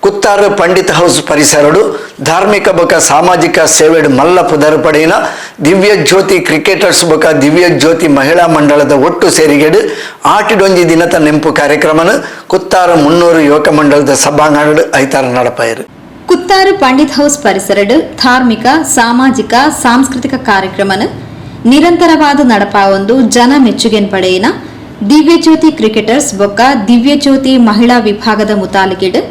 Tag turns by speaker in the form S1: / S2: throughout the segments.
S1: ಕುತ್ತಾರ Pandit house ಪರಿಸರಡು ಧಾರ್ಮಿಕ ಬೊಕ ಸಾಮಾಜಿಕ ಸೇವೆಡು ಮಲ್ಲ ಪುದರ್ಪಡೆಯಿನ ದಿವ್ಯ ಜ್ಯೋತಿ ಕ್ರಿಕೆಟರ್ಸ್ ಬೊಕ ದಿವ್ಯ ಜ್ಯೋತಿ ಮಹಿಳಾ ಮಂಡಳದ ಒಟ್ಟು ಸೇರಿಗೆಡು ಆಟಿಡೊಂಜಿ ದಿನದ ನೆಂಪು ಕಾರ್ಯಕ್ರಮನ ಕುತ್ತಾರ 300 ಯುವಕ ಮಂಡಳದ ಸಭಾಂಗಣಡು ಐತಾರ ನಡಪಾಯರು.
S2: ಕುತ್ತಾರು ಪಂಡಿತ್ ಹೌಸ್ ಪರಿಸರಡು ಧಾರ್ಮಿಕ ಸಾಮಾಜಿಕ ಸಾಂಸ್ಕೃತಿಕ ಕಾರ್ಯಕ್ರಮನ ನಿರಂತರವಾದ ನಡಪಾವೊಂದು ಜನ ಮೆಚ್ಚುಗೆನ್ ಪಡೆಯಿನ ದಿವ್ಯ ಜ್ಯೋತಿ ಕ್ರಿಕೆಟರ್ಸ್ ಬೊಕ್ಕ ದಿವ್ಯ ಜ್ಯೋತಿ ಮಹಿಳಾ ವಿಭಾಗದ ಮುತಾಲಿಕೆಡು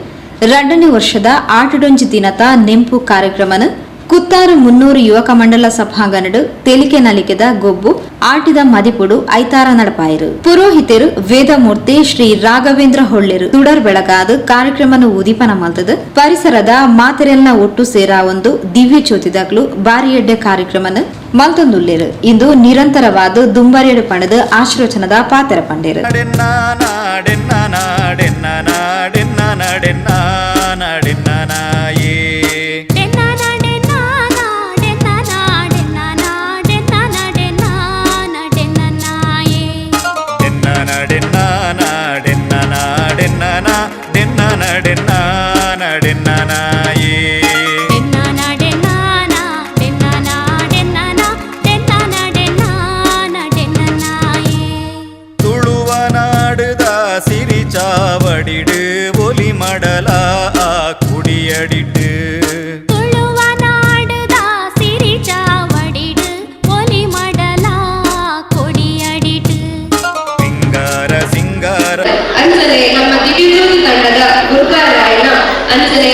S2: 2ನೇ ವರ್ಷದ ಆಟಡೊಂಜಿ ದಿನದ ನೆಂಪು ಕಾರ್ಯಕ್ರಮನ ಕುತ್ತಾರು 300 ಯುವಕ ಮಂಡಲ ಸಭಾಂಗಣಡು ತೆಲಿಕೆ ನಲಿಕೆದ ಗೊಬ್ಬು ಆಟಿದ ಮದಿಪುಡು ಐತಾರ ನಡಪಾಯರು. ಪುರೋಹಿತರು ವೇದಮೂರ್ತಿ ಶ್ರೀ ರಾಘವೇಂದ್ರ ಹೊಳ್ಳೆರು ತುಡರ್ ಬೆಳಗಾದ ಕಾರ್ಯಕ್ರಮನ ಉದೀಪನ ಮಲ್ತದ ಪರಿಸರದ ಮಾತೆರೆಲ್ನ ಒಟ್ಟು ಸೇರ ಒಂದು ದಿವ್ಯ ಜ್ಯೋತಿದಾಗ್ಲು ಬಾರಿ ಎಡ್ಡೆ ಕಾರ್ಯಕ್ರಮನ ಮಲ್ತೊಂದುಲ್ಲೇರು. ಇಂದು ನಿರಂತರವಾದ ದುಂಬರೇಡು ಪಣದ ಆಶೀರ್ವಚನದ ಪಾತ್ರ ಪಂಡೇರು.
S3: ಚಾವಡಿಡು ಒಲಿ ಮಡಲ ಕುಡಿಯಡಿಟ್ಟು
S4: ತುಳುವನಾಡುದ ಸಿರಿ ಚಾವಡಿಡು ಒಲಿ ಮಡಲ ಕೊಡಿಯಡಿಟ್ಟು
S3: ಸಿಂಗಾರ ಸಿಂಗಾರ
S5: ಅಂಜನೆ ನಮ್ಮ ದಿವ್ಯಜ್ಯೋತಿ ತಂಡದ ಗುರುಗಾರಾಯಣ ಅಂಜನೆ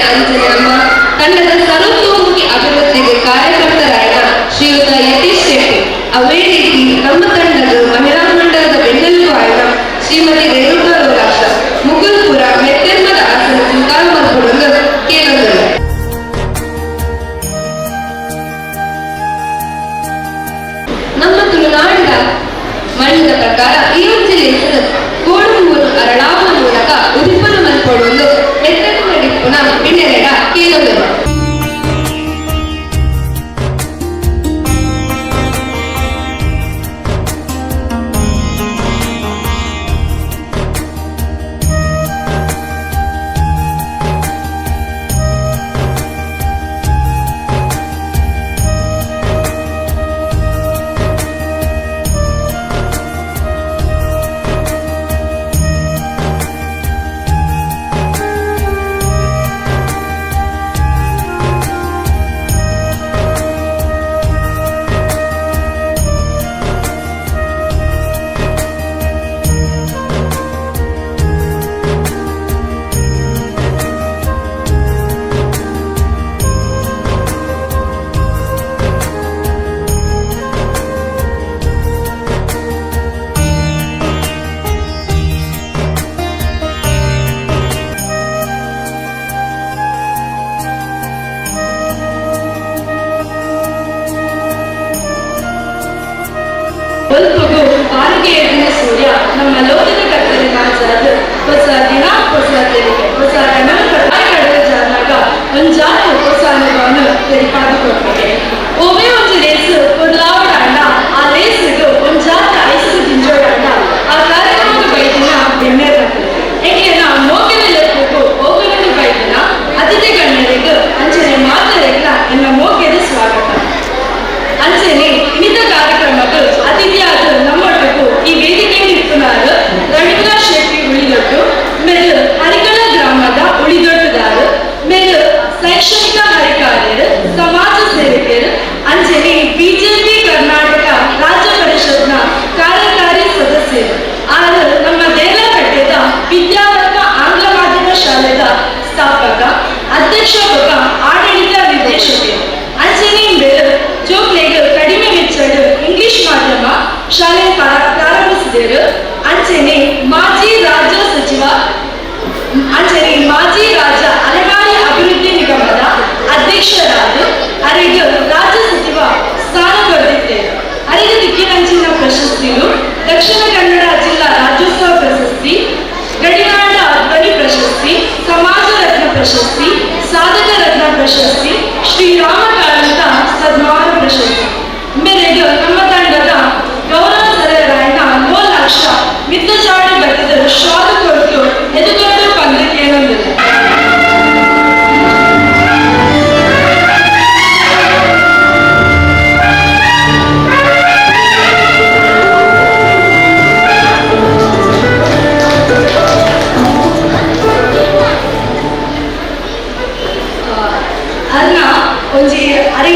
S5: ನಮ್ಮ ತಂಡದ ಸರ್ವತೋಮುಖಿ ಅಭಿವೃದ್ಧಿಗೆ ಕಾರ್ಯಕರ್ತರಾಯಣ ಶ್ರೀಯುತ ಯತೀಶ್ ಶೆಟ್ಟಿ. ಅವೇ ರೀತಿ ನಮ್ಮ ತಂಡದ ಮಹಿಳಾ ಮಂಡಲದ ಬೆನ್ನೆಲುಬು ಆಯ್ದ ಶ್ರೀಮತಿ ರೇಣುಕಾ ರೋಲಾಕ್ಷ ಮುಗುಲ್ಪುರ ಮೆತ್ತೆರ್ಮದ ಆಸನ ಸುಲ್ತಾನ್ ಮಲ್ಪೊಡೊಂದು ಕೇಂದ್ರ ನಮ್ಮ ತುಳುನಾಡಿನ ಮಣ್ಣಿನ ಪ್ರಕಾರ ಈ ಜಿಲ್ಲೆ ಹೆಸರು ಕೋಡುಮೂರು ಅರಳಾವನ ಮೂಲಕ ಉದಿಪನ ಮಲ್ಪೊಡೊಂದು ಮೆತ್ತೆರ್ಮ ಡಿಪ್ಪುನ ಬಿಣ್ಣೆರೆಡ ಕೇಂದ್ರ ಬಲ್ಪುಗು ಆರೋಗ್ಯ ಸೂರ್ಯ ನಮ್ಮ ಲೋಕದ ಕರ್ತನೆ ಮಾಚಾದ ಹೊಸ ದಿನ ಹೊಸ ತೆರಿಗೆ ಹೊಸ ಕಡಲ ಜಾನಾಗ ಒಂಜಾತ ಹೊಸ ಅನುಭವವನ್ನು ತೆರಿಪಾದುಕೊಡ್ತದೆ. ಒಮ್ಮೆ ಒಂದು ರೇಸು ಕೊಡ್ಲಾವಡಾಂಡ ಆ ರೇಸಿಗೂ ಒಂಜಾತ ಐಸು ಜಿಂಜೋಡಾಂಡ ಆ ಕಾರ್ಯಕ್ರಮದ ಬೈದಿನ ಬೆನ್ನೆರತ್ತದೆ. ಏಕೆನ ಮೋಕೆನೆಲ್ಲಕ್ಕೂ ಹೋಗಲನ್ನು ಬೈದಿನ ಅತಿಥಿ ಗಣ್ಯರಿಗೂ ಅಂಚನೆ ಮಾತರೆಲ್ಲ ಎನ್ನ ಮೋಕೆದ ಸ್ವಾಗತ. ಅಂಚನೆ ಇನ್ನಿತ ಕಾರ್ಯಕ್ರಮಗಳು ಅತಿಥಿಯಾದ ನಮ್ಮೊಟ್ಟಕ್ಕೂ ಈ ವೇದಿಕೆಯನ್ನು ಇಟ್ಟುನಾರು ಒಂಜಿ ಅರೆ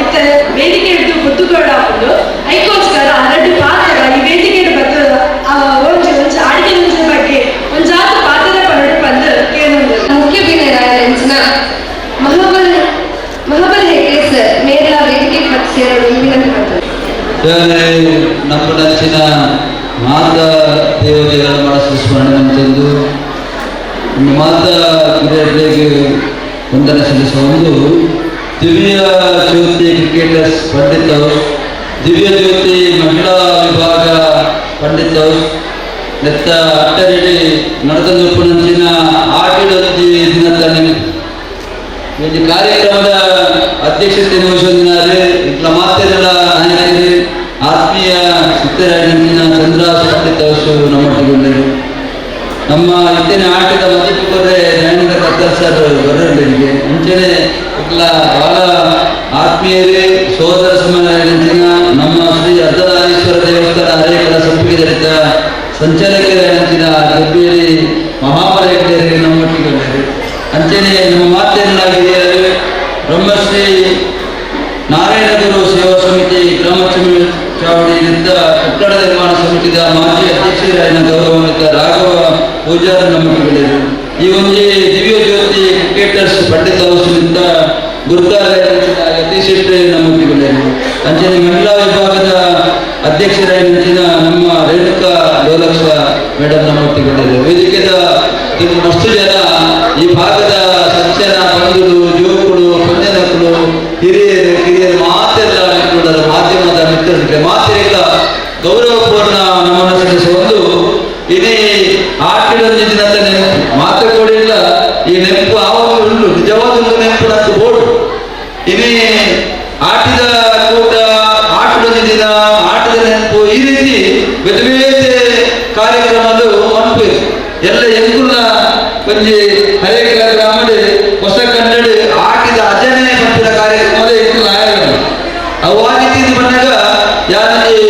S5: ಇತ್ತ ವೇದಿಕೆ ಹಿಡಿದು ಗೊತ್ತುಗೋಡ ಹಾಕೊಂಡು ಅದಕ್ಕೋಸ್ಕರ ಎರಡು ಪಾತ್ರ ಈ ವೇದಿಕೆ ಬರ್ತದ ಒಂಜಿ ಅಡಿಗೆ ಬಗ್ಗೆ ಒಂಜಾತು ಪಾತ್ರ ಪರಡು ಬಂದು ಕೇಳೋದು
S6: ಮುಖ್ಯ ಅಭಿನಯರಾಯಂಚಿನ ಮಹಾಬಲ್ ಹೆಗ್ಡೆ ಮೇಲ ವೇದಿಕೆ ಮತ್ತು ಸೇರಲು ವಿನಂತಿ ಮಾಡ್ತಾರೆ.
S7: ನಮ್ಮ ನೆಚ್ಚಿನ ಮಾತಾ ದೇವತೆಗಳ ಮನಸ್ಸು ಸ್ಮರಣೆ ತಂದು ಮಾತಾ ಕ್ರೀಡೆಗಳಿಗೆ ವಂದನೆ ಸಲ್ಲಿಸುವ ಒಂದು ದಿವ್ಯ ಜ್ಯೋತಿ ಕ್ರಿಕೆಟರ್ಸ್ ಪಂಡಿತ್ ಹೌಸ್, ದಿವ್ಯ ಜ್ಯೋತಿ ಮಹಿಳಾ ವಿಭಾಗ ಪಂಡಿತ್ ಹೌಸ್ ನೆತ್ತ ಅಟ್ಟರೆಡಿ ನಡೆದಂಚಿನ ಆಟಿಡೊಂದಿ ದಿನದ ಈ ಕಾರ್ಯಕ್ರಮದ ಅಧ್ಯಕ್ಷತೆ ವಹಿಸಿದ್ದಾರೆ. ಇಟ್ಲ ಮಾತೆಲ್ಲ ನಾಯಕರು ಆತ್ಮೀಯ ಚಿತ್ತರಾಜಿನ ಚಂದ್ರಾಸ್ ಪಂಡಿತ್ ಹೌಸ್ ನಮ್ಮೊಟ್ಟಿಗೊಂಡರು. ನಮ್ಮ ಇತ್ತಿನ ಆಟದ ಮಧ್ಯೆ ಜ್ಞಾನದ ಕತ್ತರ್ ಸರ್ ಬರಲಿಗೆ ಮುಂಚೆನೆ ಇಟ್ಲ ಬಹಳ ಆತ್ಮೀಯರೇ ಸೋದರ ಸಮಾಜನ ನಮ್ಮ ಶ್ರೀ ಅರ್ಧನಾರೀಶ್ವರ ದೇವಸ್ಥಾನ ಹರೇಕಲ ಸಂಪಿಗೆ ಜಡಿತ ಸಂಚಾಲಕರ ಅಂಚಿನ ಗರ್ಭಿಯಲ್ಲಿ ಮಹಾಬಲ ಹೆಗ್ಡೆ ನಮ್ಮೊಟ್ಟಿಗೊಂಡರು. ಅಂಚನೆ ನಮ್ಮ ಮಾತೆಯನ್ನಾಗಿದ್ದಾರೆ ಬ್ರಹ್ಮಶ್ರೀ ನಾರಾಯಣಗುರು ಸೇವಾ ಸಮಿತಿ ಗ್ರಾಮ ಚಾವಡಿಯಿಂದ ಕಟ್ಟಡ ನಿರ್ಮಾಣ ಸಮಿತಿಯ ಮಾಜಿ ಅಧ್ಯಕ್ಷರಾದ ಗೌರವಾನ್ವಿತ ರಾಘವ ಪೂಜಾರಿ ನಮ್ಮೊಟ್ಟಿಗೊಂಡರು. ಈ ಒಂದು ದಿವ್ಯ ಜ್ಯೋತಿ ಕ್ರಿಕೆಟರ್ಸ್ ಪಂಡಿತ್ ಹೌಸ್ನಿಂದ ಗುರುತಾಲಯ ಯತೀಶ್ ಶೆಟ್ಟಿ ನಮ್ಮೊಟ್ಟಿಗೊಂಡರು. ಅಂಚನೆ ಮಹಿಳಾ ವಿಭಾಗದ ಅಧ್ಯಕ್ಷರಾದ ನಮ್ಮ ರೇಣುಕಾ ಲೋಲಕ್ಷ ಮೇಡಮ್ ನಮ್ಮೊಟ್ಟಿಗೊಂಡರು. ವೇದಿಕೆದ ಮಸ್ತು ಜನ ಈ ಭಾಗದ ಸಂಚನ ಬಂಧುಗಳು, ಯುವಕರು, ಪಂಜನಕರು, ಹಿರಿಯರು ಮಾತೆಲ್ಲ ಇಟ್ಕೊಂಡರು. ಮಾಧ್ಯಮದ ಮಿತ್ರರಿಗೆ ಮಾತೆಲ್ಲ ಗೌರವಪೂರ್ಣ ನಮನ ಸಲ್ಲಿಸುವ ಒಂದು ಇಡೀ ಆಟಿಡೊಂದು ದಿನದ ನೆನಪು ಮಾತುಗಳಿಲ್ಲ. ಈ ನೆನಪು ಆವಾಗ ಉಂಟು, ನಿಜವಾದ ನೆನಪು నాకు ಬೋರ್ಡು ಇಡೀ ಆಟಿದ ಕೂಟ ಆಟದೊಂದು ದಿನ ಆಟದ ನೆನಪು ಈ ರೀತಿ ಬೇರೆ ಬೇರೆ ಕಾರ್ಯಕ್ರಮಗಳು ಮನಪು ಎಲ್ಲ ಎಂಕುಲ್ಲ ಒಂಜಿ ಹರೇಕಲ ಗ್ರಾಮಡ್ ಹೊಸ ಕನ್ನಡ ಆಟಿದ ಅಜನೆ ಬಂದಿದ ಕಾರ್ಯಕ್ರಮದ ಎಂಕುಲ್ಲ ಆಯೋಜನೆ ಅವು ಆ ರೀತಿ ಬಂದಾಗ ಯಾರಿಗೆ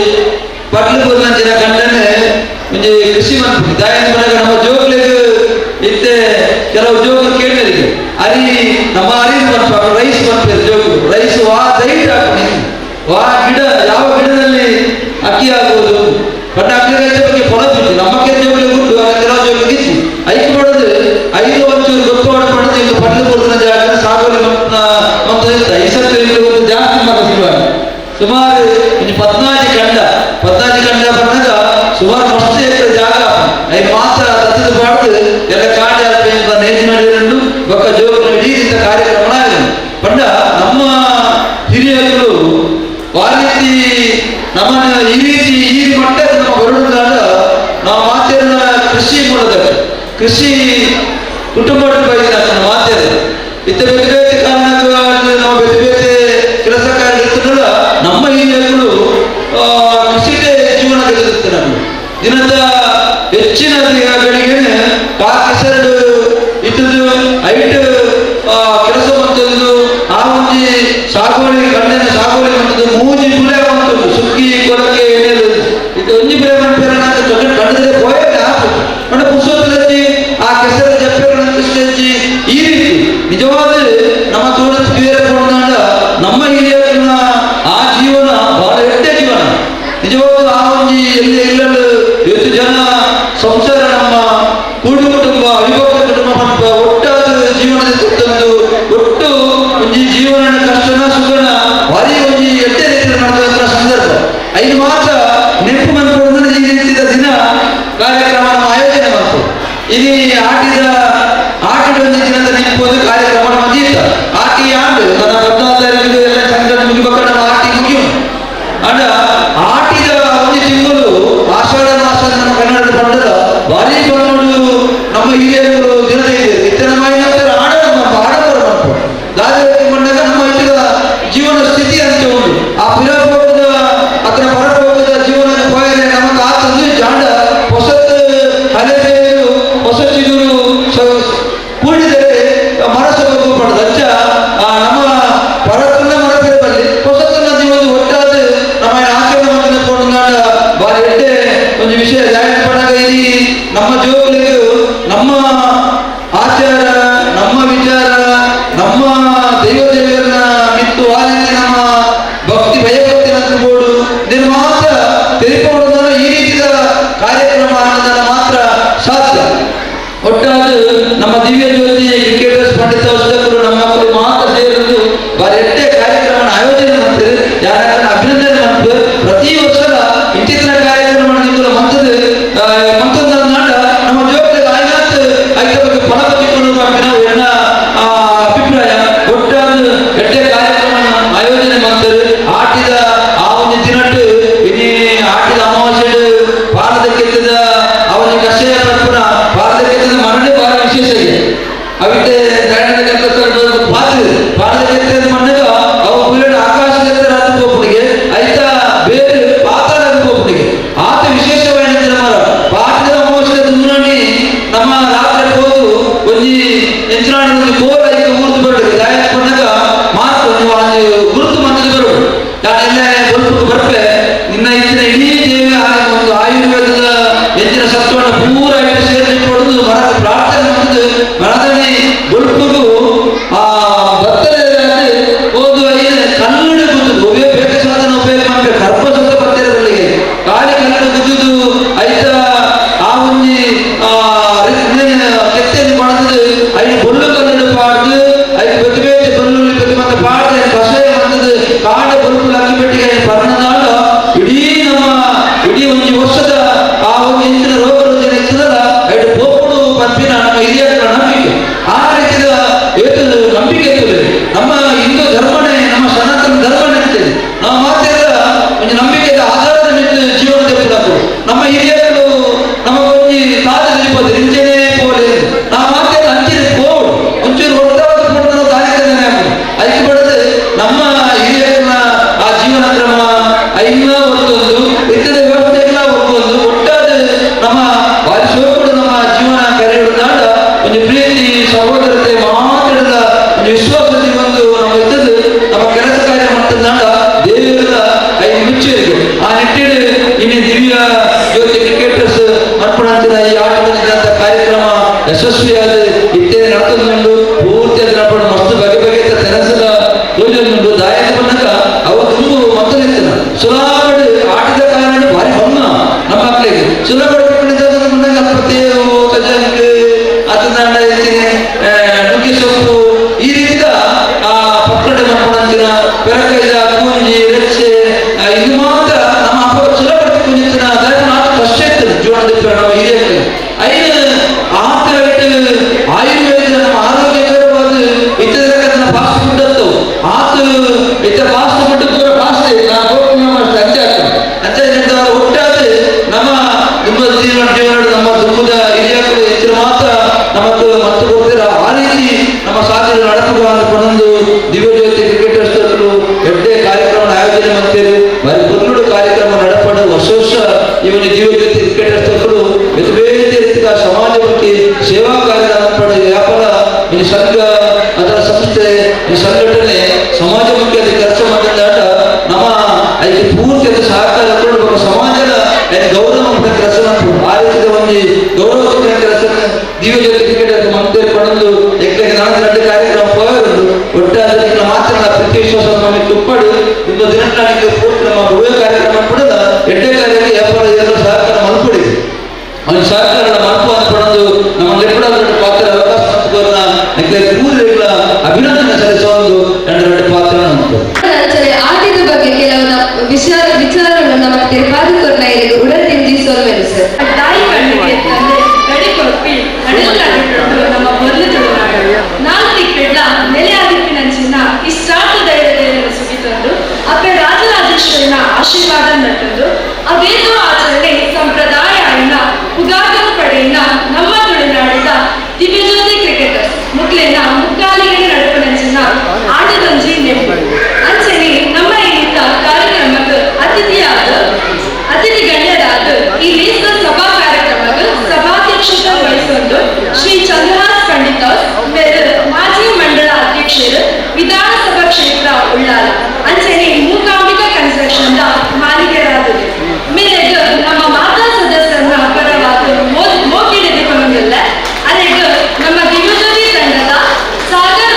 S7: ಪಟ್ಲು ಬಂದಿನ ಕಂಡನೆ ಒಂಜಿ ಕೃಷಿ ಮನ್ಪು ದಾಯನ ಬಂದಾಗ ನಮ್ಮ ಜೋಗ್ಲಿಗೆ ಇತ್ತೆ ಕೆಲವು ಜೋಗು ಕೇಳಿದರಿಗೆ ಅರಿ ನಮ್ಮ ಅರಿ ಮನ್ಪು ರೈಸ್ ಮನ್ಪು ಜೋಗು ರೈಸ್ ವಾ ದೈಟ್ ಹಾಕಿ ವಾ ಗಿಡ ಯಾವ ಗಿಡದಲ್ಲಿ ಅಕ್ಕಿ ಆಗ್ಬೋದು ಬಟ್ ಅಕ್ಕಿ ಬಗ್ಗೆ ಪೊಲಬಿಟ್ಟು ನಮ್ಮ ಜೋಗ್ಲಿ ಗುಡ್ಡು ಕೆಲವು ಜೋಗ್ಲಿಗೆ ಇಚ್ಚಿ ಐಕ್ ಮಾಡೋದು 5 ವರ್ಷ ಗೊತ್ತು ಪಡೆದು ಈಗ ಪಟ್ಲು ಕೊಡ್ತಿನ ಜಾಗ ಸಾಗೋಲಿ ಮತ್ತು ಐಸತ್ತು ಒಂದು ಜಾಸ್ತಿ ಮಗ ಸುಮಾರು 14 ಕಂಡ ಬಂದಾಗ ಸುಮಾರು ಮಸ್ತ್ ಎಕರೆ ಜಾಗ ಐದು ಮಾಸ ತತ್ತದ ಪಾಡ್ದು ಎಲ್ಲ ಕಾಡ ನೇಜ್ ಮಾಡಿಕೊಂಡು ಬೊಕ್ಕ ಜೋಗ ಇಡೀ ಕಾರ್ಯಕ್ರಮ ಪಂಡ ನಮ್ಮ ಹಿರಿಯರು ಆ ರೀತಿ ನಮ್ಮನ್ನ ಈ ಮಟ್ಟ ನಮ್ಮ ಬರುವುದಾದ ನಾವು ಮಾತೆಲ್ಲ ಕೃಷಿ ಮೂಲಕ ಕೃಷಿ ಕುಟುಂಬದ ಬಗ್ಗೆ ನಮ್ಮ ಮಾತೆಲ್ಲ ಇತ್ತ ಬೇರೆ ಬೇರೆ ಕಾರಣಗಳು ನಾವು ಬೇರೆ ಬೇರೆ ಕೆಲಸ ಕಾರ್ಯ ಇರ್ತದಲ್ಲ ನಮ್ಮ ಹಿರಿಯರು ಕೃಷಿಗೆ ಜೀವನ ತೆಗೆದಿರ್ತಾರೆ. ದಿನದ ಹೆಚ್ಚಿನ ಗಳಿಗೆ ಹೆಸರು ಇದ್ದದ್ದು ಐಟ್ ಕೆಲಸ ಬಂತದ್ದು ಆ ಒಂಜಿ ಸಾಗುವಳಿ ಗಂಡನ ಸಾಗುವಳಿ ಬಂತದ್ದು ಮೂಜಿ ಬುಲೆ ಬಂತದ್ದು ಸುಕ್ಕಿ ಕೊರಕೆ ಎಣ್ಣೆದು ಇದು ಒಂಜಿ ಬುಲೆ ಬಂಪೇರ ಗಂಡದ ಹೋಯಲ್ಲ ಮಣ್ಣ ಪುಸ್ತಕದಲ್ಲಿ ಆ ಕೆಸರ ಜಪ್ಪೆಗಳಂತಿ ಈ ರೀತಿ ನಿಜವಾದ ನಮ್ಮ ತೋಟ ಬೇರೆಕೊಂಡ ನಮ್ಮ ಹಿರಿಯರನ್ನ ಆ ಜೀವನ ಬಹಳ ಎಟ್ಟೆ ಜೀವನ ನಿಜವಾದ ಆ ಒಂಜಿ ಎಲ್ಲಿ ಇಲ್ಲಲು ಎಷ್ಟು ಜನ ಸಂಸಾರ ನಮ್ಮ ಕೂಡು ಕುಟುಂಬ ಅವಿಭಕ್ತ ಕುಟುಂಬ ಒಟ್ಟಾದ ಜೀವನದ ತಂದು ಒಟ್ಟು ಒಂಜಿ ಜೀವನ ಕಷ್ಟನ ಸುಖನ ಭಾರಿ ಒಂಜಿ ಎಟ್ಟೆ ರೀತಿ ನಡೆದ ಸಂದರ್ಭ 5 ಮಾಸ ನೆನಪು ಬಂದ್ಕೊಂಡು ಈ ರೀತಿಯ ದಿನ ಕಾರ್ಯಕ್ರಮ ಆಯೋಜನೆ ಮಾಡ್ತು. ಇಲ್ಲಿ ಆಟದ ಒಂದು ದಿನದ ನೆನಪು ಕಾರ್ಯಕ್ರಮ ಮದೀತ ಆಟಿ ಆಡು ನನ್ನ 14 ತಾರೀಕು ಎಲ್ಲ ಸಂಘ ಮುಗಿಬೇಕ ನಮ್ಮ ಆಟಿ ಮುಗಿಯು ಅಂಡ ಆಟಿದ ಒಂದು ತಿಂಗಳು ಆಷಾಢ ಮಾಸದ ನಮ್ಮ ಕನ್ನಡದ ಬಂಡದ ಭಾರಿ ಬಂದು ನಮ್ಮ ಹಿರಿಯರು ದಿನದ ಇದೆ ಇತರ ಮಾಡಿದ ಆಡವರು ಬಂತು ದಾರಿ ಬಂದಾಗ ನಮ್ಮ ಇತರ ಜೀವನ ಸ್ಥಿತಿ ಅಂತ ಉಂಟು ಆ ಪಿರಭೋಗದ ಅಥವಾ ಪರಭೋಗದ ಜೀವನ ಹೋದರೆ ನಮಗೆ ಆತಂದು ಜಾಂಡ ಹೊಸತ್ ಹಳೆಬೇರು ಹೊಸ ಚಿಗುರು ಕೂಡಿದರೆ ಮನಸ್ಸು ಪಡೆದ ಅಜ್ಜ ನಮ್ಮ ಪರತನ್ನ ಮರಬೇರೆ ಬರಲಿ ಹೊಸತನ್ನ ಜೀವನ ಒಟ್ಟಾದ ನಮ್ಮ ಆಚರಣೆ ಮಾಡಿಕೊಂಡು ಭಾರಿ ಎಡ್ಡೆ ಒಂದು ವಿಷಯ ಜಾಯಿನ್ ಪಡಾಗ ಇಲ್ಲಿ ನಮ್ಮ ಜೋಗಲಿಗೂ ನಮ್ಮ ಚಿತ್ರಾಣದಲ್ಲಿ ಕೋಲ ಈಗ ಊರ್ದು ಬರಬೇಕು ದಾಯ ಬಂದಾಗ ಮಾತ್ರ ಗುರುತು ಮಂದಿಗೆ ಬರಬೇಕು ಎಲ್ಲ ಬಲ್ಪಕ್ಕೆ ಬರ್ಪೆ ನಿನ್ನ ಇಚ್ಚಿನ ಇಡೀ ದೇವಿ ಒಂದು ಆಯುರ್ವೇದದ ಹೆಚ್ಚಿನ ಸತ್ವವನ್ನು ಪೂರ ಇಟ್ಟು ಸೇರಿಸಿ ಹೊಡೆದು ಮರದ ಪ್ರಾರ್ಥನೆ ಮಾಡಿದ್ದು ಮರದಲ್ಲಿ ಬಲ್ಪಿಗೂ ಆ ಭತ್ತದಲ್ಲಿ ಓದುವ ಕನ್ನಡ ಗುದ್ದು ಬೇಕ ಸಾಧನ ಉಪಯೋಗ ಮಾಡಬೇಕು ಗರ್ಭ ಸತ್ತ ಬರ್ತಿರೋದ್ರಲ್ಲಿಗೆ ಗಾಳಿ ಕನ್ನಡ ಗುದ್ದುದು ಆಯ್ತಾ ಆ ಒಂದು ಕೆತ್ತೆಯನ್ನು ಮಾಡ್ತದೆ ಐದು ಬೊಲ್ಲು ಕನ್ನಡ ಪಾಡ್ದು ಐದು ಪ್ರತಿಭೆ ಬೊಲ್ಲು ಪ್ರತಿಮಂತ ಪಾಡ್ದು ಕಷಾಯ ಮಾಡ್ತದೆ ಕಾಡ ಬಲ್ಪು ಲಕ್ಕಿ ಬೆಟ್ಟಿಗೆ ಬರ್ಣದಾಡ ಇಡೀ ಒಂದು ವರ್ಷದ ಆ ಒಂದು ಹೆಚ್ಚಿನ ರೋಗ ರುಜಿನ ಇರ್ತದಲ್ಲ ಐದು ಪೋಪುಡು ಪಂಪಿನ ನಮ್ಮ ಹಿರಿಯರ ನಂಬಿಕೆ ಆ ರೀತಿಯ ನಂಬಿಕೆ ಇರ್ತದೆ ನಮ್ಮ ಹಿಂದೂ ಧರ್ಮನೇ ನಮ್ಮ ಸನಾತನ ಧರ್ಮನೇ ಇರ್ತದೆ ನಾವು ಮಾತೆಲ್ಲ ಒಂದು ನಂಬಿಕೆಯ ಆಧಾರದ ಮೇಲೆ ಜೀವನ ತೆಪ್ಪು ನಮ್ಮ ಹಿರಿಯರು ನಮಗೊಂದು ತಾಜದಲ್ಲಿ ಬಂದು ಇಂಚನೆ ಪೋಲೆ ನಾವು ಮಾತೆಲ್ಲ ಅಂಚಿನ ಪೋಡು ಒಂಚೂರು ಹೊಡೆದಾದ ಪೋಡು ತಾಲಿಕನೇ ಅದಕ್ಕೆ ಬಡದು ನಮ್ಮ ಹಿರಿಯರನ್ನ ಆ ಜೀವನ ಕ್ರಮ ಐನ ಒಂದೊಂದು ಇತರೆ ವ್ಯವಸ್ಥೆ ಎಲ್ಲ ಒಂದೊಂದು ಒಟ್ಟಾದ ನಮ್ಮ ಬಾರಿಸೋಡು ನಮ್ಮ ಜೀವನ ಕರೆಯುವುದಾದ ಒಂದು ಪ್ರೀತಿ ಸಹೋದರತೆ ಮಾತಾಡದ ಒಂದು ವಿಶ್ವಾಸದಲ್ಲಿ ಒಂದು ನಮ್ಮ ಇದ್ದದ್ದು ನಮ್ಮ ಕೆಲಸ ಕಾರ್ಯ ಮಾಡ್ತದಾಡ ದೇವರ ಐ ಮುಚ್ಚರಿಗೆ ಆ ನಿಟ್ಟಿನಲ್ಲಿ ಇನ್ನು ದಿವ್ಯ ಜ್ಯೋತಿ ಕ್ರಿಕೆಟರ್ಸ್ ಅರ್ಪಣಾಂತಿನ ಈ ಆಟದ ಕಾರ್ಯಕ್ರಮ ಯಶಸ್ವಿಯಾದ ಇತ್ಯಾದಿ ನಡೆದುಕೊಂಡು ಪೂರ್ತಿ ಅದರ ಮಸ್ತ್ ಬಗೆ ಬಗೆಯ ತೆರಸದ ಯೋಜನೆ ದಾಯಕ ಬಂದಾಗ ಅವ ತುಂಬು ಮತ್ತೊಂದು ಸುಲಭ ಆಟದ ಕಾರಣ ಭಾರಿ ಹೊನ್ನ ನಮ್ಮ ಮಕ್ಕಳಿಗೆ ಸುಲಭ ಬಂದಾಗ ಪ್ರತ್ಯೇಕ ಕಜಾನಿಗೆ ಅದನ್ನ ನುಗ್ಗಿ ಸೊಪ್ಪು ಈ ರೀತಿಯ ಆ ಪಕ್ಕಡ ಮಾಡ್ಕೊಂಡಂತಿನ ಬೆರಕೈದ ಕೂಂಜಿ ರೆಚ್ಚೆ ಇದು ಮಾತ್ರ ನಮ್ಮ ಅಪ್ಪ ಸುಲಭ ಕುಂಜಿನ ಅದನ್ನ ಕಷ್ಟ ಇರ್ತದೆ ಜೀವನದ ನಮ್ಮ ಹಿರಿಯರಿಗೆ ಐದು ಆತ ಆಯುರ್ವೇದ ನಮ್ಮ ಆರೋಗ್ಯಕರವಾದ ಇತರ ಫಾಸ್ಟ್ ಫುಡ್ ಅಂತವು ಆತು ಇತರ ಫಾಸ್ಟ್ ಫುಡ್ ಪೂರ ಫಾಸ್ಟ್ ಅಂಚೆ ಒಟ್ಟಾದ ನಮ್ಮ ಜೀವನ ನಮ್ಮ ದುಃಖದ ಹಿರಿಯರು ಹೆಚ್ಚಿನ ಮಾತ್ರ ನಮ್ಮದು ಮತ್ತು ಹೋಗ್ತೀರ ಆ ರೀತಿ ನಮ್ಮ ಸಾಧನೆ ನಡೆಸಿಕೊಂಡು ದಿವ್ಯ ಜ್ಯೋತಿ ಕ್ರಿಕೆಟರ್ಸ್ ಎಡ್ಡೆ ಕಾರ್ಯಕ್ರಮ ಆಯೋಜನೆ ಮಾಡ್ತೇವೆ ಬರೀ ಬೊಲ್ಲುಡು ಕಾರ್ಯಕ್ರಮ ನಡಪಡ ವರ್ಷ ಇವನು ದಿವ್ಯ ಜ್ಯೋತಿ ಕ್ರಿಕೆಟರ್ಸ್ ಬೇರೆ ಬೇರೆ ರೀತಿಯ ಸಮಾಜಮುಖಿ ಸೇವಾ ಕಾರ್ಯ ನಡಪಡ ವ್ಯಾಪಾರ ಈ ಸಂಘ ಅದರ ಸಂಸ್ಥೆ ಈ ಸಂಘಟನೆ ಸಮಾಜಮುಖಿ ಅದು ಕೆಲಸ ಮಾಡಿದಾಗ ನಮ್ಮ ಅದಕ್ಕೆ ಪೂರ್ತಿ ಅದು ಸಹಕಾರ ಕೊಡಬೇಕು ಸಮಾಜದ ಗೌರವ ಕೆಲಸ ಮಾಡ್ಬೋದು ಆ ರೀತಿಯ ಒಂದು ಗೌರವ ಕೆಲಸ ದಿವ್ಯ ಜ್ಯೋತಿ ಕ್ರಿಕೆಟರ್ಸ್ ಮಂತ್ರಿ ಪಡೆದು ನಾನು ಎರಡು ಕಾರ್ಯಕ್ರಮ ಹೋಗೋದು ಒಟ್ಟಾದ ಮಾತ್ರ ಪ್ರತಿ ವಿಶ್ವಾಸ ನಮಗೆ ತುಪ್ಪಡು ಇಂದು ದಿನಕ್ಕೆ ಪೂರ್ತಿ ನಮ್ಮ ಭವ್ಯ ಕಾರ್ಯಕ್ರಮ ಪಡೆದ ಎಡ್ಡೆ ಕಾರ್ಯಕ್ಕೆ ವ್ಯಾಪಾರ ಇದರ ಸಹಕಾರ ಮಲ್ಪಡಿದೆ ಅವನ ಸಹಕಾರ ಮಹತ್ವವನ್ನು ಪಡೆದು ನಮ್ಮ ಲೆಪ್ಪಡ ಪಾತ್ರ ಅವಕಾಶ ಮತ್ತು ಮೂರಗಳ ಅಭಿನಂದನೆ ಸಲ್ಲಿಸುವ ಒಂದು ಎರಡು ಪಾತ್ರ
S6: ಆಟದ ಬಗ್ಗೆ ಕೆಲವು ವಿಚಾರಗಳನ್ನು ನಮಗೆ ತಿರುಪಾದುಕೊರ್ನ ಇದಕ್ಕೆ ಉಡತಿಂದಿಸೋಲ್ವೇನು ಸರ್
S5: ತಾಯಿ ಕಣ್ಣಿಗೆ ತಂದೆ ಗಡಿ ಕೊಪ್ಪಿ ಅಡಿಲಾಗಿಟ್ಟು ನಮ್ಮ ಬಲ್ಲು ತುಳುನಾಡು ನಾಲ್ಕು ಕೆಡ್ಲ ನೆಲೆಯಾದಿಪ್ಪಿನ ಚಿನ್ನ ಇಷ್ಟಾರ್ಥ ಧೈರ್ಯತೆಯನ್ನು ಸುಗಿತಂದು ಅಪ್ಪೆ ರಾಜರಾಜೇಶ್ವರಿನ ಆಶೀರ್ವಾದ ನಟ್ಟಂದು ಅದೇನೋ ಆಚರಣೆ ಸಂಪ್ರದಾಯ ಅನ್ನ ಉಗಾಗನ ಪಡೆಯಿನ ನಮ್ಮ ತುಳುನಾಡಿದ ದಿವ್ಯಜ್ಯೋತಿ ಕ್ರಿಕೆಟರ್ಸ್ ಮುಕ್ಲಿನ ಮುಕ್ಕಾಲಿಗೆ ನಡುಪನಂಚಿನ ಆಟದೊಂಜಿ ನೆನಪು ಅಂಚನೆ ನಮ್ಮ ಇಲ್ಲಿದ್ದ ಕಾರ್ಯಕ್ರಮಕ್ಕೆ ಅತಿಥಿ ಗಣ್ಯರಾದ ಈ ಲೇಸ್ನ ಸಭಾ ಕಾರ್ಯಕ್ರಮಕ್ಕೆ ಸಭಾಧ್ಯಕ್ಷತೆ ವಹಿಸಿಕೊಂಡು ಶ್ರೀ ಚಂದ್ರಹಾಸ್ ಪಂಡಿತ್ ಬೇರೆ ಮಾಜಿ ಮಂಡಳ ಅಧ್ಯಕ್ಷರು ವಿಧಾನಸಭಾ ಕ್ಷೇತ್ರ ಉಳ್ಳಾಲ ಅಂಚನೆ ಮೂಕಾಂಬಿಕಾ ಕನ್ಸ್ಟ್ರಕ್ಷನ್ ಮಾಲೀಕರಾದರು ಮೇಲೆ ನಮ್ಮ ಮಾತಾ ಸದಸ್ಯರನ್ನ ಪರವಾದ ಮೋಕಿಡಿದುಕೊಂಡಿಲ್ಲ ಅದೇ ನಮ್ಮ ದಿವ್ಯಜ್ಯೋತಿ ತಂಡದ ಸಾಗರ್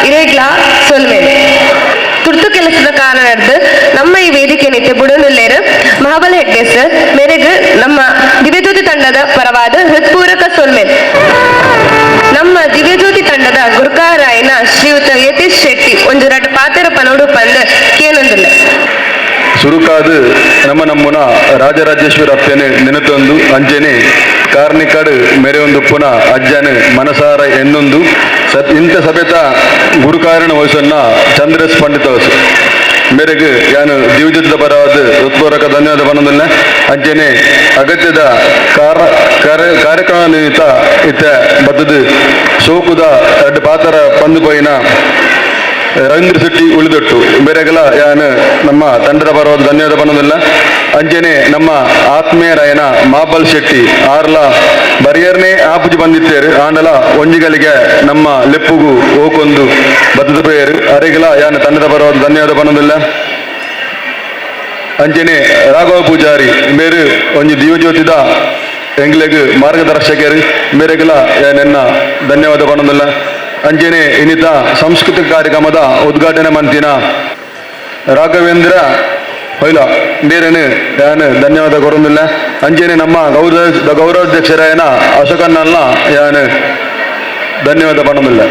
S6: ಇರೇಗ್ಲಾ ಸೊಲ್ಮೇಲೆ ತುರ್ತು ಕೆಲಸದ ಕಾರಣ ನಡೆದು ನಮ್ಮ ಈ ವೇದಿಕೆ ನಿತ್ಯ ಬುಡನುಲ್ಲೇರು ಮಹಾಬಲ ಹೆಗ್ಡೆ ಸರ್ ಮೇರೆಗೆ ನಮ್ಮ ದಿವ್ಯಜ್ಯೋತಿ ತಂಡದ ಪರವಾದ ಹೃತ್ಪೂರ್ವಕ ಸೊಲ್ಮೇಲೆ ನಮ್ಮ ದಿವ್ಯಜ್ಯೋತಿ ತಂಡದ ಗುರುಕಾರಾಯನ ಶ್ರೀಯುತ ಯತೀಶ್ ಶೆಟ್ಟಿ ಒಂದು ರಡ್ ಪಾತ್ರ ಪನೋಡು ಪಂದ್ ಕೇನೊಂದಿಲ್ಲ
S8: ಸುರುಕಾದು ನಮ್ಮನ ರಾಜರಾಜೇಶ್ವರ ಅಪ್ಪನೆ ನೆನತೊಂದು ಅಂಜನೆ ಕಾರ್ಣಿಕಡು ಮೆರೆಯೊಂದು ಪುನಃ ಅಜ್ಜನ ಮನಸಾರ ಎನ್ನೊಂದು ಇಂಥ ಸಭೆತ ಗುರುಕಾರಣ ವಯಸ್ಸನ್ನ ಚಂದ್ರಸ್ ಪಂಡಿತ ವಯಸ್ಸು ಮೇರೆಗೆ ಯಾನು ದಿವ್ಯದ ಪರವಾದ ಹೃತ್ಪೂರ್ವಕ ಧನ್ಯವಾದ ಬಂದಿಲ್ಲ ಅಂಜನೆ ಅಗತ್ಯದ ಕಾರ್ಯಕ್ರಮ ನಿಮಿತ್ತ ಇತ್ತ ಬದ್ದದು ಸೋಕುದ ಎರಡು ಪಾತ್ರ ಪಂದು ಪೋಯಿನ ರವೀಂದ್ರ ಶೆಟ್ಟಿ ಉಳಿದೊಟ್ಟು ಬೇರೆಗೆಲ್ಲ ಯಾನು ನಮ್ಮ ತಂಡದ ಪರವಾದ ಧನ್ಯವಾದ ಬಂದಿಲ್ಲ ಅಂಜನೆ ನಮ್ಮ ಆತ್ಮೀಯರಾಯನ ಮಾಬಲ್ ಶೆಟ್ಟಿ ಆರ್ಲ ಬರಿಯರ್ನೇ ಆಪುಜಿ ಬಂದಿತ್ತೇರು ಆಂಡಲ ಒಂಜಿಗಳಿಗೆ ನಮ್ಮ ಲೆಪ್ಪುಗು ಹೋಗೊಂದು ಬದ್ದದ ಪೇರು ಅರೆಗೆಲ್ಲ ಯಾನು ತಂಡದ ಪರವಾದ ಧನ್ಯವಾದ ಬಂದಿಲ್ಲ ಅಂಜನೆ ರಾಘವ ಪೂಜಾರಿ ಮೇರು ಒಂಜಿ ದಿವ್ಯಜ್ಯೋತಿದ ಎಂಗ್ಲೆಗ್ ಮಾರ್ಗದರ್ಶಕರು ಮೇರೆಗೆಲ್ಲ ಯಾನೆನ್ನ ಧನ್ಯವಾದ ಬಂದಿಲ್ಲ ಅಂಜನೆ ಇನ್ನಿತ ಸಾಂಸ್ಕೃತಿಕ ಕಾರ್ಯಕ್ರಮದ ಉದ್ಘಾಟನೆ ಮಂತಿನ ರಾಘವೇಂದ್ರ ಹೊಯ್ಲ ಬೇರೆನೆ ಯಾನು ಧನ್ಯವಾದ ಕೊರೊಂದಿಲ್ಲ ಅಂಜನೆ ನಮ್ಮ ಗೌರವಾಧ್ಯಕ್ಷರಾಯನ ಅಶೋಕನ್ನಲ್ಲ ಯಾನು ಧನ್ಯವಾದ ಪಡೋದಿಲ್ಲ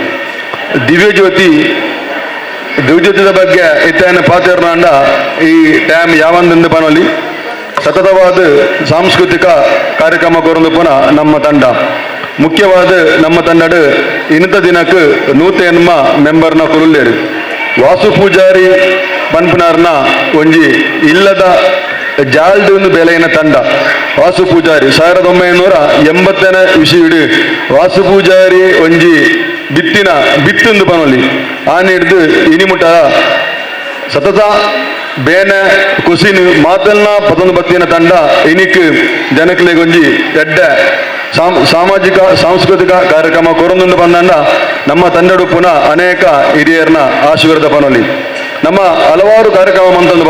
S8: ದಿವ್ಯಜ್ಯೋತಿದ ಬಗ್ಗೆ ಇತ್ತೇನು ಪಾತ್ರನಾಂಡ ಈ ಟೈಮ್ ಯಾವಂದಿಂದ ಪನೋಲಿ ಸತತವಾದ ಸಾಂಸ್ಕೃತಿಕ ಕಾರ್ಯಕ್ರಮ ಕೊರೊಂದು ಪುನಃ ನಮ್ಮ ತಂಡ ಮುಖ್ಯವಾದ ನಮ್ಮ ತಂಡಡು ಇನ್ನಿತ ದಿನಕ್ಕೆ ನೂತನ್ಮ ಮೆಂಬರ್ನ ಕುರುಲ್ಲೇರು ವಾಸು ಪೂಜಾರಿ ಪನ್ಪುನಾರ್ನ ಒಂಜಿ ಇಲ್ಲದ ಜಾಲ್ಡು ಬೆಲೆಯಿನ ತಂಡ ವಾಸು ಪೂಜಾರಿ 1980ನೇ ಇಶಿಡು ವಾಸು ಪೂಜಾರಿ ಒಂಜಿ ಬಿತ್ತುಂದು ಪನೊಲಿ ಆನೆ ಹಿಡ್ದು ಇನಿಮುಟ ಸತತ ಬೇನೆ ಕುಸಿನು ಮಾತಲ್ನ ಪತೊಂದು ಬತ್ತಿನ ತಂಡ ಇನಿಕ್ ಜನಕ್ಲೆಗೊಂಜಿ ಎಡ್ಡ ಸಾಮಾಜಿಕ ಸಾಂಸ್ಕೃತಿಕ ಕಾರ್ಯಕ್ರಮ ಕೊರೊಂದು ಬಂದಂಡ ನಮ್ಮ ತಂಡಡು ಪುನಃ ಅನೇಕ ಹಿರಿಯರ್ನ ಆಶೀರ್ವಾದ ಪನೊಲಿ ನಮ್ಮ ಹಲವಾರು ಕಾರ್ಯಕ್ರಮ ಮಂತೊಂದು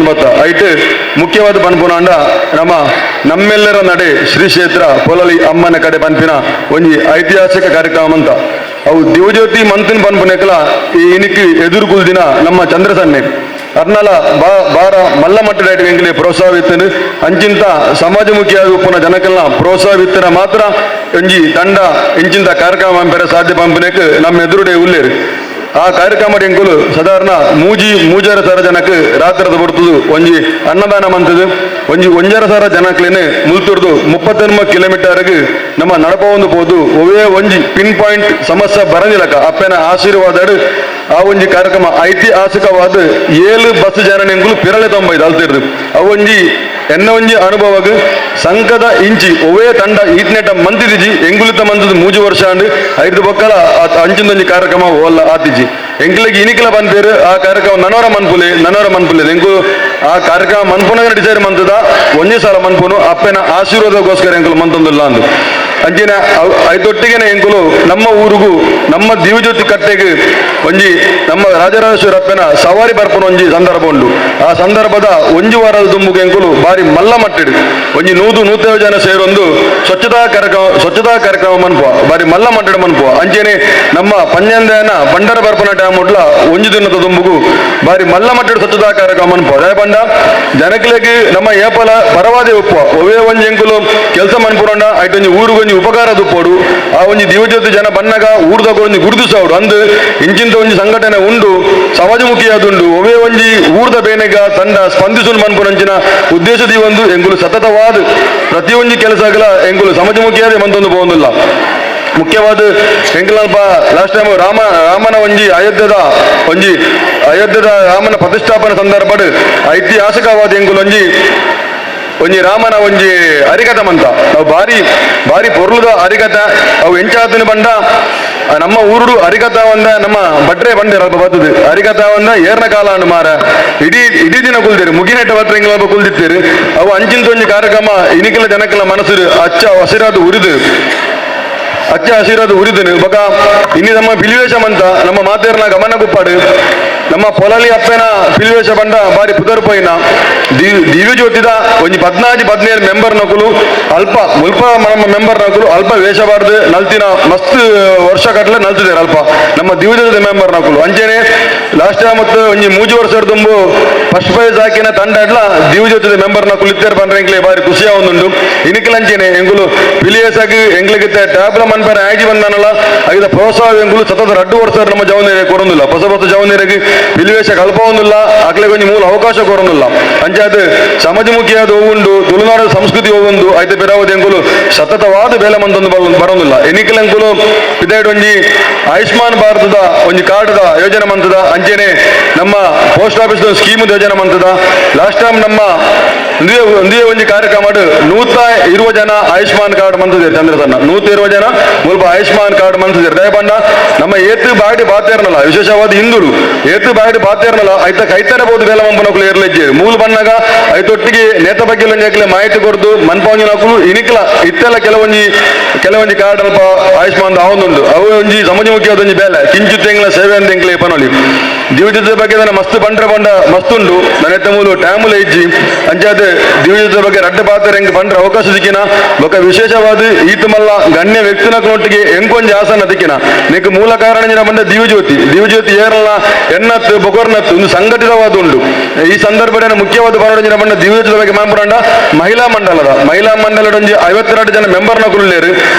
S8: ಬತ್ತ ಐಟ್ ಮುಖ್ಯವಾದ ಪನ್ಪುನಾಂಡ ನಮ್ಮೆಲ್ಲರ ನಡೆ ಶ್ರೀ ಕ್ಷೇತ್ರ ಪೊಲಲಿ ಅಮ್ಮನ ಕಡೆ ಪನ್ಪಿನ ಒಂಜಿ ಐತಿಹಾಸಿಕ ಕಾರ್ಯಕ್ರಮ ಅಂತ ಅವು ದಿವಜ್ಯೋತಿ ಮಂತಿನ ಪನ್ಪುನೆಕಲ ಈ ಇನಿಕ್ ಎದುರು ಕುಲ್ದಿನ ನಮ್ಮ ಚಂದ್ರಸನ್ನೆ ಅರ್ನಲ ಬಾರ ಮಲ್ಲ ಮಟ್ಟದ ಎಂಗ್ಲೆ ಪ್ರೋತ್ಸಾಹವಿತ್ತನು ಅಂಚಿಂತ ಸಮಾಜಮುಖಿಯಾಗಿ ಉಪ್ಪುನ ಜನಕಲ್ನ ಪ್ರೋತ್ಸಾಹವಿತ್ತನ ಮಾತ್ರ ಒಂಜಿ ತಂಡ ಇಂಚಿಂತ ಕಾರ್ಯಕ್ರಮ ಪಂಪೆರ ಸಾಧ್ಯ ಪಂಪನೆಕ್ ನಮ್ಮ ಎದುರುಡೆ ಉಲ್ಲೇರು ಆ ಕಾರ್ಯಕ್ರಮ ಎಂಕುಲು ಸಾಧಾರಣ ಮೂಜರ ಸರ ಜನಕ್ಕೆ ರಾತ್ರದ ಬರ್ತದು ಒಂಜಿ ಅನ್ನದಾನ ಮಂತದು ಒಂಜರ ಸರ ಜನಕ್ಲೇನೆ ಮುಲ್ತುರ್ದು 39 ಕಿಲೋಮೀಟರ್ಗೆ ನಮ್ಮ ನಡಪವೊಂದು ಪೋದು ಒವೇ ಒಂಜಿ ಪಿನ್ ಪಾಯಿಂಟ್ ಸಮಸ್ಯೆ ಬರದಿಲ್ಲಕ ಅಪ್ಪನ ಆಶೀರ್ವಾದ ಆ ಒಂಜಿ ಕಾರ್ಯಕ್ರಮ ಐತಿಹಾಸಿಕವಾದ 7 ಬಸ್ ಜನನೆಂಗುಲು ಪಿರಳೆ 95 ಅಲ್ತಿರ್ದು ಅವೊಂಜಿ ಒಂಜಿ ಅನುಭವಗ್ ಸಂಕದ ಇಂಚಿ ಒವೇ ತಂಡ ಈಟ್ನೆಟ ಮಂತಿದಿಜಿ ಎಂಗುಲಿತ ಮಂತದ 3 ವರ್ಷ ಅಂಡ್ 5 ಬೊಕ್ಕಲ ಅಂಚಿಂದೊಂಜಿ ಕಾರ್ಯಕ್ರಮ ಓಲ್ಲ ಆತಿಜಿ ಎಂಕ್ಲೆಗ್ ಇನಿಕಲ ಬಂತೇರು ಆ ಕಾರ್ಯಕ್ರಮ ನನವರ ಮನ್ಪುಲೆ ಎಂಕು ಆ ಕಾರ್ಯಕ್ರಮ ಮನ್ಪುನ ಡಿಸೈಡ್ ಮಂತದ ಒಂಜಿ ಸಲ ಮನ್ಪುನು ಅಪ್ಪನ ಆಶೀರ್ವಾದಗೋಸ್ಕರ ಎಂಕುಲು ಮಂತೊಂದುಲ್ಲ ಅಂದು ಅಂಚಿನ ಐದೊಟ್ಟಿಗೆನೆ ಎಂಕುಲು ನಮ್ಮ ಊರಿಗೂ ನಮ್ಮ ದಿವ್ಯಜ್ಯೋತಿ ಕಟ್ಟೆಗೆ ಒಂಜಿ ನಮ್ಮ ರಾಜರಾಜೇಶ್ವರ ಅಪ್ಪನ ಸವಾರಿ ಬರ್ಪುನ ಒಂಜಿ ಸಂದರ್ಭ ಉಂಡು ಆ ಸಂದರ್ಭದ ಒಂಜಿ ವಾರದ ದುಂಬುಗೆ ಎಂಕುಲು ಬಾರಿ ಮಲ್ಲ ಮಟ್ಟಿಡು ಒಂಜಿ 150 ಜನ ಸೇರೊಂದು ಸ್ವಚ್ಛತಾ ಕಾರ್ಯಕ್ರಮ ಮನ್ಪುವ ಬಾರಿ ಮಲ್ಲ ಮಟ್ಟಿಡು ಮನ್ಪುವ ಅಂಚೆನೆ ನಮ್ಮ ಪಂಜಂದಯನ ಬಂಡರ ಬರ್ಪನ ಟೈಮ್ ಉಡ್ಲ ಒಂಜಿ ದಿನದ ದುಂಬುಗು ಬಾರಿ ಮಲ್ಲ ಮಟ್ಟಿಡು ಸ್ವಚ್ಛತಾ ಕಾರ್ಯಕ್ರಮ ಮನ್ಪುವ ಅದೇ ಬಂಡ ಜನಕ್ಲೆಗೆ ನಮ್ಮ ಏಪಲ ಪರವಾದೆ ಉಪ್ಪುವ ಒವೇ ಒಂಜಿ ಎಂಕುಲು ಕೆಲಸ ಮನ್ಪುರಂಡ ಐಟೊಂಜಿ ಊರಿಗೊಂಜಿ ಉಪಕಾರ ದುಪ್ಪೋಡು ಆ ಒಂಜಿ ದಿವ್ಯಜ್ಯೋತಿ ಜನ ಬನ್ನಗ ಊರ್ದಾಗ ಒಂಜಿ ಗುರುತಿಸೋಡು ಅಂದು ಇಂಚಿಂತ ಒಂಜಿ ಸಂಘಟನೆ ಉಂಡು ಸಮಾಜಮುಖಿಯಾದುಂಡು ಒವೇ ಒಂಜಿ ಊರ್ದ ಬೇನೆಗ ತಂಡ ಸ್ಪಂದಿಸುನ್ ಮನ್ಪುನಂಚಿನ ಉದ್ದೇಶದಿ ಒಂದು ಎಂಗುಲು ಸತತವಾದ ಪ್ರತಿಯೊಂದು ಕೆಲಸಗಳ ಎಂಗುಲು ಸಮಾಜಮುಖಿಯಾದೆ ಮಂತೊಂದು ಪೋಂದಿಲ್ಲ ಮುಖ್ಯವಾದ ಎಂಕಲ್ಪ ಲಾಸ್ಟ್ ಟೈಮ್ ರಾಮನ ಒಂಜಿ ಅಯೋಧ್ಯದ ರಾಮನ ಪ್ರತಿಷ್ಠಾಪನೆ ಸಂದರ್ಭಡ್ ಐತಿಹಾಸಿಕವಾದ ಎಂಗುಲು ಒಂಜಿ ರಾಮನ ಒಂಜಿ ಅರಿಕಥ ಮಂತ ನಾವು ಬಾರಿ ಪೊರ್ಲುದ ಅರಿಕಥ ಅವು ಎಂಚಾತನ ಬಂಡ ನಮ್ಮ ಊರುಡು ಅರಿಕಥ ಒಂದ ನಮ್ಮ ಬಟ್ರೆ ಬಂಡೆ ಅಲ್ಪ ಬರ್ತದೆ ಅರಿಕಥ ಒಂದ ಏರ್ನ ಕಾಲ ಅಂಡು ಮಾರ ಇಡೀ ದಿನ ಕುಲ್ದಿರು ಮುಗಿನೆಟ್ಟ ಬತ್ರ ಎಂಗ್ಲ ಕುಲ್ದಿತ್ತೀರು ಅವು ಅಂಚಿಂತ ಒಂಜಿ ಕಾರ್ಯಕ್ರಮ ಇನಿಕಲ ಜನಕಲ ಮನಸ್ಸು ಅಚ್ಚ ಹಸಿರಾದ ಉರಿದನು ಬಕ ಇನ್ನು ನಮ್ಮ ಬಿಲಿವೇಶಂ ಅಂತ ನಮ್ಮ ಮಾತೇರ್ನ ಗಮನ ಗುಪ್ಪಾಡು ನಮ್ಮ ಪೊಲಲಿ ಅಪ್ಪನ ಪಿಲ್ವೇಶ ಬಂಡ ಬಾರಿ ಪುದರ್ ಪೋಯಿನ ದಿವ್ಯ ಜ್ಯೋತಿದ ಒಂಜಿ 14-17 ಮೆಂಬರ್ ನಕುಲು ಅಲ್ಪ ಮುಲ್ಪ ನಮ್ಮ ಮೆಂಬರ್ ನಕುಲು ಅಲ್ಪ ವೇಷಬಾರ್ದು ನಲ್ತಿನ ಮಸ್ತ್ ವರ್ಷ ಕಟ್ಲೆ ನಲ್ತಿದ್ದಾರೆ ಅಲ್ಪ ನಮ್ಮ ದಿವ್ಯ ಜ್ಯೋತಿ ಮೆಂಬರ್ ನಕುಲು ಅಂಚೆನೆ ಲಾಸ್ಟ್ ಟೈಮ್ ಮತ್ತು ಒಂಜಿ 3 ವರ್ಷ ತುಂಬು ಫಸ್ಟ್ ಪ್ರೈಸ್ ಹಾಕಿನ ತಂಡ ಎಲ್ಲ ದಿವ್ಯ ಜ್ಯೋತಿ ಮೆಂಬರ್ ನಕುಲು ಇತ್ತೇರ್ ಬಂದ್ರೆ ಎಂಕ್ಲೆ ಬಾರಿ ಖುಷಿ ಆವೊಂದುಂಡು ಇನಿಕಲಂಚೆನೆ ಎಂಗುಲು ಪಿಲಿಯಸಾಗಿ ಎಂಗ್ಲಿಗಿತ್ತೆ ಟ್ಯಾಬ್ಲ ಮನ್ಪರ ಆಗಿ ಬಂದಾನಲ್ಲ ಆಗಿದ ಪ್ರೋತ್ಸಾಹ ಎಂಗುಲು ಸತತ 2 ವರ್ಷ ನಮ್ಮ ಜವನೇರೆ ಕೊರೊಂದಿಲ್ಲ ಹೊಸ ಜವನೇರಿಗೆ ಪಿಲಿವೇಶ ಕಲ್ಪ ಹೊಂದಿಲ್ಲ ಅಕ್ಲೆ ಕೊಂಚ ಮೂಲ ಅವಕಾಶ ಕೊರೊಂದಿಲ್ಲ ಅಂಚಾದ ಸಮಾಜಮುಖಿಯಾದ ಹೋಗುಂಡು ತುಳುನಾಡು ಸಂಸ್ಕೃತಿ ಹೋಗುಂಡು ಐತೆ ಬೆರಾವದಿ ಎಂಗುಲು ಸತತವಾದ ಬೇಲೆ ಮಂದೊಂದು ಬರೋದಿಲ್ಲ ಎನಿಕಲೆಂಕುಲು ಇದಾಯ್ಡು ಒಂಜಿ ಆಯುಷ್ಮಾನ್ ಭಾರತದ ಒಂಜಿ ಕಾರ್ಡ್ದ ಯೋಜನೆ ಮಂತದ ಅಂಚೆನೆ ನಮ್ಮ ಪೋಸ್ಟ್ ಆಫೀಸ್ ಸ್ಕೀಮ್ ಯೋಜನೆ ಮಂತದ ಲಾಸ್ಟ್ ಟೈಮ್ ನಮ್ಮ ಒಂದೇ ಒಂಜಿ ಕಾರ್ಯಕ್ರಮ 120 ಜನ ಆಯುಷ್ಮಾನ್ ಕಾರ್ಡ್ ಮಂತಿದ್ದಾರೆ ಚಂದ್ರಸನ್ನ 120 ಜನ ಮುಲ್ಪ ಆಯುಷ್ಮಾನ್ ಕಾರ್ಡ್ ಮಂತಿದ್ದಾರೆ ದಯಪಂಡ ನಮ್ಮ ಏತು ಬಾಡಿ ಬಾತೇರ್ನಲ್ಲ ವಿಶೇಷವಾದ ಹಿಂದುಳು ಏತು ಬಾಡಿ ಬಾತೇರ್ನಲ್ಲ ಐತ ಕೈತನೆ ಬೋದು ಬೇಲ ಮಂಪನಕುಲು ಏರ್ಲೆಜ್ಜೇರಿ ಮೂಲ ಬಣ್ಣಗ ಐತೊಟ್ಟಿಗೆ ನೇತ ಬಗ್ಗೆ ಒಂಜಾಕಲೆ ಮಾಹಿತಿ ಕೊಡ್ದು ಮನ್ಪಂಜಿ ನಕುಲು ಇನಿಕಲ ಇತ್ತೆಲ್ಲ ಕೆಲವೊಂಜಿ ಕಾರ್ಡ್ ಅಲ್ಪ ಆಯುಷ್ಮಾನ್ ಆವೊಂದುಂಡು ಅವು ಒಂಜಿ ಸಮಾಜಮುಖಿಯಾದ ಒಂಜಿ ಬೇಲೆ ಕಿಂಚಿತ್ ಎಂಗ್ಲ ಸೇವೆ ಅಂತ ಎಂಕ್ಲೆ ಪನೊಲಿ ದಿವ್ಯಜದ ಬಗ್ಗೆ ನನ್ನ ಮಸ್ತ್ ಬಂಡ ಮಸ್ತುಂಡು ನನ್ನ ಎತ್ತ ಮೂಲು ಟ್ಯಾಮುಲ ಇಜ್ಜಿ ಅಂಚಾದ ದಿವ್ಯಜದ ಬಗ್ಗೆ ರಡ್ಡೆ ಪಾತ್ರ ಹೆಂಗ್ ಬಂಡ್ರೆ ಅವಕಾಶ ದಿಕ್ಕಿನ ಬೊಕ್ಕ ವಿಶೇಷವಾದ ಈತ ಮಲ್ಲ ಗಣ್ಯ ವ್ಯಕ್ತಿನೊಟ್ಟಿಗೆ ಎಂಕೊಂಜಿ ಆಸನ ದಿಕ್ಕಿನ ನಿಕ್ ಮೂಲ ಕಾರಣ ಬಂದ ದಿವ್ಯಜ್ಯೋತಿ ಏರಲ್ಲ ಎನ್ನತ್ತು ಬೊಕೊರ್ನತ್ತು ಒಂದು ಸಂಘಟಿತವಾದ ಉಂಡು ಈ ಸಂದರ್ಭದಲ್ಲಿ ಮುಖ್ಯವಾದ ಪಾಲ್ಗೊಳ್ಳ ಬಂದ ದಿವ್ಯಜ್ಯೋತಿ ಬಗ್ಗೆ ಮಾಂಪುರಂಡ ಮಹಿಳಾ ಮಂಡಲದ ಒಂಜಿ 52 ಜನ ಮೆಂಬರ್ ನಕುಲ್ಲೇರು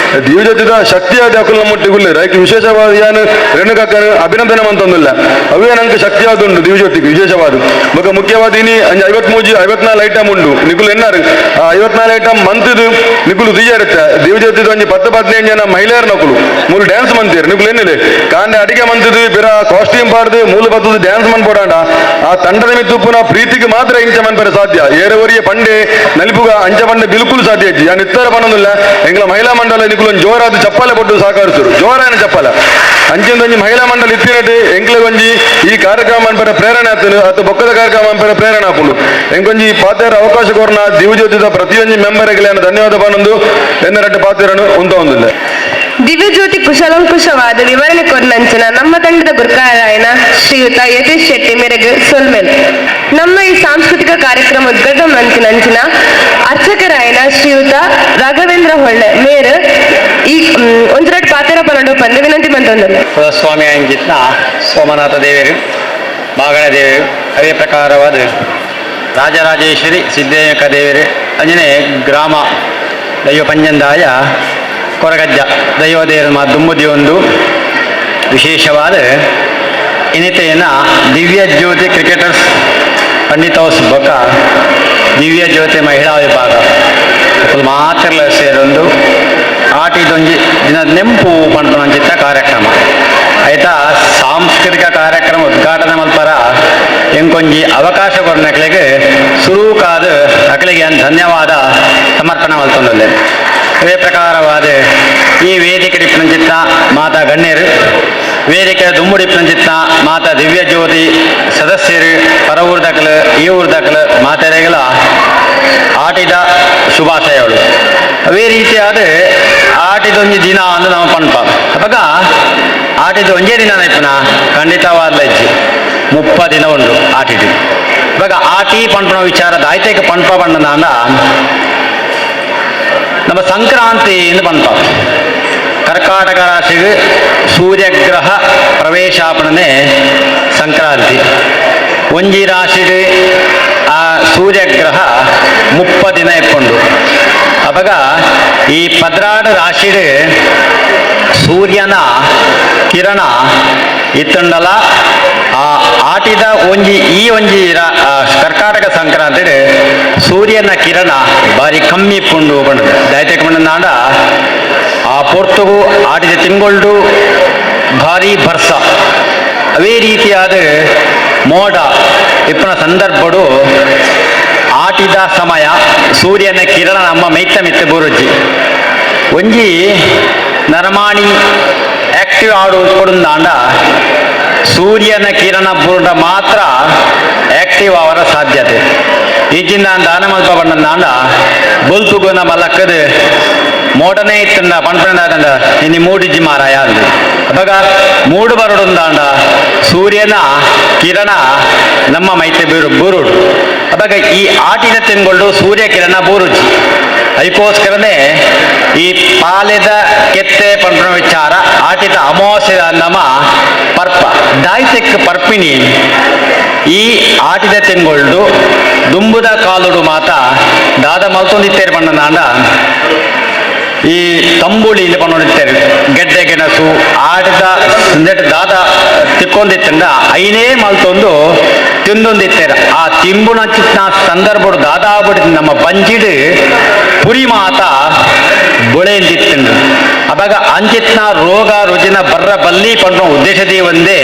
S8: ದಿವ್ಯಜ್ಯೋತಿದ ಶಕ್ತಿಯಾದ ಅಕುಲ್ನ ಮುಟ್ಟಿಗುಲ್ಲೇರು ಅದಕ್ಕೆ ವಿಶೇಷವಾದ ಏನು ರೇಣುಕಕ್ಕನ ಅಭಿನಂದನೆ ಅಂತಂದಿಲ್ಲ ಅವೇ ನಂಗೆ ಶಕ್ತಿಯಾದ ಉಂಡು ದಿವ್ಯಜ್ಯೋತಿಗೆ ವಿಶೇಷವಾದ ಬೊಕ್ಕ ಮುಖ್ಯವಾದ ಇನಿ 54 ಐಟಮ್ ಉಂಡು ನಿಕುಲು ಎನ್ನಾರು 54 ಐಟಮ್ ಮಂತಿದು ನಿಕುಲು ಇರುತ್ತೆ ದಿವ್ಯಜ್ಯೋತಿದ ಒಂಜಿ 10-15 ಜನ ಮಹಿಳೆಯರ ನಕುಲು ಮೂಲು ಡ್ಯಾನ್ಸ್ ಮಂತೀರು ನಿಕುಲು ಎನ್ನಿಲೆ ಕಾಂಡೆ ಅಡಿಗೆ ಮಂತಿದು ಬಿರ ಕಾಸ್ಟ್ಯೂಮ್ ಪಾಡ್ದು ಮೂಲ ಬತ್ತದ ಡ್ಯಾನ್ಸ್ ಮನ್ಪೋಡಾಂಡ ಆ ತಂಡದ ಮಿತ್ತುಪ್ಪುನ ಪ್ರೀತಿಗೆ ಮಾತ್ರ ಇಂಚ ಮನ್ಪರೆ ಸಾಧ್ಯ ಏರವರಿಯ ಪಂಡೆ ನಲಿಪುಗ ಅಂಚ ಪಂಡೆ ಬಿಲ್ಕುಲ್ ಸಾಧ್ಯ ಇಜ್ಜಿ ಆ ನಿತ್ತರ ಪನ್ನೊಂದಿಲ್ಲ ಎಂಗ್ಲ ಮಹಿಳಾ ಮಂಡಲ ನಿಕುಲು ಜೋರಾದ ಚಪ್ಪಲೆ ಪಟ್ಟು ಸಹಕರಿಸಿರು ಜೋರಾಯನ ಚಪ್ಪಲ ಅಂಚಿಂದ ಒಂಜಿ ಮಹಿಳಾ ಮಂಡಲ ಇತ್ತಿನಟ್ಟು ಎಂಕ್ಲೆ ಒಂಜಿ ಈ ಕಾರ್ಯಕ್ರಮ ಮನ್ಪರ ಪ್ರೇರಣೆ ಆತನು ಅಥವಾ ಬೊಕ್ಕದ ಕಾರ್ಯಕ್ರಮ ಮನ್ಪರ ಪ್ರೇರಣೆ ಆಪುಂಡು ಎಂಕೊಂಜಿ ಪಾತೆರ ಅವಕಾಶ ಕೊರ್ನ ದಿವ್ಯಜ್ಯೋತಿದ ಪ್ರತಿಯೊಂದು ಮೆಂಬರ್ಗೆ ಧನ್ಯವಾದ ಪನ್ನೊಂದು ಎನ್ನರಟ್ಟು ಪಾತೆರನು ಉಂಟೊಂದಿಲ್ಲ
S6: ದಿವ್ಯಜ್ಯೋತಿ ಕುಶಲಂಕುಶವಾದ ವಿವರಣೆ ಕೊರ್ನಂಚಿನ ನಮ್ಮ ತಂಡದ ಗುರುಕಾರಾಯಣ ಶ್ರೀಯುತ ಯತೀಶ್ ಶೆಟ್ಟಿ ಮೇರೆಗೆ ಸೊಲ್ಮೆಲ್ ನಮ್ಮ ಈ ಸಾಂಸ್ಕೃತಿಕ ಕಾರ್ಯಕ್ರಮ ಉದ್ಘಾಟನೆ ಮಂಚಿನಂಚಿನ ಅರ್ಚಕರಾಯಣ ಶ್ರೀಯುತ ರಾಘವೇಂದ್ರ ಹೊಳ್ಳೆ ಮೇರೆ ಈ ಒಂದೆರಡು ಪಾತೆರ ಪನ್ನೊಂದು ಪಂದು ವಿನಂತಿ ಮಂತೊಂದಿಲ್ಲ
S9: ಸ್ವಾಮಿ ಅಂಜಿತ್ನ ಸೋಮನಾಥ ದೇವರು ಬಾಗಣ ದೇವರು ಅದೇ ಪ್ರಕಾರವಾದ ರಾಜರಾಜೇಶ್ವರಿ ಸಿದ್ದೇಕ ದೇವರು ಅಂಜನೆ ಗ್ರಾಮ ದೈವ ಪಂಜಂದಾಯ ಕೊರಗಜ್ಜ ದೈವದೇವ ದುಮ್ಮುದಿ ಒಂದು ವಿಶೇಷವಾದ ಇನ್ನಿತೆಯನ್ನು ದಿವ್ಯ ಜ್ಯೋತಿ ಕ್ರಿಕೆಟರ್ಸ್ ಪಂಡಿತ್ ಹೌಸ್ ಬೊಕ್ಕ ದಿವ್ಯ ಜ್ಯೋತಿ ಮಹಿಳಾ ವಿಭಾಗ ಮಾತ್ರ ಸೇರೊಂದು ಆಟಿದೊಂಜಿ ದಿನದ ನೆಂಪು ಪಂಪನಂಚಿತ್ತ ಕಾರ್ಯಕ್ರಮ ಆಯ್ತಾ ಸಾಂಸ್ಕೃತಿಕ ಕಾರ್ಯಕ್ರಮ ಉದ್ಘಾಟನೆ ಮಲ್ಪರ ಎಂಕೊಂಜಿ ಅವಕಾಶ ಕೊಡನಕ್ಲೆಗೆ ಸುರೂಕಾದ ಅಕಲಿಗೆ ಧನ್ಯವಾದ ಸಮರ್ಪಣೆ ಮಲ್ತೊಂದಿದೆ ಇದೇ ಪ್ರಕಾರವಾದ ಈ ವೇದಿಕೆ ಡಿಪ್ನಂಚಿತ್ತ ಮಾತಾ ಗಣ್ಯರು ವೇದಿಕೆ ದುಮ್ಮುಡಿಪ್ನಂಚಿತ್ತ ಮಾತಾ ದಿವ್ಯ ಜ್ಯೋತಿ ಸದಸ್ಯರು ಪರ ಊರ್ದಕಲು ಈ ಊರ್ದಕಲು ಮಾತೆರೆಗಳ ಆಟಿದ ಶುಭಾಶಯಗಳು ಅವೇ ರೀತಿಯಾದ ಆಟಿದೊಂಜಿ ದಿನ ಅಂದು ನಾವು ಪಂಪ ಅವಾಗ ಆಟಿದ ಒಂಜೇ ದಿನ ನೈಪುನ ಖಂಡಿತವಾದ ಇಜ್ಜಿ 30 ದಿನ ಉಂಡು ಆಟಿದು ಇವಾಗ ಆಟಿ ಪಂಪನ ವಿಚಾರದ ಆಯ್ತೇಕ ಪಂಪ ಬಣ್ಣನ ಅಂದ ನಮ್ಮ ಸಂಕ್ರಾಂತಿ ಎಂದು ಪಂಪ ಕರ್ಕಾಟಕ ರಾಶಿಗೆ ಸೂರ್ಯಗ್ರಹ ಪ್ರವೇಶಾಪಣನೆ ಸಂಕ್ರಾಂತಿ ಒಂಜಿ ರಾಶಿಗೆ ಆ ಸೂರ್ಯಗ್ರಹ 30 ದಿನ ಇಪ್ಪುಂಡು ಅವಾಗ ಈ ಪದ್ರಾಡು ರಾಶಿಗೆ ಸೂರ್ಯನ ಕಿರಣ ಇತ್ತುಂಡಲ ಆ ಆಟಿದ ಈ ಒಂಜಿ ಕರ್ಕಾಟಕ ಸಂಕ್ರಾಂತಿ ಸೂರ್ಯನ ಕಿರಣ ಬಾರಿ ಕಮ್ಮಿ ಇಪ್ಪುಂಡು ಬಂದು ದೈತ್ಯಕ ಬಂಡ ಆ ಪೊರ್ತುಗು ಆಟಿದ ತಿಂಗೊಳ್ಡು ಭಾರಿ ಬರ್ಸ ಅವೇ ರೀತಿಯಾದ ಮೋಡ ಇಪ್ಪನ ಸಂದರ್ಭಡು ಆಟಿದ ಸಮಯ ಸೂರ್ಯನ ಕಿರಣ ನಮ್ಮ ಮೈತ್ತ ಮಿತ್ತ ಬುರುಜಿ ಒಂಜಿ ನರಮಾಣಿ ಆಕ್ಟಿವ್ ಆಡು ಕೊಡುಂದಾಂಡ ಸೂರ್ಯನ ಕಿರಣ ಪೂರ್ಣ ಮಾತ್ರ ಆಕ್ಟಿವ್ ಅವರ ಸಾಧ್ಯತೆ ಈಚಿಂದ ದಾನ ಮಲ್ಪ ಬಂದಾಂಡ ಬೊಲ್ಪುಗುನ ಮಲಕ್ಕದು ಮೋಟನೇ ಇತ್ತಂಡ ಪಂಪಂಡ ಇನ್ನು ಮೂಡಿಜ್ಜಿ ಮಾರಾಯ ಅಂದು ಅವಾಗ ಮೂಡು ಬರುಡುಂದಾಂಡ ಸೂರ್ಯನ ಕಿರಣ ನಮ್ಮ ಮೈತೆ ಬೂರುಡು ಅವಾಗ ಈ ಆಟಿನ ತಿನ್ಕೊಂಡು ಸೂರ್ಯ ಕಿರಣ ಬೂರುಜಿ ಅದಕ್ಕೋಸ್ಕರನೇ ಈ ಪಾಲೆದ ಕೆತ್ತೆ ಪಂಪನ ವಿಚಾರ ಆಟಿದ ಅಮಾವಾಸ್ಯ ನಮ ಪರ್ಪ ದಾಯ್ತೆಕ್ ಪರ್ಪಿಣಿ ಈ ಆಟಿದ ತಿನ್ಕೊಂಡು ದುಂಬುದ ಕಾಲುಡು ಮಾತ ದಾದ ಮಲ್ತೊಂದಿತ್ತೇರು ಪಂಡ ಈ ತಂಬುಳಿ ಇಲ್ಲಿ ಪಂಡಿತ್ತೇರು ಗೆಡ್ಡೆ ಗೆಣಸು ಆಟದ ದಾದ ತಿಕ್ಕೊಂದಿತ್ತಂಡ ಐನೇ ಮಲ್ತೊಂದು ತಿಂದೊಂದಿತ್ತೇರು ಆ ತಿಂಬುನ ಚಿತ್ನ ಸಂದರ್ಭಡು ದಾದಾ ಬಿಡ್ ನಮ್ಮ ಬಂಜಿಡು ಪುರಿ ಮಾತ ಬೊಳೆಂದಿತ್ತಂಡು ಅವಾಗ ಅಂಚಿತ್ನ ರೋಗ ರುಜಿನ ಬರ್ರ ಬಲ್ಲಿ ಪಂಡ ಉದ್ದೇಶದಿ ಒಂದೇ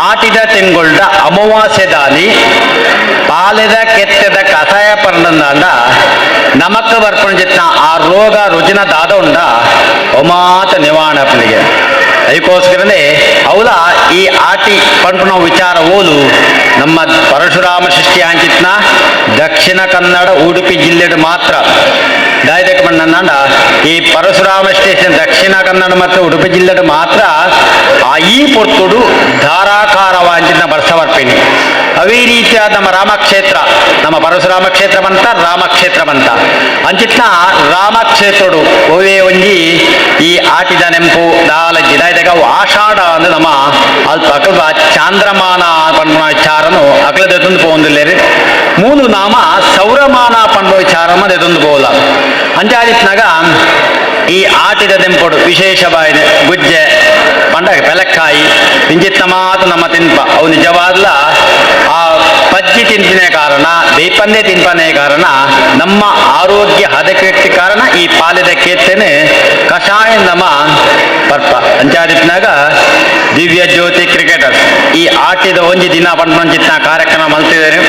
S9: ಆಟಿದ ತೆಂಗೊಳ್ಳ ಅಮಾವಾಸ್ಯ ದಾನಿ ಪಾಲೆದ ಕೆತ್ತದ ಕಷಾಯ ಪರ್ಣಂದಾಂಡ ನಮಕ್ಕ ಬರ್ಪಣ ಚಿತ್ನ ಆ ರೋಗ ರುಜಿನ ದಾದ ಉಂಡ ಒಮಾತ ನಿವಾರಣೆ ಅದಕ್ಕೋಸ್ಕರನೇ ಅವಲ ಈ ಆಟಿ ಪಂಪನ ವಿಚಾರ ಓಲು ನಮ್ಮ ಪರಶುರಾಮ ಸೃಷ್ಟಿ ಅಂಚಿತ್ನ ದಕ್ಷಿಣ ಕನ್ನಡ ಉಡುಪಿ ಜಿಲ್ಲೆಡು ಮಾತ್ರ ದಾಯದಕ್ಕೆ ಬಂಡ ಈ ಪರಶುರಾಮ ಸ್ಟೇಷನ್ ದಕ್ಷಿಣ ಕನ್ನಡ ಮತ್ತು ಉಡುಪಿ ಜಿಲ್ಲೆಡು ಮಾತ್ರ ಆ ಈ ಪೊರ್ತುಡು ಧಾರಾಕಾರವಾಂಚಿನ ಬರ್ಸವರ್ಪಿನಿ ಅವೇ ರೀತಿಯಾದ ನಮ್ಮ ರಾಮಕ್ಷೇತ್ರ ನಮ್ಮ ಪರಶುರಾಮ ಕ್ಷೇತ್ರ ಬಂತ ರಾಮಕ್ಷೇತ್ರ ಬಂತ ಅಂಚಿತ್ನ ರಾಮಕ್ಷೇತ್ರಡು ಒವೇ ಒಂಜಿ ಈ ಆಟಿದ ನೆಂಪು ದಾಲಜ್ಜಿ ದಾಯದಾಗ ಆಷಾಢ ಅಂದ್ರೆ ನಮ್ಮ ಅಲ್ಪ ಅಕಲ್ವ ಚಾಂದ್ರಮಾನ ಪಂಡ ವಿಚಾರನು ಅಕಲದೊಂದು ಪೋಂದಿಲ್ಲೇರಿ ಮೂಲು ನಾಮ ಸೌರಮಾನ ಪಂಡ ವಿಚಾರಮ ದೊಂದು ಪೋಲ ಅಂಚಾದಿತ್ನಾಗ ಈ ಆಟಿದ ದೆಂಪೊಡು ವಿಶೇಷವಾದ ಗುಜ್ಜೆ ಪಂಡ ಬೆಲಕ್ಕಾಯಿ ಇಂಜಿತ್ನ ಮಾತು ನಮ್ಮ ತಿನ್ಪ ಅವು ನಿಜವಾದ್ಲ ಆ ಪಜ್ಜಿ ತಿಂಪಿನ ಕಾರಣ ಬೇಪಂದೆ ತಿನ್ಪನೆ ಕಾರಣ ನಮ್ಮ ಆರೋಗ್ಯ ಹದಕ್ಕೆ ಕಾರಣ ಈ ಪಾಲಿದ ಕೇತೇನೆ ಕಷಾಯ ನಮ್ಮ ಪರ್ಪ ಅಂಚಾದಿತ್ನಾಗ ದಿವ್ಯ ಜ್ಯೋತಿ ಕ್ರಿಕೆಟರ್ಸ್ ಈ ಆಟಿದ ಒಂಜಿ ದಿನ ಪಂಚಿತ್ನ ಕಾರ್ಯಕ್ರಮ ಮಲ್ತಿದ್ದಾರೆ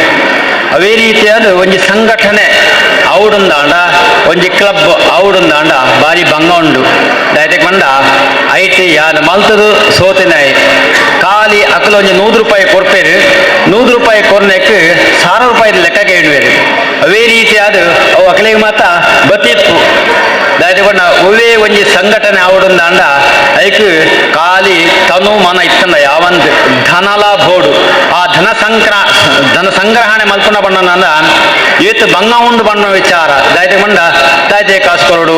S9: ಅವೇ ರೀತಿಯಾದ ಒಂಜಿ ಸಂಘಟನೆ ಔಡುಂದಾಂಡ ಒಂಜಿ ಕ್ಲಬ್ ಔಡುಂದಾಂಡ ಬಾರಿ ಬಂಗ ಉಂಡು ದಯತೆಗೆ ಬಂದ ಐಟಿ ಯಾನ ಮಲ್ತದು ಸೋತಿನಾಯಿ ಖಾಲಿ ಅಕಲು ಒಂಜಿ 100 ರೂಪಾಯಿ ಕೊರ್ಪೇರು 100 ರೂಪಾಯಿ ಕೊರ್ನೆಕ್ 1000 ರೂಪಾಯಿ ಲೆಕ್ಕಕ್ಕೆ ಇಡುವೇರು ಅವೇ ರೀತಿಯಾದ ಅವು ಅಕಲಿಗೆ ಮಾತ್ರ ಬತ್ತಿತ್ತು ದಯತೆ ಬಂದ ಒವೇ ಒಂಜಿ ಸಂಘಟನೆ ಔಡುಂದಾಂಡ ಐಕ್ ಖಾಲಿ ತನು ಮನ ಇತ್ತಂಡ ಯಾವಂದ್ ಧನಲ ಬೋಡು ಆ ಧನ ಸಂಗ್ರಹಣೆ ಮಲ್ಪನ ಬಣ್ಣ ಏತ್ ಬಂಗ ಉಂಡು ಬಣ್ಣ ವಿಚಾರ ದಯತೆ ಬಂಡ ದಯತೆ ಕಾಸು ಕೊರಡು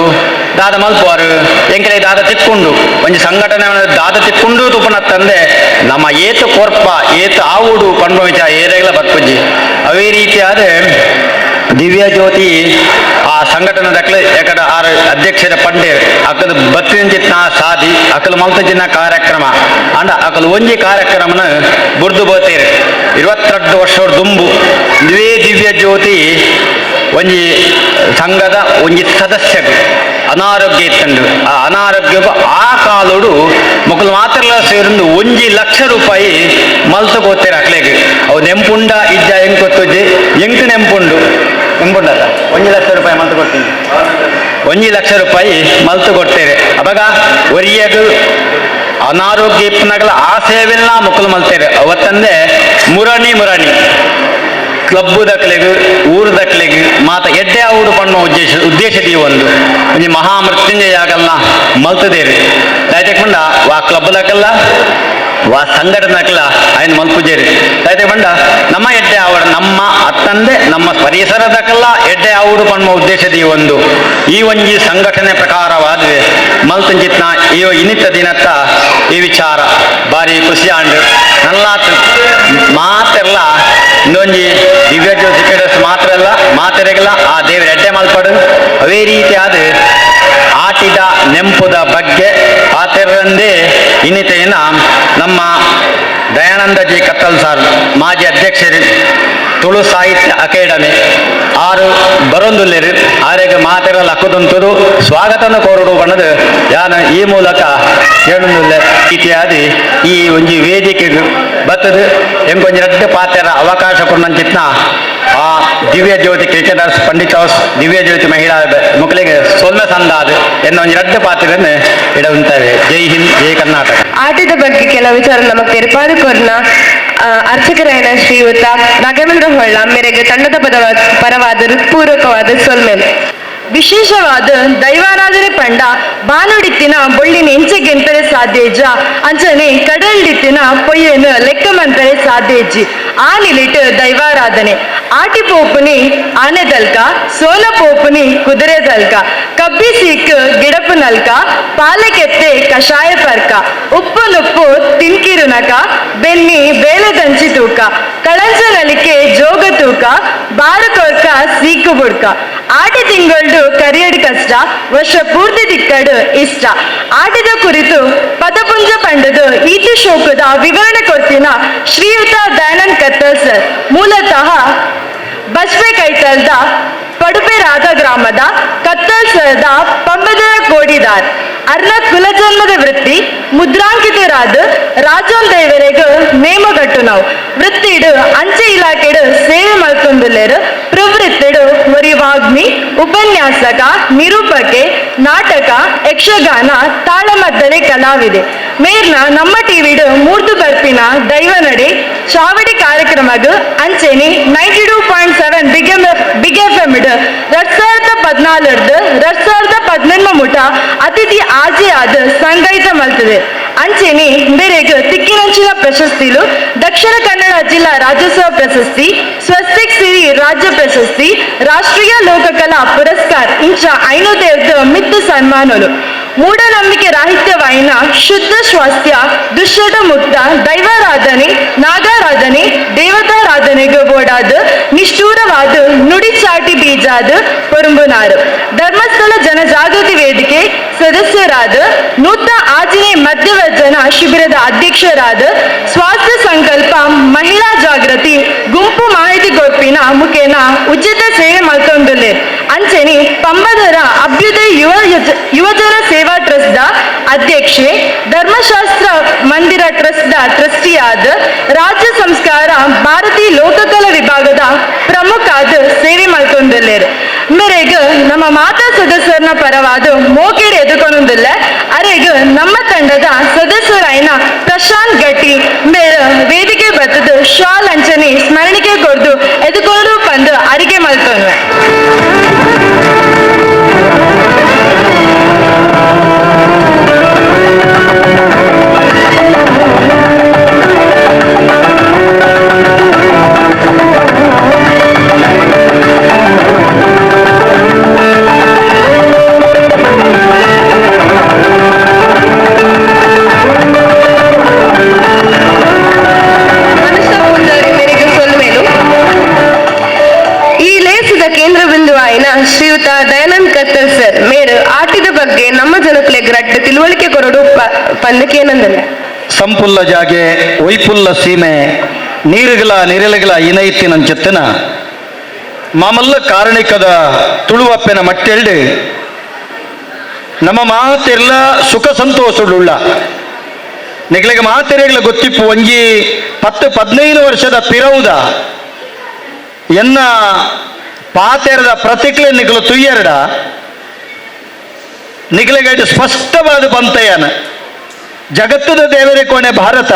S9: ದಾದ ಮಲ್ಪುವಾರು ಎಂಕಲೆ ದಾದ ತಿಕ್ಕೊಂಡು ಒಂಜಿ ಸಂಘಟನೆ ದಾದ ತಿಕ್ಕೊಂಡು ತುಪನ ತಂದೆ ನಮ್ಮ ಏತು ಕೊರ್ಪ ಏತು ಆವುಡು ಪಂಡ ವಿಚಾರ ಏರೆಗಳ ಬರ್ಪುಜ್ಜಿ ಅವೇ ರೀತಿಯಾದ ದಿವ್ಯ ಜ್ಯೋತಿ ಆ ಸಂಘಟನೆ ದಕ್ಲೆ ಯಾಕಡ ಆರು ಅಧ್ಯಕ್ಷರ ಪಂಡೆ ಅಕಲು ಬತ್ತಿನ ಚಿತ್ನ ಸಾಧಿ ಅಕಲು ಮಲ್ತಜಿನ ಕಾರ್ಯಕ್ರಮ ಅಂಡ ಅಕಲು ಒಂಜಿ ಕಾರ್ಯಕ್ರಮನ ಬುರ್ದು ಬೋತೇರು 22 ವರ್ಷದ ದುಂಬು ಇವೇ ದಿವ್ಯ ಜ್ಯೋತಿ ಒಂಜಿ ಸಂಘದ ಒಂಜಿ ಸದಸ್ಯರು ಅನಾರೋಗ್ಯ ಇತ್ತಂಡು ಆ ಅನಾರೋಗ್ಯಕ್ಕೂ ಆ ಕಾಲೋಡು ಮಕ್ಕಳು ಮಾತ್ರ ಸೇರಿಂದು 1 ಲಕ್ಷ ರೂಪಾಯಿ ಮಲ್ತು ಕೊತ್ತೇರು ಅಕ್ಲೆಗೆ ಅವು ನೆಂಪುಂಡ ಇಜ್ಜ ಹೆಂಗ್ ಕೊತ್ತುಜ್ಜಿ ಎಂಟು ನೆಂಪುಂಡು ನೆಂಪುಂಡಲ್ಲ 1 ಲಕ್ಷ ರೂಪಾಯಿ ಮಲ್ತು ಕೊಡ್ತೀನಿ 1 ಲಕ್ಷ ರೂಪಾಯಿ ಮಲ್ತು ಕೊಡ್ತೇವೆ ಅವಾಗ ಒರಿಯದು ಅನಾರೋಗ್ಯ ಇಪ್ಪನಾಗಲ ಆ ಸೇವೆಲ್ಲ ಮಕ್ಕಳು ಮಲ್ತೇವೆ ಅವತ್ತಂದೆ ಮುರಣಿ ಕ್ಲಬ್ ದಕ್ಲೆಗ್ ಊರು ದಕ್ಲೆಗ್ ಮಾತ ಎಡ್ಡೆ ಔಡು ಪಣ್ಣು ಉದ್ದೇಶದಿ ಒಂದು ಮಹಾಮೃತ್ಯುಂಜಯ ಆಗಲ್ಲ ಮಲ್ತದೇರಿ ದಯತೆಕ್ ಬಂಡ ವಾ ಕ್ಲಬ್ ದಕ್ಕಲ್ಲ ವಾ ಸಂಘಟನಕ್ಲ ఆయన ಮಲ್ಪುಜೇರಿ ದಯತೆ ಬಂಡ ನಮ್ಮ ಎಡ್ಡೆ ಆವಡ ನಮ್ಮ ಅತ್ತಂದೆ ನಮ್ಮ ಪರಿಸರದಕ್ಕೆಲ್ಲ ಎಡ್ಡೆ ಆವುಡು ಪಣ್ಣ ಉದ್ದೇಶದಿ ಒಂದು ಈ ಒಂಜಿ ಸಂಘಟನೆ ಪ್ರಕಾರವಾದ್ರೆ ಮಲ್ತಂಜಿತ್ನ ಈ ಇನಿತ ದಿನತ್ತ ಈ ವಿಚಾರ ಬಾರಿ ಖುಷಿ ಆಂಡು ನಲ್ಲ ಮಾತೆಲ್ಲ ಇನ್ನೊಂಜಿ ದಿವ್ಯ ಜ್ಯೋತಿ ಕ್ರೀಡರ್ಸ್ ಮಾತ್ರ ಅಲ್ಲ ಮಾತೆರೆಗಲ್ಲ ಆ ದೇವರ ಎಡ್ಡೆ ಮಲ್ಪಡು ಅವೇ ರೀತಿಯಾದ ಆಟಿದ ನೆಂಪುದ ಬಗ್ಗೆ ಆತರಂದೇ ಇನ್ನಿತೆಯನ್ನ ನಮ್ಮ ದಯಾನಂದಜಿ ಕತ್ತಲ್ ಸಾರ್ ಮಾಜಿ ಅಧ್ಯಕ್ಷರು ತುಳು ಸಾಹಿತ್ಯ ಅಕಾಡೆಮಿ ಆರು ಬರೊಂದುಲ್ಲೇರು ಆರೆಗೆ ಮಾತೆರಲ್ಲ ಹಕ್ಕುದಂತದು ಸ್ವಾಗತನ ಕೋರಡು ಬಣ್ಣದು ಯಾನ ಈ ಮೂಲಕ ಹೇಳುವುದಿಲ್ಲ ಇತ್ಯಾದಿ ಈ ಒಂಜಿ ವೇದಿಕೆಗೆ ಬತ್ತದು ಎಂಕೊಂಜಿ ರಡ್ಡು ಪಾತ್ರ ಅವಕಾಶ ಕೊಡಂಚಿತ್ನ ಆ ದಿವ್ಯ ಜ್ಯೋತಿ ಕ್ರಿಕೆಟರ್ಸ್ ಪಂಡಿತ್ ಹೌಸ್ ದಿವ್ಯ ಜ್ಯೋತಿ ಮಹಿಳಾ ಮಕ್ಕಳಿಗೆ ಸೊಲ್ಮೆ ಸಂದಾದ ಎನ್ನೊಂಜಿ ರಡ್ಡು ಪಾತ್ರವನ್ನು ಇಡುತ್ತವೆ. ಜೈ ಹಿಂದ್, ಜೈ ಕರ್ನಾಟಕ.
S6: ಆಟದ ಬಗ್ಗೆ ಕೆಲವು ವಿಚಾರ ನಮಗೆ ತೆರಪಾದು ಕೊರ್ನ ಅರ್ಚಕರಾಯನ ಶ್ರೀಯುತ ರಾಘವೇಂದ್ರ ಹೊಳ್ಳ ಮೇರೆಗೆ ತಂಡದ ಪರವಾದ ಹೃತ್ಪೂರ್ವಕವಾದ ಸೊಲ್ಮೆನ್.
S5: ವಿಶೇಷವಾದ ದೈವಾರಾಧನೆ ಪಂಡ ಬಾನುಡಿತ್ತಿನ ಬೊಳ್ಳಿನ ಎಂಚೆಗೆಂಪರೆ ಸಾಧ್ಯಜ ಅಂಚನೆ ಕಡಲ್ಡಿತ್ತಿನ ಪೊಯ್ಯನು ಲೆಕ್ಕ ಮಂತರೆ ಸಾಧ್ಯಜ್ಜಿ ಆ ನಿಲಿಟ್ ದೈವಾರಾಧನೆ ಆಟಿ ಪೋಪುನಿ ಆನೆ ದಲ್ಕ ಸೋಲ ಪೋಪುನಿ ಕುದುರೆ ದಲ್ಕ ಕಬ್ಬಿ ಸೀಕ್ ಗಿಡಪು ನಲ್ಕ ಪಾಲಕೆತ್ತೆ ಕಷಾಯ ಪರ್ಕ ಉಪ್ಪು ನುಪ್ಪು ತಿನ್ಕಿರುನಕ ಬೆನ್ನಿ ಬೇಲೆ ದಂಚಿ ತೂಕ ಕಳಂಚ ನಲಿಕೆ ಜೋಗ ತೂಕ ಬಾರು ಕೊರ್ಕ ಸೀಕು ಬುಡ್ಕ ಆಟಿ ತಿಂಗಳು ಕರಿಯಡ್ ಕಷ್ಟ ವರ್ಷ ಪೂರ್ತಿ ದಿಕ್ಕಡು ಇಷ್ಟ ಆಟದ ಕುರಿತು ಪದಪುಂಜ ಪಂಡದು ಈತಿ ಶೋಕದ ವಿವರಣೆ ಕೊಡ್ತಿನ ಶ್ರೀಯುತ ದಯಾನಂದ್ ಕತ್ತಲ್ ಸರ್ ಮೂಲತಃ ಬಸ್ವೆ ಕೈತಲ್ದ ಪಡುಪೆ ರಾಧ ಗ್ರಾಮದ ಕತ್ತಲ್ ಸರದ ಪಂಬದರ ಕೋಡಿದಾರ್ ಅರ್ನ ಕುಲಜನ್ಮದ ವೃತ್ತಿ ಮುದ್ರಾಂಕಿತರಾದ ರಾಜೋನ್ ದೇವರೆಗೂ ನೇಮಗಟ್ಟು ನಾವು ವೃತ್ತಿಡು ಅಂಚೆ ಇಲಾಖೆಡು ಸೇವೆ ಮಲ್ಕೊಂದುಲ್ಲೇರು ಪ್ರವೃತ್ತಿಡು ಒರಿ ವಾಗ್ಮಿ ಉಪನ್ಯಾಸಕ ನಿರೂಪಕೆ ನಾಟಕ ಯಕ್ಷಗಾನ ತಾಳಮದ್ದಲೆ ಕಲಾವಿದೆ ಮೇರ್ನ ನಮ್ಮ ಟಿವಿಡು ಮೂರ್ದು ಬರ್ಪಿನ ದೈವನಡೆ ಚಾವಡಿ ಕಾರ್ಯಕ್ರಮಗ ಅಂಚೆನಿ 92.7 ಬಿಗ್ ಎಫ್ ಎಮ್ 2014 2018 ಮುಟ ಅತಿಥಿ ಆಜೆ ಆದ ಸಂಗೀತ ಮಲ್ತದೆ ಅಂಚೆನಿ ಬೇರೆಗೆ ತಿಕ್ಕಿನಂಚಿನ ಪ್ರಶಸ್ತಿಲು ದಕ್ಷಿಣ ಕನ್ನಡ ಜಿಲ್ಲಾ ರಾಜ್ಯೋತ್ಸವ ಪ್ರಶಸ್ತಿ ಸ್ವಸ್ತಿಕ್ ಸಿರಿ ರಾಜ್ಯ ಪ್ರಶಸ್ತಿ ರಾಷ್ಟ್ರೀಯ ಲೋಕಕಲಾ ಪುರಸ್ಕಾರ ಇಂಚ 500 ಮಿತ್ತು ಸನ್ಮಾನಗಳು ಮೂಢನಂಬಿಕೆ ರಾಹಿತ್ಯವಾಯಿನ ಶುದ್ಧ ಸ್ವಾಸ್ಥ್ಯ ದುಶ್ಚಟ ಮುಕ್ತ ದೈವಾರಾಧನೆ ನಾಗಾರಾಧನೆ ದೇವತಾರಾಧನೆಗೆ ಓಡಾದ ನಿಷ್ಠೂರವಾದ ನುಡಿ ಚಾಟಿ ಬೀಜಾದ ಪೊರುಂಬುನಾರು ಧರ್ಮಸ್ಥಳ ಜನಜಾಗೃತಿ ವೇದಿಕೆ ಸದಸ್ಯರಾದ ನೂತನ ಆಂಜನೇಯ ಮಧ್ಯವರ್ಜನ ಶಿಬಿರದ ಅಧ್ಯಕ್ಷರಾದ ಸ್ವಾಸ್ಥ್ಯ ಸಂಕಲ್ಪ ಮಹಿಳಾ ಜಾಗೃತಿ ಗುಂಪು ಮಾಹಿತಿ ಗೊಪ್ಪಿನ ಮುಖೇನ ಉಚಿತ ಸೇವೆ ಮಲ್ತೊಂದುಲ್ಲೆ ಅಂಚೆನಿ ಪಂಬದರ ಅಭ್ಯುದಯ ಯುವಜನ ಸೇವಾ ಟ್ರಸ್ಟ್ ದ ಅಧ್ಯಕ್ಷೆ ಧರ್ಮಶಾಸ್ತ್ರ ಮಂದಿರ ಟ್ರಸ್ಟ್ ದ ಟ್ರಸ್ಟಿಯಾದ ರಾಜ್ಯ ಸಂಸ್ಕಾರ ಭಾರತೀಯ ಲೋಕಕಲಾ ವಿಭಾಗದ ಪ್ರಮುಖಾದ ಸೇವೆ ಮಲ್ತೊಂದುಲ್ಲೇರು ಮೇರೆಗೆ ನಮ್ಮ ಮಾತಾ ಸದಸ್ಯರನ ಪರವಾದ ಮೋಕೆಡೆ ಎದುಕೊಂದಿಲ್ಲ ಅರೆಗ ನಮ್ಮ ತಂಡದ ಸದಸ್ಯರಾಯಿನ ಪ್ರಶಾಂತ್ ಗಟ್ಟಿ ಮೇರ ವೇದಿಕೆ ಬರ್ತದ ಶಾಲ್ ಅಂಚನೆ ಸ್ಮರಣಿಕೆ ಕೊಡ್ದು ಎದುಕೊಂಡು ಬಂದು ಅರಿಕೆ ಮಲ್ತೊಂದ್ವೆ ಶ್ರೀಯುತ ದಯಾನಂದ್ ಕತ್ತಲ್ ಸರ್ ಮೇರು ಆಟಿದ ಬಗ್ಗೆ ನಮ್ಮ ಜನಕ್ಲೆಗ್ ರಡ್ಡ ತಿಳುವಳಿಕೆ ಕೊರಡು ಪಂದಕ್ಕೆ ಏನಂದಲ್ಲ
S9: ಸಂಪುಲ್ಲ ಜಾಗೆ ಒಯ್ಪುಲ್ಲ ಸೀಮೆ ನೀರುಗಳ ನಿರಲೆಗಳ ಇನೈತಿನ ಚೆತ್ತನ ಮಾಮಲ್ಲ ಕಾರಣಿಕದ ತುಳುವಪ್ಪೆನ ಮಟ್ಟೆಲ್ಡು ನಮ್ಮ ಮಾತೆಲ್ಲ ಸುಖ ಸಂತೋಷುಳ್ಳ ನಿಗಳಿಗೆ ಮಾತೆರೆಗಳ ಗೊತ್ತಿಪ್ಪು ಒಂಜಿ 10-15 ವರ್ಷದ ಪಿರವುದ ಎನ್ನ ಪಾತೆರದ ಪ್ರತಿಕ್ರಿಯೆ ನಿಗಲು ತುಯ್ಯರಡ ನಿಗಲೆಗೈದು ಸ್ಪಷ್ಟವಾದ ಬಂತಯ್ಯನ ಜಗತ್ತದ ದೇವರೇ ಕೋಣೆ ಭಾರತ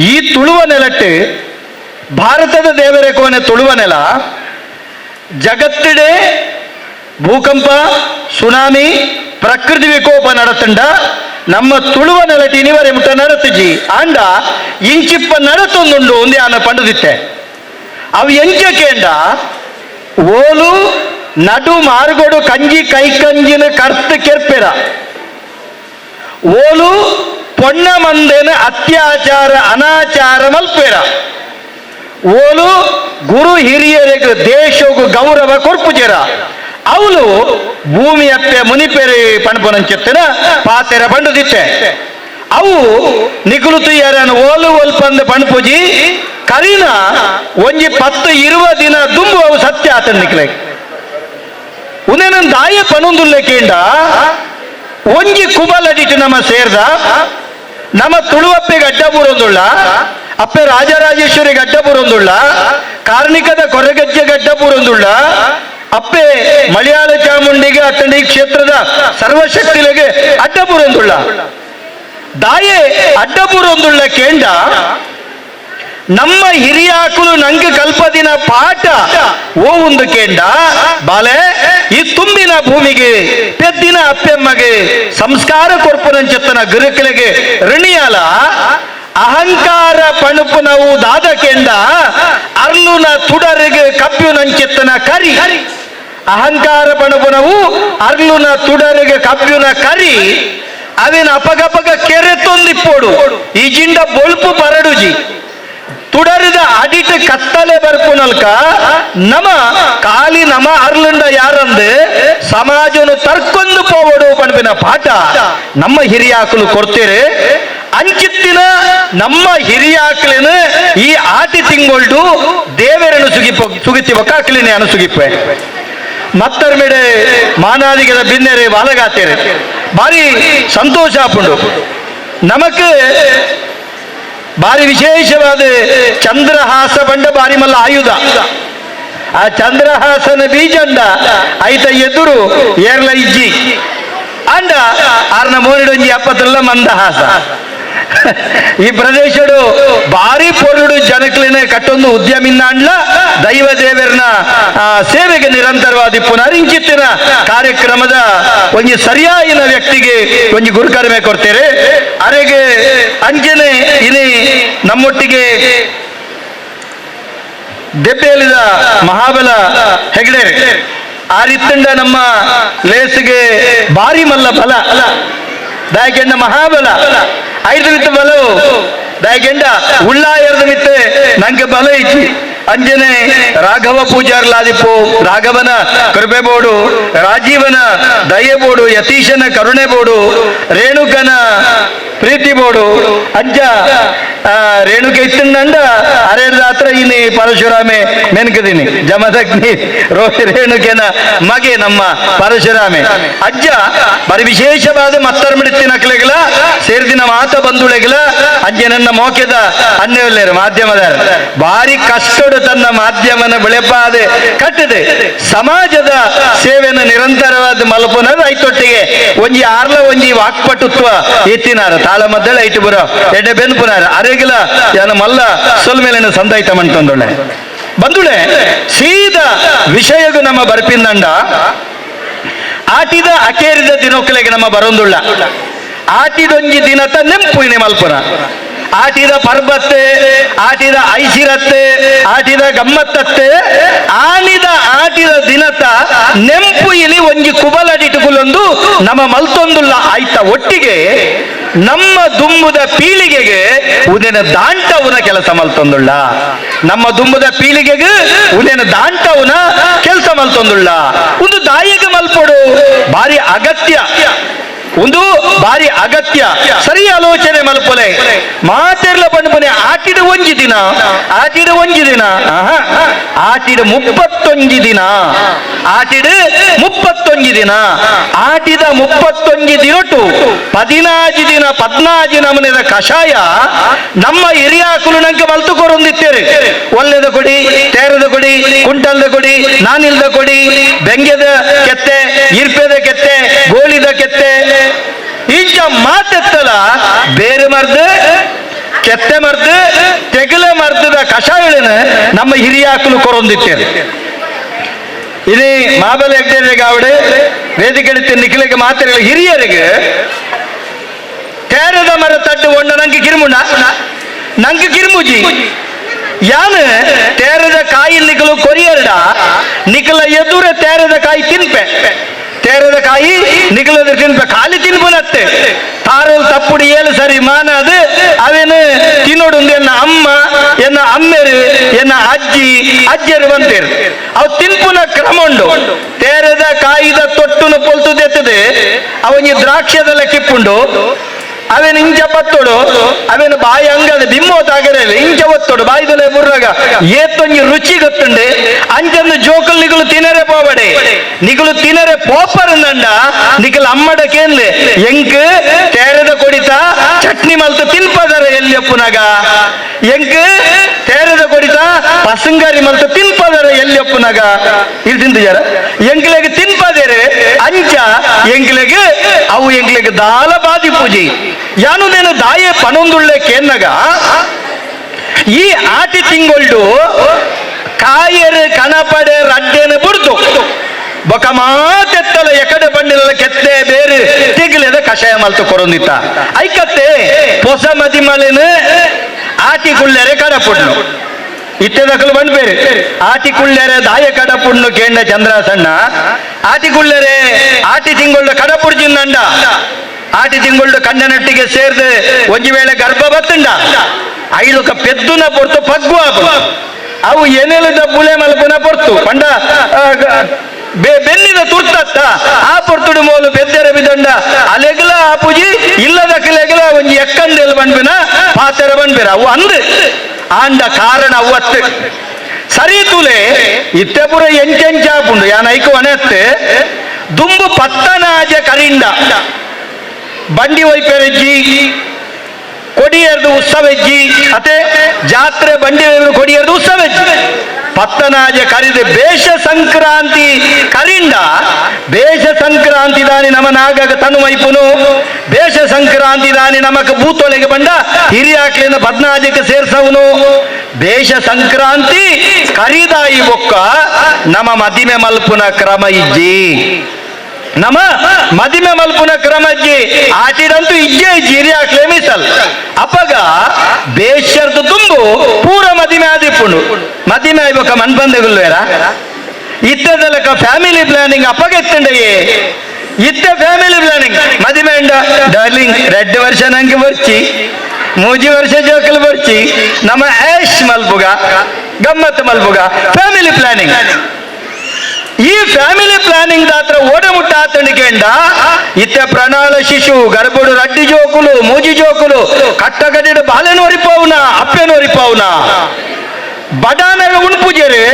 S9: ಈ ತುಳುವ ನೆಲಟ್ಟು ಭಾರತದ ದೇವರೇ ಕೋಣೆ ತುಳುವ ನೆಲ ಜಗತ್ತಿಡೆ ಭೂಕಂಪ ಸುನಾಮಿ ಪ್ರಕೃತಿ ವಿಕೋಪ ನಡತಂಡ ನಮ್ಮ ತುಳುವ ನೆಲಟ್ಟು ಇನಿವರೆ ಮುಟ್ಟ ನಡತುಜಿ ಆಂಡ ಇಂಚಿಪ್ಪ ನಡತೊಂದುಂಡು ಒಂದೇ ಆನ ಪಂಡದಿತ್ತೆ ಅವು ಎಂಚಕೇಂಡ ಓಲು ನಡು ಮಾರ್ಗೋಡು ಕಂಜಿ ಕೈಕಂಜಿನ ಕರ್ತು ಕೆರ್ಪೆರ ಓಲು ಪೊಣ್ಣ ಮಂದೆನ ಅತ್ಯಾಚಾರ ಅನಾಚಾರ ಮಲ್ಪೆರ ಓಲು ಗುರು ಹಿರಿಯರಿಗೆ ದೇಶಗೂ ಗೌರವ ಕೊರ್ಪುಜೆರ ಅವಳು ಭೂಮಿ ಅಪ್ಪೆ ಮುನಿಪೆರೆ ಪಣಪನಂಚೆತ್ತನ ಪಾತೆರ ಪಂಡದಿತ್ತೆ ಅವು ನಿಗುಲು ತುಯ್ಯರನ್ನು ಓಲು ಒಲ್ಪಂದ ಪಣಪುಜಿ ಕರಿನ ಒಂಜಿ 10-20 ದಿನ ದುಂಬು ಅವು ಸತ್ಯ ಆತನ ನಿಕ್ಲೆ ಉನೇನ ದಾಯ ಪನೊಂದುಲ್ಲೆಕೇಂಡ ಒಂಜಿ ಕುಬಲಡಿಟ್ಟು ನಮ್ಮ ಸೇರ್ದ ನಮ್ಮ ತುಳುವಪ್ಪೆಗೆ ಅಡ್ಡ ಬುರೊಂದುಳ್ಳ ಅಪ್ಪೆ ರಾಜರಾಜೇಶ್ವರಿಗೆ ಅಡ್ಡ ಬುರೊಂದುಳ್ಳ ಕಾರ್ಣಿಕದ ಕೊರಗಜ್ಜೆಗೆ ಅಡ್ಡ ಬುರೊಂದುಳ್ಳ ಅಪ್ಪೆ ಮಲಯಾಳ ಚಾಮುಂಡಿಗೆ ಅತ್ತಂಡಿ ಕ್ಷೇತ್ರದ ಸರ್ವಶಕ್ತಿಲೆಗೆ ಅಡ್ಡ ಬುರೊಂದುಳ್ಳ ದಾಯೆ ಅಡ್ಡ ಬುರೊಂದುಳ್ಳ ಕೇಂಡ
S10: ನಮ್ಮ ಹಿರಿಯಾಕುಲು ನಂಗೆ ಕಲ್ಪದಿನ ಪಾಠ ಓ ಒಂದು ಕೇಂಡ ಬಾಲೆ ಈ ತುಂಬಿನ ಭೂಮಿಗೆ ಪೆದ್ದಿನ ಅಪ್ಪೆಮ್ಮಗೆ ಸಂಸ್ಕಾರ ಕೊರ್ಪುನಂಚೆತ್ತನ ಗುರುಕಲೆಗೆ ಋಣಿಯಾಲ ಅಹಂಕಾರ ಪಣುಪುನವು ದಾದ ಕೇಂಡ ಅರ್ಲುನ ತುಡರಿಗೆ ಕಪ್ಯುನಂಚೆತ್ತನ ಕರಿ ಅಹಂಕಾರ ಪಣುಪುನವು ಅರ್ಲುನ ತುಡರಿಗೆ ಕಪ್ಯುನ ಕರಿ ಅವೇನ ಅಪಗಪಗ ಕೆರೆ ತೊಂದಿಪ್ಪೋಡು ಈ ಜಿಂಡ ಬೊಳ್ಪು ಪರಡುಜಿ ತುಡರಿದ ಅಡಿಟ್ ಕತ್ತಲೆ ಬರ್ಪುನಲ್ಕ ನಮ ಕಾಲಿ ನಮ ಅರ್ಲಂಡ ಯಾರಂದು ಸಮಾಜನು ತರ್ಕೊಂದು ಪೋವಡು ಪಣಪಿನ ಪಾಠ ನಮ್ಮ ಹಿರಿಯಾಕಲು ಕೊಡ್ತೇರೆ ಅಂಚಿತ್ತಿನ ನಮ್ಮ ಹಿರಿಯಾಕಲಿನ ಈ ಆಟಿ ತಿಂಗೊಳ್ಡು ದೇವರನ್ನು ಸುಗಿತಿ ಒಕ್ಕಾಕಲಿನೇ ಅನುಸುಗಿಪ್ಪೆ ಮತ್ತರ ಮೇಡೆ ಮಾನಾದಿಗದ ಬಿನ್ನೆರೆ ಬಾಲಗಾತೇರೆ ಬಾರಿ ಸಂತೋಷ ಆಪುಂಡು ನಮಕ್ ಬಾರಿ ವಿಶೇಷವಾದ ಚಂದ್ರಹಾಸ ಬಂಡ ಬಾರಿ ಮಲ್ಲ ಆಯುಧ ಆ ಚಂದ್ರಹಾಸನ ಬೀಜಂಡ ಐತ ಎದುರು ಏರ್ಲ ಇಜ್ಜಿ ಅಂಡ ಆರ್ನ ಮೋನಿಡೊಂಜಿ ಅಪ್ಪತ್ತಲ್ಲ ಮಂದಹಾಸ ಈ ಪ್ರದೇಶಡು ಬಾರಿ ಪೊರುಡು ಜನಕ್ಲಿನ ಕಟ್ಟೊಂದು ಉದ್ಯಮಿನ ಅಂಡ್ಲ ದೈವ ದೇವರನ ಸೇವೆಗೆ ನಿರಂತರವಾದಿ ಪುನರಿಂಚಿತ್ತಿನ ಕಾರ್ಯಕ್ರಮದ ಒಂಜಿ ಸರಿಯಾಯಿನ ವ್ಯಕ್ತಿಗೆ ಒಂಜಿ ಗುರುಕರ್ಮೆ ಕೊಡ್ತೇವೆ ಅರೆಗೆ ಅಂಜನೆ ಇನಿ ನಮ್ಮೊಟ್ಟಿಗೆ ದೆಬ್ಬೆಯಲಿದ ಮಹಾಬಲ ಹೆಗ್ಡೆ ಆ ರೀತಿಂದ ನಮ್ಮ ಲೇಸಿಗೆ ಬಾರಿ ಮಲ್ಲ ಬಲ ದಯಗೆಂಡ ಮಹಾಬಲ ಐದು ಮಿತ್ತ ಬಲವು ದಯಗೆಂಡ ಉಳ್ಳಾಯರ್ದ ಮಿತ್ತೆ ನಂಗೆ ಬಲ ಇಚ್ಚಿ ಅಂಜನೆ ರಾಘವ ಪೂಜಾರ್ಲಾದಿಪ್ಪು ರಾಘವನ ಕೃಪೆ ಬೋಡು ರಾಜೀವನ ದಯೆ ಬೋಡು ಯತೀಶನ ಕರುಣೆ ಬೋಡು ರೇಣುಕನ ಪ್ರೀತಿ ಬೋಡು ಅಜ್ಜ ರೇಣುಕೆ ಇತ್ತಂಡ ಅರೇದ ಹತ್ರ ಇನಿ ಪರಶುರಾಮೆ ಮೆನ್ಕದೀನಿ ಜಮದಗ್ನಿ ರೇಣುಕೆನ ಮಗೆ ನಮ್ಮ ಪರಶುರಾಮೆ ಅಜ್ಜ ಬರಿ ವಿಶೇಷವಾದ ಮತ್ತರ ಮಿಡಿತಿನಕ್ಲೆಗಳ ಸೇರಿದಿನ ಮಾತ ಬಂಧುಳೆಗಳ ಅಂಜನನ್ನ ಮೋಕೆದ ಅನ್ನೆಲ್ಲೇರು ಮಾಧ್ಯಮದಾರ ಬಾರಿ ಕಷ್ಟಡು ತನ್ನ ಮಾಧ್ಯಮನ ಬೆಳೆಪಾದೆ ಕಟ್ಟಿದೆ ಸಮಾಜದ ಸೇವೆಯನ್ನು ನಿರಂತರವಾದ ಮಲ್ಪುನದ ಐತೊಟ್ಟಿಗೆ ಒಂಜಿ ಆರ್ಲ ಒಂಜಿ ವಾಕ್ಪಟುತ್ವ ಎತ್ತಿನಾರ ತಾಳ ಮದ್ದಳೆ ಐಟು ಬರೋ ಎಡ್ಡೆ ಬೆನ್ಪುನಾರ ಅರೆಗಿಲ ಯಾನ ಮಲ್ಲ ಸೊಲ್ಮೇಲಿನ ಸಂದಾಯಿತ ಮಂಟೊಂದೊಳ್ಳೆ ಬಂದುಳೆ ಸೀದಾ ವಿಷಯಗೂ ನಮ್ಮ ಬರ್ಪಿಂದಂಡ ಆಟಿದ ಅಕೇರಿದ ದಿನೊಕ್ಕಲೆಗೆ ನಮ್ಮ ಬರೊಂದುಳ್ಳ ಆಟಿದೊಂಜಿ ದಿನತ ನೆಂಪುಯಿನೆ ಮಲ್ಪುನ ಆಟಿದ ಪರ್ಬತ್ತೆ ಆಟಿದ ಐಸಿರತ್ತೆ ಆಟಿದ ಗಮ್ಮತ್ತತ್ತೆ ಆಟಿದ ದಿನತ ನೆಂಪು ಇಲಿ ಒಂಜಿ ಕುಬಲಡಿಟುಕುಲೊಂದು ನಮ್ಮ ಮಲ್ತೊಂದುಲ್ಲ ಆಯ್ತ ಒಟ್ಟಿಗೆ ನಮ್ಮ ದುಂಬುದ ಪೀಳಿಗೆಗೆ ಉದೇನ ದಾಂಟವುನ ಕೆಲಸ ಮಲ್ತೊಂದುಳ್ಳ ನಮ್ಮ ದುಂಬುದ ಪೀಳಿಗೆಗೆ ಉದೇನ ದಾಂಟವುನ ಕೆಲಸ ಮಲ್ತೊಂದುಳ್ಳ ಒಂದು ದಾಯಿಗೆ ಮಲ್ಪೊಡು ಭಾರಿ ಅಗತ್ಯ ಒಂದು ಬಾರಿ ಅಗತ್ಯ ಸರಿ ಆಲೋಚನೆ ಮಲ್ಪೊಲೆ ಮಾತೆರ್ಲ ಪಂಪನೆ ಆಟಿಡ ಒಂಜಿ ದಿನ ಆಟಿಡ 31 ದಿನ ಆಟಿಡ 31 ದಿನ ಆಟಿಡ 31 ದಿನ ಆಟಿದ 31 ದಿನೊಟ್ಟು 14 ದಿನ 14 ನಮನೆದ ಕಷಾಯ ನಮ್ಮ ಹಿರಿಯಾಕುಲು ನಂಗೆ ಮಲ್ತು ಕೊರೊಂದಿತ್ತೇರೆ ಒಳ್ಳೆದ ಕೊಡಿ ತೇರದ ಕೊಡಿ ಕುಂಟಲ್ದ ಕೊಡಿ ನಾನಿಲ್ದ ಕೊಡಿ ಬೆಂಗೆದ ಕೆತ್ತೆ ಇರ್ಪೆದ ಕೆತ್ತೆ ಗೋಳಿದ ಕೆತ್ತೆ ಇಂಚ ಮಾತೆತ್ತಲ ಬೇರೆ ಮರ್ದು ಕೆತ್ತೆ ಮರ್ದು ತೆಗಲೆ ಮರ್ದದ ಕಷಾಯಗಳನ್ನ ನಮ್ಮ ಹಿರಿಯಾಕಲು ಕೊರೊಂದಿತ್ತೇವೆ ಇದೇ ಮಾಬಲ ಹೆಗ್ಡೆರಿಗೆ ಅವಡೆ ವೇದಿಕೆ ನಿಖಿಲಿಗೆ ಮಾತ್ರ ಹಿರಿಯರಿಗೆ ತೇರದ ಮರ ತಡ್ಡು ಒಂಡ ನಂಗೆ ಕಿರುಮುಂಡ ನಂಗೆ ಕಿರುಮುಜಿ ಯಾನು ತೇರದ ಕಾಯಿ ನಿಖಲು ಕೊರಿಯರ್ಡ ನಿಖಲ ಎದುರ ತೇರದ ಕಾಯಿ ತಿನ್ಪೆ ತೇರದ ಕಾಯಿ ನಿಖಲದ ತಿನ್ಪೆ ಖಾಲಿ ತಿನ್ಪುನತ್ತೆ ತಾರೋಲ್ ತಪ್ಪುಡಿ ಏಳು ಸರಿ ಮಾನ ಅದು ಅವೇನು ತಿನ್ನೋಡು ಎನ್ನ ಅಮ್ಮ ಎನ್ನ ಅಮ್ಮೆರು ಎನ್ನ ಅಜ್ಜರು ಬಂತೇರು ಅವು ತಿನ್ಪುನ ಕ್ರಮ ಉಂಡು ತೇರದ ಕಾಯಿದ ತೊಟ್ಟುನು ಪೊಲ್ತುದೆತ್ತದೆ ಅವನಿಗೆ ದ್ರಾಕ್ಷದಲ್ಲ ಕಿಪ್ಪುಂಡು ಅವೇನು ಇಂಚ ಬತ್ತೋಡು ಅವೇನು ಬಾಯಿ ಅಂಗದ ಬಿಮ್ಮೋತಾಗರಲ್ಲ ಇಂಚ ಒತ್ತೋಡು ಬಾಯಿದಲೆ ಬುರ್ರಾಗ ಏತೊಂಜಿ ರುಚಿ ಗೊತ್ತುಂಡೆ ಅಂಚಂದು ಜೋಕಲ್ ನಿಗಳು ತಿನ್ನರೆ ಪೋಬಡೆ ನಿಗಳು ತಿನ್ನರೆ ಪೋಪರಂದಂಡ ನಿಕಲ್ ಅಮ್ಮಡಕೇನ್ಲೆ ಎಂಕ್ ತೇರದ ಕೊಡಿತ ಚಟ್ನಿ ಮಲ್ತು ತಿನ್ಪದರ ಎಲ್ಲಿಯಪ್ಪುನಾಗ ಎಂಕ್ ತೇರದ ಕೊಡಿತ ಪಸಂಗಾರಿ ಮಲ್ತು ತಿನ್ಪದರ ಎಲ್ಲಿಯಪ್ಪುನಾಗ ಇಲ್ಲಿ ತಿಂತಿದಾರ ಎಂಕ್ಲೆಗೆ ತಿನ್ಪದೇರೆ ಅಂಚ ಎಂಕ್ಲೆಗೆ ಅವು ಎಂಕ್ಲೆಗೆ ದಾಲ ಬಾದಿ ಪೂಜೆ ಯಾನು ನೇನು ದಾಯೆ ಪನೊಂದುಳ್ಳೆ ಕೇನ್ನಗ ಈ ಆಟಿ ತಿಂಗೊಳ್ಡು ಕಾಯರು ಕಣಪಡೆ ರಡ್ಡೆನ ಬುಡ್ದು ಬೊಕ ಮಾತೆತ್ತಲ ಎಕಡೆ ಬಂಡಿಲ ಕೆತ್ತೆ ಬೇರೆ ತಿಗ್ಲೆದ ಕಷಾಯ ಮಲ್ತು ಕೊರೊಂದಿತ್ತ ಐಕತ್ತೆ ಹೊಸ ಮದಿಮಲೆನ ಆಟಿ ಕುಳ್ಳೆರೆ ಕಡಪುಡ್ನು ಇಟ್ಟದಕ್ಕಲು ಬಂದ್ ಬೇರೆ ಆಟಿ ಕುಳ್ಳೆರೆ ದಾಯ ಕಡಪುಡ್ನು ಕೇಂದ್ರ ಚಂದ್ರಾಸಣ್ಣ ಆಟಿ ಕುಳ್ಳೆರೆ ಆಟಿ ತಿಂಗೊಳ್ಳ ಕಡಪುಡ್ಜಿಂದಂಡ ಆಟಿ ತಿಂಗೊಳ್ಳು ಕಣ್ಣನೊಟ್ಟಿಗೆ ಸೇರ್ದು ಒಂಜಿ ವೇಳೆ ಗರ್ಭ ಬತ್ತಂಡ ಐಲುಕ ಪೆದ್ದುನ ಪೊರ್ತು ಪಗ್ಗು ಅವು ಏನೆಲ್ಲದ ಬುಳೆ ಮಲ್ಪುನ ಪೊರ್ತು ಪಂಡ ಬೆನ್ನಿದ ತುರ್ತತ್ತ ಆ ಪೊರ್ತುಡು ಮೋಲು ಬೆದ್ದೆರೆ ಬಿದಂಡ ಅಲೆಗಲ ಆಪುಜಿ ಇಲ್ಲದಕ್ಕೆಲೆಗಲ ಒಂಜಿ ಎಕ್ಕಂದೆಲ್ ಬಂದ್ಬಿನ ಪಾತೆರ ಬಂದ್ಬಿರ ಅವು ಅಂದ್ ಆಂಡ ಕಾರಣ ಅವತ್ತು ಸರಿ ತುಲೆ ಇತ್ತೆ ಪುರ ಎಂಚಾಪುಂಡು ಯಾನ ಐಕು ಅನೆತ್ತೆ ದುಂಬು ಪತ್ತನಾಜ ಕರಿಂಡ ಬಂಡಿ ಒಯ್ಪೆರೆಜ್ಜಿ ಕೊಡಿಯರ್ದು ಉತ್ಸವೆಜ್ಜಿ ಅತೆ ಜಾತ್ರೆ ಬಂಡಿ ಕೊಡಿಯರ್ದು ಉತ್ಸವೆಜ್ಜಿ ಪತ್ತನಾಜ ಕರಿದೆ ಬೇಷ ಸಂಕ್ರಾಂತಿ ಕರಿಂಡ ಬೇಷ ಸಂಕ್ರಾಂತಿ ದಾನಿ ನಮ ನಾಗಗ ತನು ವೈಪುನು ಬೇಷ ಸಂಕ್ರಾಂತಿ ದಾನಿ ನಮಕ ಭೂತೊಲೆಗೆ ಬಂಡ ಹಿರಿಯಾಕ್ಲಿನ ಬದ್ನಾಜಕ್ಕೆ ಸೇರ್ಸವನು ಬೇಷ ಸಂಕ್ರಾಂತಿ ಕರಿದಾಯಿ ಬೊಕ್ಕ ನಮ ಮದಿಮೆ ಮಲ್ಪುನ ಕ್ರಮ ಇಜ್ಜಿ ನಮ ಮದಿಮೆ ಮಲ್ಪುನ ಕ್ರಮಜ್ಜಿ ಆಟಿಡಂತೂ ಇಜ್ಜೆ ಇಜ್ಜಿ ಹಿರಿಯಾಕ್ಲೆ ಮೀಸಲ್ ಅಪ್ಪಗ ಬೇಷರ್ದು ತುಂಬು ಪೂರ ಮದಿಮೆ ಆದಿಪ್ಪುಂಡು ಮದಿಮೆ ಆಯ್ಬೊಕ ಮನ್ಪಂದೆಗುಲ್ವೇರ ಇತ್ತದಲಕ ಫ್ಯಾಮಿಲಿ ಪ್ಲಾನಿಂಗ್ ಅಪ್ಪಗ ಎತ್ತಂಡೆಯೇ ಇತ್ತೆ ಫ್ಯಾಮಿಲಿ ಪ್ಲಾನಿಂಗ್ ಮದಿಮೆ ಉಂಡ ಡಾರ್ಲಿಂಗ್ 2 ವರ್ಷ ನಂಗೆ ಬರ್ಚಿ 3 ವರ್ಷ ಜೋಕಲ್ ಬರ್ಚಿ ನಮ್ಮ ಆಶ್ ಮಲ್ಪುಗ ಗಮ್ಮತ್ ಮಲ್ಪುಗ ಫ್ಯಾಮಿಲಿ ಪ್ಲಾನಿಂಗ್ ಈ ಫ್ಯಾಮಿಲಿ ಪ್ಲಾನಿಂಗ್ ದಾತ್ರ ಓಡಮುಟ್ಟ ಆತಣಿಕೆಂಡ ಇತ್ತೆ ಪ್ರಣಾಳ ಶಿಶು ಗರ್ಭುಡು ರಡ್ಡಿ ಜೋಕುಲು ಮೂಜಿ ಜೋಕುಲು ಕಟ್ಟಗಡಿಡು ಬಾಲೆನೋರಿಪಾವುನ ಅಪ್ಪೆನೋರಿಪಾವುನ ಬಡಾನಗ ಉಣ್ಪುಜೆರೆ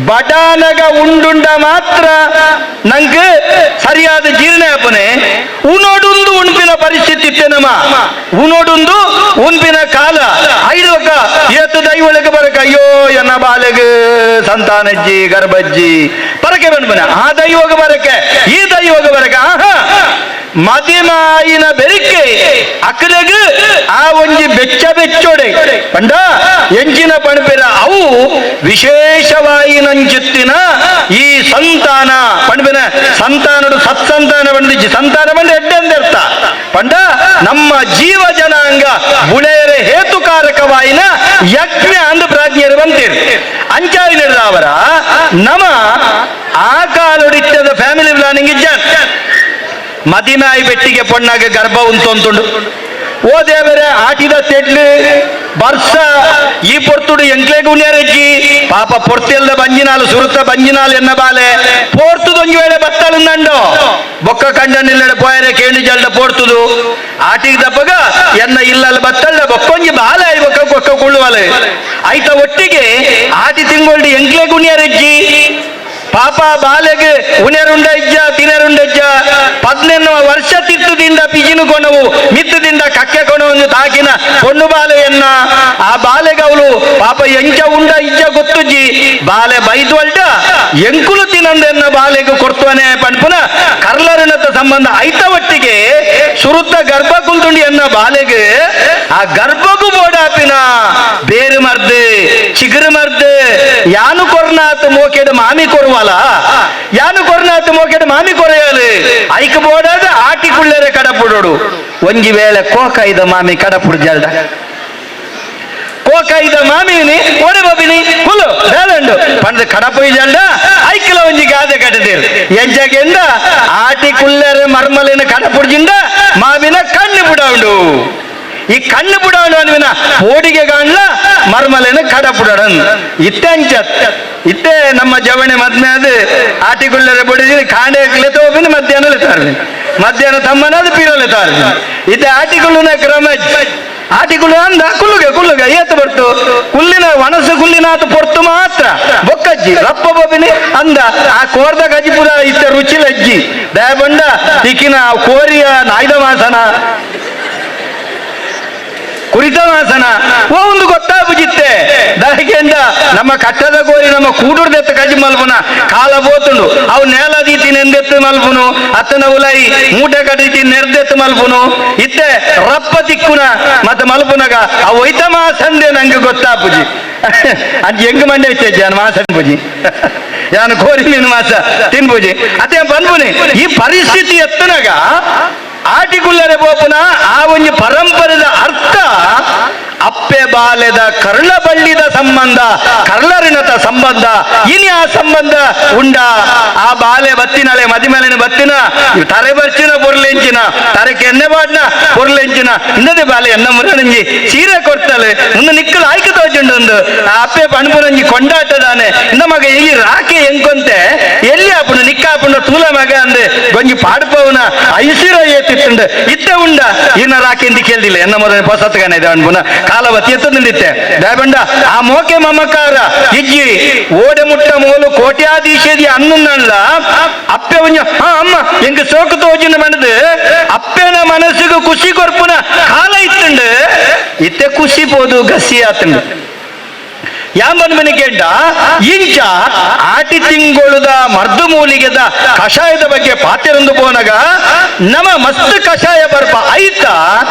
S10: ಬಡಾನಗ ಉಂಡುಂಡ ಮಾತ್ರ ನಂಗೆ ಸರಿಯಾದ ಜೀರ್ಣ ಆಪನೆ ಉನೋಡುಂದು ಉಣ್ಪಿನ ಪರಿಸ್ಥಿತಿ ಇತ್ತೆ ನಮ್ಮ ಉನೋಡುಂದು ಉಣ್ಪಿನ ಕಾಲ ಐದೊಕ್ಕ ಎತ್ತು ದೈವಳಿಗೆ ಬರಕ ಅಯ್ಯೋ ಎನ್ನ ಬಾಲೆಗೆ ಸಂತಾನಜ್ಜಿ ಗರ್ಭಜ್ಜಿ ಪರಕೆ ಬಂದ್ಬನ ಆ ದೈವಗ ಬರಕೆ ಈ ದೈವಗ ಬರಕ ಆಹಾ ಮದಿಮಾಯಿನ ಬೆರಿಕೆ ಅಕ್ಕಲೆಗ್ ಆ ಒಂಜಿ ಬೆಚ್ಚ ಬೆಚ್ಚೊಡೆ ಪಂಡ ಎಂಚಿನ ಪಣಪಿರ ಅವು ವಿಶೇಷವಾಗಿ ನಂಜುತ್ತಿನ ಈ ಸಂತಾನ ಪಣಪಿನ ಸಂತಾನಡು ಸತ್ಸಂತಾನ ಬಂದಿಜ್ಜಿ ಸಂತಾನ ಬಂದು ಎಡ್ಡೆಂದರ್ಥ ಪಂಡ ನಮ್ಮ ಜೀವ ಜನಾಂಗ ಬುಳೆಯರೆ ಹೇತುಕಾರಕವಾಯಿನ ಯಜ್ಞ ಅಂದು ಪ್ರಾಜ್ಞರು ಬಂತೀರಿ ಅಂಚಾಯಿ ನಿರ್ದಾವರ ನಮ ಆ ಕಾಲೊಡಿತ್ತದ ಫ್ಯಾಮಿಲಿ ಪ್ಲಾನಿಂಗ್ ಇಜ್ಜ ಮದಿನಾಯಿ ಬೆಟ್ಟಿಗೆ ಪೊಣ್ಣಾಗ ಗರ್ಭ ಉಂಟೊಂದುಂಡು ಓ ದೇವರೇ ಆಟಿದ ತೆಡ್ಲು ಬರ್ಸ ಈ ಪೊರ್ತುಡು ಎಂಕ್ಲೆಗ್ ಉಣ್ಯರೆಜ್ಜಿ ಪಾಪ ಪೊರ್ತೆಲ್ದ ಬಂಜಿನಾಲು ಸುರುತ್ತ ಬಂಜಿನಾಲು ಎನ್ನ ಬಾಲೆ ಪೋರ್ತುದೊಂಜಿ ವೇಳೆ ಬತ್ತಲಂದಂಡು ಬೊಕ್ಕ ಕಂಡನಿಲ್ಲಡೆ ಪೋಯರೆ ಕೇಳಿ ಜಲ್ದ ಪೋರ್ತುದು ಆಟಿಗೆ ದಪ್ಪಗ ಎನ್ನ ಇಲ್ಲಲ್ಲ ಬತ್ತಲ್ಲ ಬೊಕ್ಕೊಂಜಿ ಬಾಲೆ ಐ ಬೊಕ್ಕ ಬೊಕ್ಕ ಕುಳ್ಳುವಲೆ ಐತ ಒಟ್ಟಿಗೆ ಆಟಿ ತಿಂಗೊಳ್ಳಿ ಎಂಕ್ಲೆಗ್ ಉಣ್ಯರೆಜ್ಜಿ ಪಾಪ ಬಾಲೆಗೆ ಉನೆರುಂಡ ಇಜ್ಜ ತಿನೆರುಂಡ ಇಜ್ಜ 14 ವರ್ಷ ತಿತ್ತುದಿಂದ ಪಿಜಿನು ಕೊಣವು ಮಿತ್ತದಿಂದ ಕಕ್ಕೆ ಕೊಣವನ್ನು ತಾಕಿನ ಪೊಣ್ಣು ಬಾಲೆಯನ್ನ ಆ ಬಾಲೆಗೆ ಅವಳು ಪಾಪ ಎಂಚ ಉಂಡ ಇಜ್ಜ ಗೊತ್ತುಜ್ಜಿ ಬಾಲೆ ಬೈದ್ವಲ್ಟ ಎಂಕುಲು ತಿನಂದೆನ್ನ ಬಾಲೆಗೆ ಕೊಡ್ತವನೆ ಪಣ್ಪುನ ಕರ್ಲರಿನತ ಸಂಬಂಧ ಐತ ಒಟ್ಟಿಗೆ ಸುರುತ್ತ ಗರ್ಭ ಕುಂತುಂಡಿ ಎನ್ನ ಬಾಲೆಗೆ ಆ ಗರ್ಭಗೂ ಬೋಡಾಪಿನ ಬೇರು ಮರ್ದು ಚಿಗುರು ಮರ್ದು ಯಾನು ಕೊರ್ನಾತ್ ಮೋಕೆಡು ಮಾಮಿ ಕೊರುವ ಯಾನು ಕೊರ್ನಾತ್ ಮೋಕೆಡು ಮಾಮಿ ಕೊರೆಯಲು ಐಕ ಬೋಡಾದ ಆಟಿ ಕುಳ್ಳೆರೆ ಕಡಪುಡೋಡು ಒಂಜಿ ವೇಳೆ ಕೋಕೈದ ಮಾಮಿ ಕಡಪುಡು ಜಲ್ದ ಕೋಕೈದ ಮಾಮಿನಿ ಒಡೆ ಬಬಿನಿ ಹುಲು ಬೇದಂಡು ಪಂಡ ಕಡಪು ಜಲ್ದ ಐಕಲ ಒಂಜಿ ಗಾದೆ ಕಟ್ಟದಿರು ಎಂಜಗೆಂದ ಆಟಿ ಕುಳ್ಳೆರೆ ಮರ್ಮಲಿನ ಕಡಪುಡ್ಜಿಂದ ಮಾವಿನ ಕಣ್ಣು ಬುಡೌಂಡು ಈ ಕಣ್ಣು ಬುಡೌಂಡು ಅನ್ವಿನ ಓಡಿಗೆ ಕಾಣ್ಲ ಮರ್ಮಲಿನ ಕಡಪುಡನ್ ಇತ್ತಂಚ ಇತ್ತೆ ನಮ್ಮ ಜವಣೆ ಮದ್ಮೆ ಅದು ಆಟಿಗುಳ್ಳರೆ ಬಡಿಸಿ ಕಾಂಡೆ ಲೆತೋಬಿನ ಮಧ್ಯಾಹ್ನ ಲೆತಾರ್ಬಿನ ಮಧ್ಯಾಹ್ನ ತಮ್ಮನಾದ ಪೀರೋಲೆ ತಾರ್ಬಿನ ಇತ್ತೆ ಆಟಿಗುಳ್ಳುನ ಕ್ರಮ ಆಟಿಗುಳು ಅಂದ ಕುಲ್ಲುಗೆ ಏತು ಬರ್ತು ಕುಲ್ಲಿನ ವನಸು ಕುಲ್ಲಿನಾತು ಪೊರ್ತು ಮಾತ್ರ ಬೊಕ್ಕಜ್ಜಿ ರಪ್ಪ ಬೊಬಿನಿ ಅಂದ ಆ ಕೋರ್ದ ಗಜಿಪುರ ಇತ್ತೆ ರುಚಿಲಜ್ಜಿ ದಯಬಂಡ ತಿಕ್ಕಿನ ಕೋರಿಯ ನಾಯ್ದ ಮಾಸನ ಕುರಿತ ಮಾಸನ ಒಂದು ಗೊತ್ತಾಗ್ಬಿಟ್ಟಿತ್ತೆ ದಯಗೆಂದ ನಮ್ಮ ಕಟ್ಟದ ಗೋರಿ ನಮ್ಮ ಕೂಡುರ್ದೆತ್ತ ಕಜ್ಜಿ ಮಲ್ಪುನ ಕಾಲ ಬೋತುಂಡು ಅವು ನೇಲ ದೀತಿ ನೆಂದೆತ್ತು ಮಲ್ಪುನು ಅತ್ತನ ಉಲೈ ಮೂಟೆ ಕಡಿತಿ ನೆರ್ದೆತ್ತು ಮಲ್ಪುನು ಇತ್ತೆ ರಪ್ಪ ತಿಕ್ಕುನ ಮತ್ತೆ ಮಲ್ಪುನಗ ಅವು ಒಯ್ತಮ ಸಂದೆ ನಂಗೆ ಗೊತ್ತಾಪುಜಿ ಅದು ಹೆಂಗ್ ಮಂಡೆ ಇತ್ತೆ ನಾನು ಮಾಸ ಪೂಜಿ ನಾನು ಕೋರಿ ಮೀನು ಮಾಸ ತಿನ್ಪೂಜಿ ಅದೇ ಬಂದ್ಬುನಿ ಈ ಪರಿಸ್ಥಿತಿ ಎತ್ತನಾಗ ಆಟಿಗುಳ್ಳರೆ ಬೋಪುನ ಆ ಒಂದು ಪರಂಪರೆದ ಅರ್ಥ ಅಪ್ಪೆ ಬಾಲೆದ ಕರ್ಳ ಬಳ್ಳಿದ ಸಂಬಂಧ ಕರ್ಳರಿನತ ಸಂಬಂಧ ಇನಿ ಆ ಸಂಬಂಧ ಉಂಡ ಆ ಬಾಲೆ ಬತ್ತಿನಳೆ ಮದಿಮೇಲಿನ ಬತ್ತಿನ ತರೆ ಬರ್ಚಿನ ಪೊರ್ಲೆಂಚಿನ ತರೆಕ್ಕೆ ಎಣ್ಣೆ ಬಾಡ್ನ ಪೊರ್ಲೆಂಚಿನ ಇನ್ನದೇ ಬಾಲೆ ಎನ್ನ ಮುರಣಂಜಿ ಸೀರೆ ಕೊಡ್ತಲೆ ಮುಂದೆ ನಿಕ್ಕಲು ಆಯ್ಕೆ ತೋಜುಂಡು ಒಂದು ಆ ಅಪ್ಪೆ ಪಣ್ಪುರಂಜಿ ಕೊಂಡಾಟದಾನೆ ಇಂದ ಮಗ ಈ ರಾಕೆ ಎಂಕೊಂತೆ ಎಲ್ಲಿ ಆಪುಂಡು ನಿಕ್ಕಾಪುಂಡು ತೂಲ ಮಗ ಅಂದೆ ಗೊಂಜಿ ಪಾಡ್ಪವನ ಐಸಿರ ಏತಿತ್ತುಂಡು ಇತ್ತೆ ಉಂಡ ಇನ್ನ ರಾಕೆ ಇಂದ ಕೇಳ್ದಿಲ್ಲ ಎನ್ನ ಮೊದಲ ಪೊಸತ್ಗಾನೆ ಇದೆ ಅನ್ಪುನ ಕಾಲವತಿ ಎತ್ತಂದಿತ್ತೆ ದಯಬಂಡ ಆ ಮೋಕೆ ಮಮಕಾರ ಇಜ್ಜಿ ಓಡೆ ಮುಟ್ಟ ಮೂಲು ಕೋಟ್ಯಾಧೀಶದಿ ಅನ್ನಲ್ಲ ಅಪ್ಪೆ ಒಂಜ ಅಮ್ಮ ಎಂಗ ಸೋಕು ತೋಜಿನ ಮನದು ಅಪ್ಪೆನ ಮನಸ್ಸಿಗೆ ಖುಷಿ ಕೊರ್ಪುನ ಕಾಲ ಇತ್ತುಂಡು ಇತ್ತೆ ಖುಷಿ ಪೋದು ಗಸಿ ಆತುಂಡು ಯಾಂಬನ್ ಮನೆ ಕೇಂಡ ಇಂಚ ಆಟಿ ತಿಂಗೊಳುದ ಮರ್ದು ಮೂಲಿಗೆದ ಕಷಾಯದ ಬಗ್ಗೆ ಪಾತ್ರೆಂದು ಪೋನಗ ನಮ ಮಸ್ತ್ ಕಷಾಯ ಬರ್ಪ ಐತ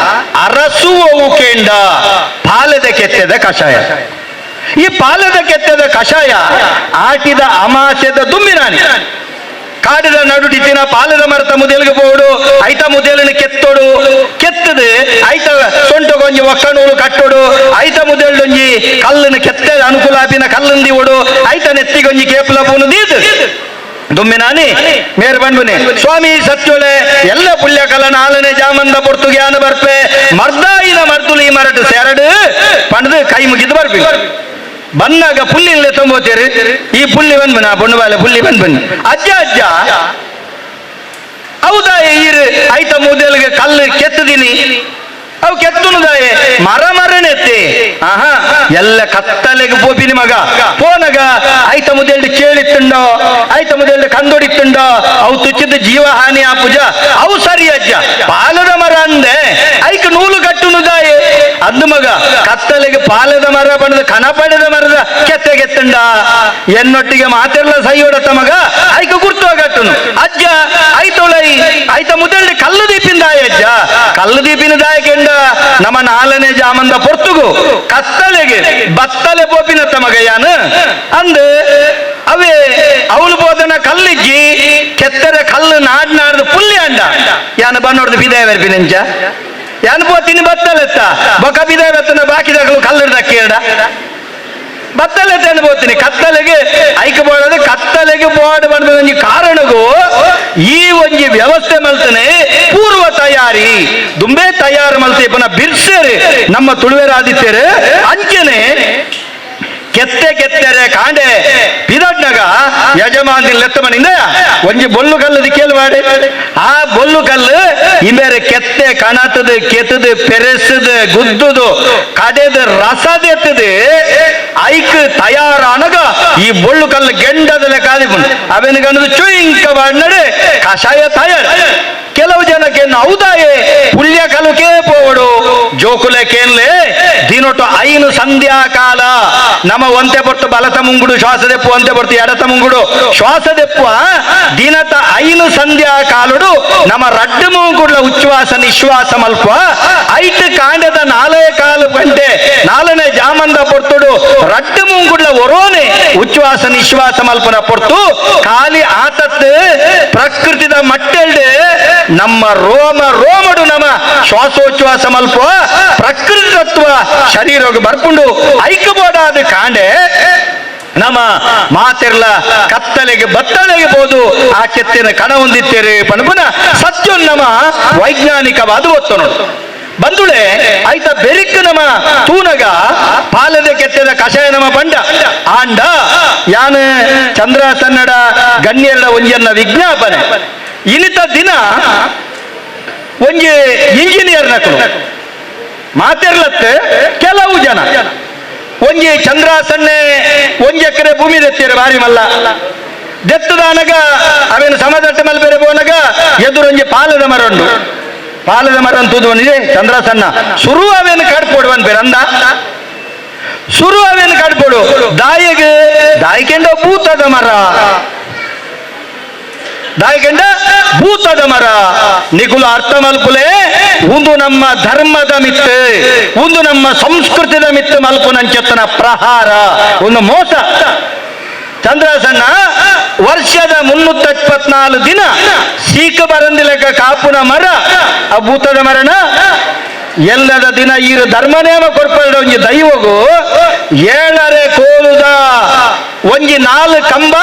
S10: ಅರಸುವವು ಕೇಂಡ ಪಾಲದ ಕೆತ್ತದ ಕಷಾಯ ಈ ಪಾಲದ ಕೆತ್ತದ ಕಷಾಯ ಆಟಿದ ಅಮಾಸ್ಯದ ದುಂಬಿನಾನಿ ಕಾಡಿದ ನಡುಟಿನ ಪಾಲದ ಮರತ ಮುದೇಲಿಗೆ ಪೋಡು ಐತ ಮುದೇಲಿನ ಕೆತ್ತೋಡು ಕೆತ್ತದು ಐತ ಸೊಂಟ ಗೊಂಜಿ ಒಕ್ಕಣೂರು ಕಟ್ಟೋಡು ಐತ ಮುದೇಳೊಂಜಿ ಕಲ್ಲನ್ನು ಕೆತ್ತದ ಅನುಕೂಲ ಆಪಿನ ಕಲ್ಲಂದಿ ಓಡು ಐತ ನೆತ್ತಿಗೊಂಜಿ ಕೇಪಲ ಪೂನು ದೀದು ದುಮ್ಮಿನಾನಿ ಮೇರ್ ಬಂಡುನೆ ಸ್ವಾಮಿ ಸತ್ಯೊಳೆ ಎಲ್ಲ ಪುಲ್ಯ ಕಲ ನಾಲನೆ ಜಾಮಂದ ಪೊರ್ತು ಜ್ಞಾನ ಬರ್ಪೆ ಮರ್ದಾಯಿನ ಮರ್ದುಲಿ ಮರಟು ಸೆರಡು ಪಣದು ಕೈ ಮುಗಿದು ಬರ್ಬೇಕು ಬಂದಾಗ ಪುಲ್ಲಿಲ್ಲೇ ತೊಂಬೋತೀರಿ ಈ ಪುಲ್ಲಿ ಬಂದ್ಬನ ಬೊಣ್ಣಬಾಲೆ ಪುಲ್ಲಿ ಬಂದ್ಬನ್ನಿ ಅಜ್ಜ ಅಜ್ಜ ಹೌದಾ ಈರು ಐತ ಮುದೇಲಿಗೆ ಕಲ್ಲು ಕೆತ್ತದಿನಿ ಅವು ಕೆತ್ತುನುದಾಯೆ ಮರ ಮರನೆತ್ತಿ ಆಹಾ ಎಲ್ಲ ಕತ್ತಲೆಗೆ ಪೋಪಿನಿ ಮಗ ಪೋನಗ ಐತ ಮುದೇಲ್ಡ್ ಕೇಳಿತ್ತುಂಡೋ ಐತ ಮುದೇಲ್ಡ್ ಕಂದೊಡಿತ್ತುಂಡೋ ಅವು ತುಚ್ಚಿದ ಜೀವಹಾನಿ ಆ ಪೂಜ ಅವು ಸರಿ ಅಜ್ಜ ಪಾಲದ ಮರ ಅಂದೆ ಐಕ ನೂಲು ಕಟ್ಟುನುದಾಯೆ ಅಂದು ಮಗ ಕತ್ತಲೆಗೆ ಪಾಲದ ಮರ ಬಣ್ಣದ ಕಣ ಪಡೆದ ಮರದ ಕೆತ್ತುಂಡ ಎನ್ನೊಟ್ಟಿಗೆ ಮಾತೆಲ್ಲ ಸೈಯೊಡತ್ತ ಮಗ ಐಕ ಗುರ್ತೋಗಟ್ಟುನು ಅಜ್ಜ ಐತೊಳೈ ಐತ ಮುದೇಲ್ಡ್ ಕಲ್ಲು ದೀಪಿಂದಾಯ ಅಜ್ಜ ಕಲ್ಲು ದೀಪಿನ ದಾಯಕೆಂಡ ನಮ್ಮ ನಾಲನೆ ಜಾಮಂದ ಪೊರ್ತುಗು ಕತ್ತಲೆಗೆ ಬತ್ತಲೆ ಪೋಪಿನ ತಮಗ ಯಾನು ಅಂದು ಅವೇ ಅವಳು ಬೋದನ ಕಲ್ಲಿಜ್ಜಿ ಕೆತ್ತರ ಕಲ್ಲು ನಾಡ್ನಾಡ್ದು ಪುಲ್ಲಿ ಅಂಡ ಯಾನು ಬನ್ನೋಡ್ದು ಬಿದಾಯ ಬರ್ಪಿನಂಚ ಯಾನು ಪೋತಿನಿ ಬತ್ತಲೆತ್ತ ಬೊಕ ಬಿದಾಯ ಬತ್ತನ ಬಾಕಿದಾಗಲು ಕಲ್ಲು ದಕ್ಕೇಡ ಬತ್ತಲೆತ್ತ ಅನ್ಬೋತೀನಿ ಕತ್ತಲೆಗೆ ಐಕಬೋಡದು ಕತ್ತಲೆಗೆ ಬೋರ್ಡ್ ಬಂದ ಕಾರಣಗೂ ಈ ಒಂಜಿ ವ್ಯವಸ್ಥೆ ಮಲ್ತನೆ ಪೂರ್ವ ತಯಾರಿ ದುಂಬೆ ತಯಾರು ಮಲ್ತೆ ಪುನಃ ಬಿರ್ಸೇರಿ ನಮ್ಮ ತುಳುವೆರಾದಿತ್ಯರು ಅಂಚನೆ ಕೆತ್ತೆ ಕೆತ್ತೆರೆ ಕಾಂಡೆ ಪಿದಡ್ನಗ ಯಜಮಾನ್ ಲೆತ್ತ ಮನಿಂದ ಒಂಜಿ ಬೊಲ್ಲು ಕಲ್ಲದು ಕೇಳುವಾಡೆ ಆ ಬೊಲ್ಲು ಕಲ್ಲು ಇಂಬೇರೆ ಕೆತ್ತೆ ಕಣತದು ಕೆತ್ತದು ಪೆರೆಸದು ಗುದ್ದುದು ಕಡೆದು ರಸದೆತ್ತದು ಐಕ್ ತಯಾರಾನಗ ಈ ಬೊಳ್ಳು ಕಲ್ಲು ಗೆಂಡದಲ್ಲೇ ಕಾದಿಪುಂಡು ಅವೆನಗನ್ನದು ಚುಯಿಂಕ ಬಣ್ಣಡೆ ಕಷಾಯ ತಯಾರ ಕೆಲವು ಜನಕ್ಕೆ ಹೌದಾಯೇ ಪುಲ್ಯ ಕಲುಕೆ ಪೋವಡು ಜೋಕುಲೆಕೇನ್ಲೆ ದಿನೊಟ್ಟು ಐನು ಸಂಧ್ಯಾಕಾಲ ನಮ್ಮ ಒಂತೆ ಬರ್ತು ಬಲತ ಮುಂಗುಡು ಶ್ವಾಸದೆಪ್ಪು ಒಂತೆ ಬರ್ತು ಎಡತ ಮುಂಗುಡು ಶ್ವಾಸದೆಪ್ಪು ದಿನತ ಐನು ಸಂಧ್ಯಾಕಾಲುಡು ನಮ್ಮ ರಡ್ಡು ಮುಂಗುಡ್ಲ ಉಚ್ಛ್ವಾಸ ನಿಶ್ವಾಸ ಮಲ್ಪ ಐಟ್ ಕಾಂಡದ 4 ಗಂಟೆ 4ನೇ ಜಾಮಂದ ಪೊರ್ತುಡು ರಡ್ಡು ಮುಂಗುಡ್ಲ ಒರೋನೆ ಉಚ್ಛ್ವಾಸ ನಿಶ್ವಾಸ ಮಲ್ಪನ ಪೊರ್ತು ಖಾಲಿ ಆತತ್ ಪ್ರಕೃತಿದ ಮಟ್ಟೆಲ್ಡೆ ನಮ್ಮ ರೋಮಡು ನಮ್ಮ ಶ್ವಾಸೋಚ್ಛ್ವಾಸ ಮಲ್ಪ ಪ್ರಕೃತಿ ತತ್ವ ಶರೀರಕ್ಕೆ ಬರ್ಕೊಂಡು ಐಕಬೋಡಾದ ಕಾಂಡೆ ನಮ್ಮ ಮಾತೆರ್ಲ ಕತ್ತಲೆಗೆ ಬತ್ತಲೆಗೆ ಬೋದು ಆ ಕೆತ್ತಿನ ಕಣ ಹೊಂದಿತ್ತೇರೆ ಪಣಪುನ ಸತ್ಯ ನಮ್ಮ ವೈಜ್ಞಾನಿಕವಾದ ಒತ್ತು ನೋಡು ಬಂದುಳೆ ಐತ ಬೆರಿಕ್ ನಮ್ಮ ತೂನಗ ಪಾಲದ ಕೆತ್ತದ ಕಷಾಯ ನಮ್ಮ ಬಂಡ ಆಂಡ ಯಾನ ಚಂದ್ರ ಸನ್ನಡ ಗಣ್ಯರ ಒಂಜನ್ನ ವಿಜ್ಞಾಪನೆ ಇನಿತ ದಿನ ಒಂಜಿ ಇಂಜಿನಿಯರ್ ನಕಲು ಮಾತೆರ್ಲತ್ ಕೆಲವು ಜನ ಒಂಜಿ ಚಂದ್ರಾಸನ್ನೆ 1 ಎಕರೆ ಭೂಮಿ ದೆತ್ತೇರೆ ಬಾರಿ ಮಲ್ಲ ದೆತ್ತದಾನಗ ಅವೇನು ಸಮದಟ್ಟ ಮಲ್ಬೇರೆ ಬೋನಗ ಎದುರೊಂಜಿ ಪಾಲದ ಮರ ಉಂಡು ಪಾಲದ ಮರ ಅಂತೂ ಬಂದಿದೆ ಚಂದ್ರಾಸನ್ನ ಶುರು ಅವೇನು ಕಟ್ಕೊಡುವನ್ ಬೇರೆ ಅಂದ ಶುರು ಅವೇನು ಕಡ್ಕೊಡು ದಾಯಿಕೆಂಡ ಭೂತದ ಮರ ಭೂತದ ಮರ ನಿಗುಲು ಅರ್ಥ ಮಲ್ಪುಲೆ ಒಂದು ನಮ್ಮ ಧರ್ಮದ ಮಿತ್ತು ಒಂದು ನಮ್ಮ ಸಂಸ್ಕೃತಿದ ಮಿತ್ತು ಮಲ್ಪುನಂಚೆತ್ತನ ಪ್ರಹಾರ ಒಂದು ಮೋಸ. ಚಂದ್ರಸಣ್ಣ ವರ್ಷದ 374 ದಿನ ಸೀಕ ಬರಂದಿಲಕ ಕಾಪುನ ಮರ ಆ ಭೂತದ ಮರಣ ಎಲ್ಲದ ದಿನ ಈರು ಧರ್ಮನೇಮ ಕೊಡ್ಪಡ ಒಂಜಿ ದೈವಗು 7 ಕೋಲುದ ಒಂಜಿ 4 ಕಂಬ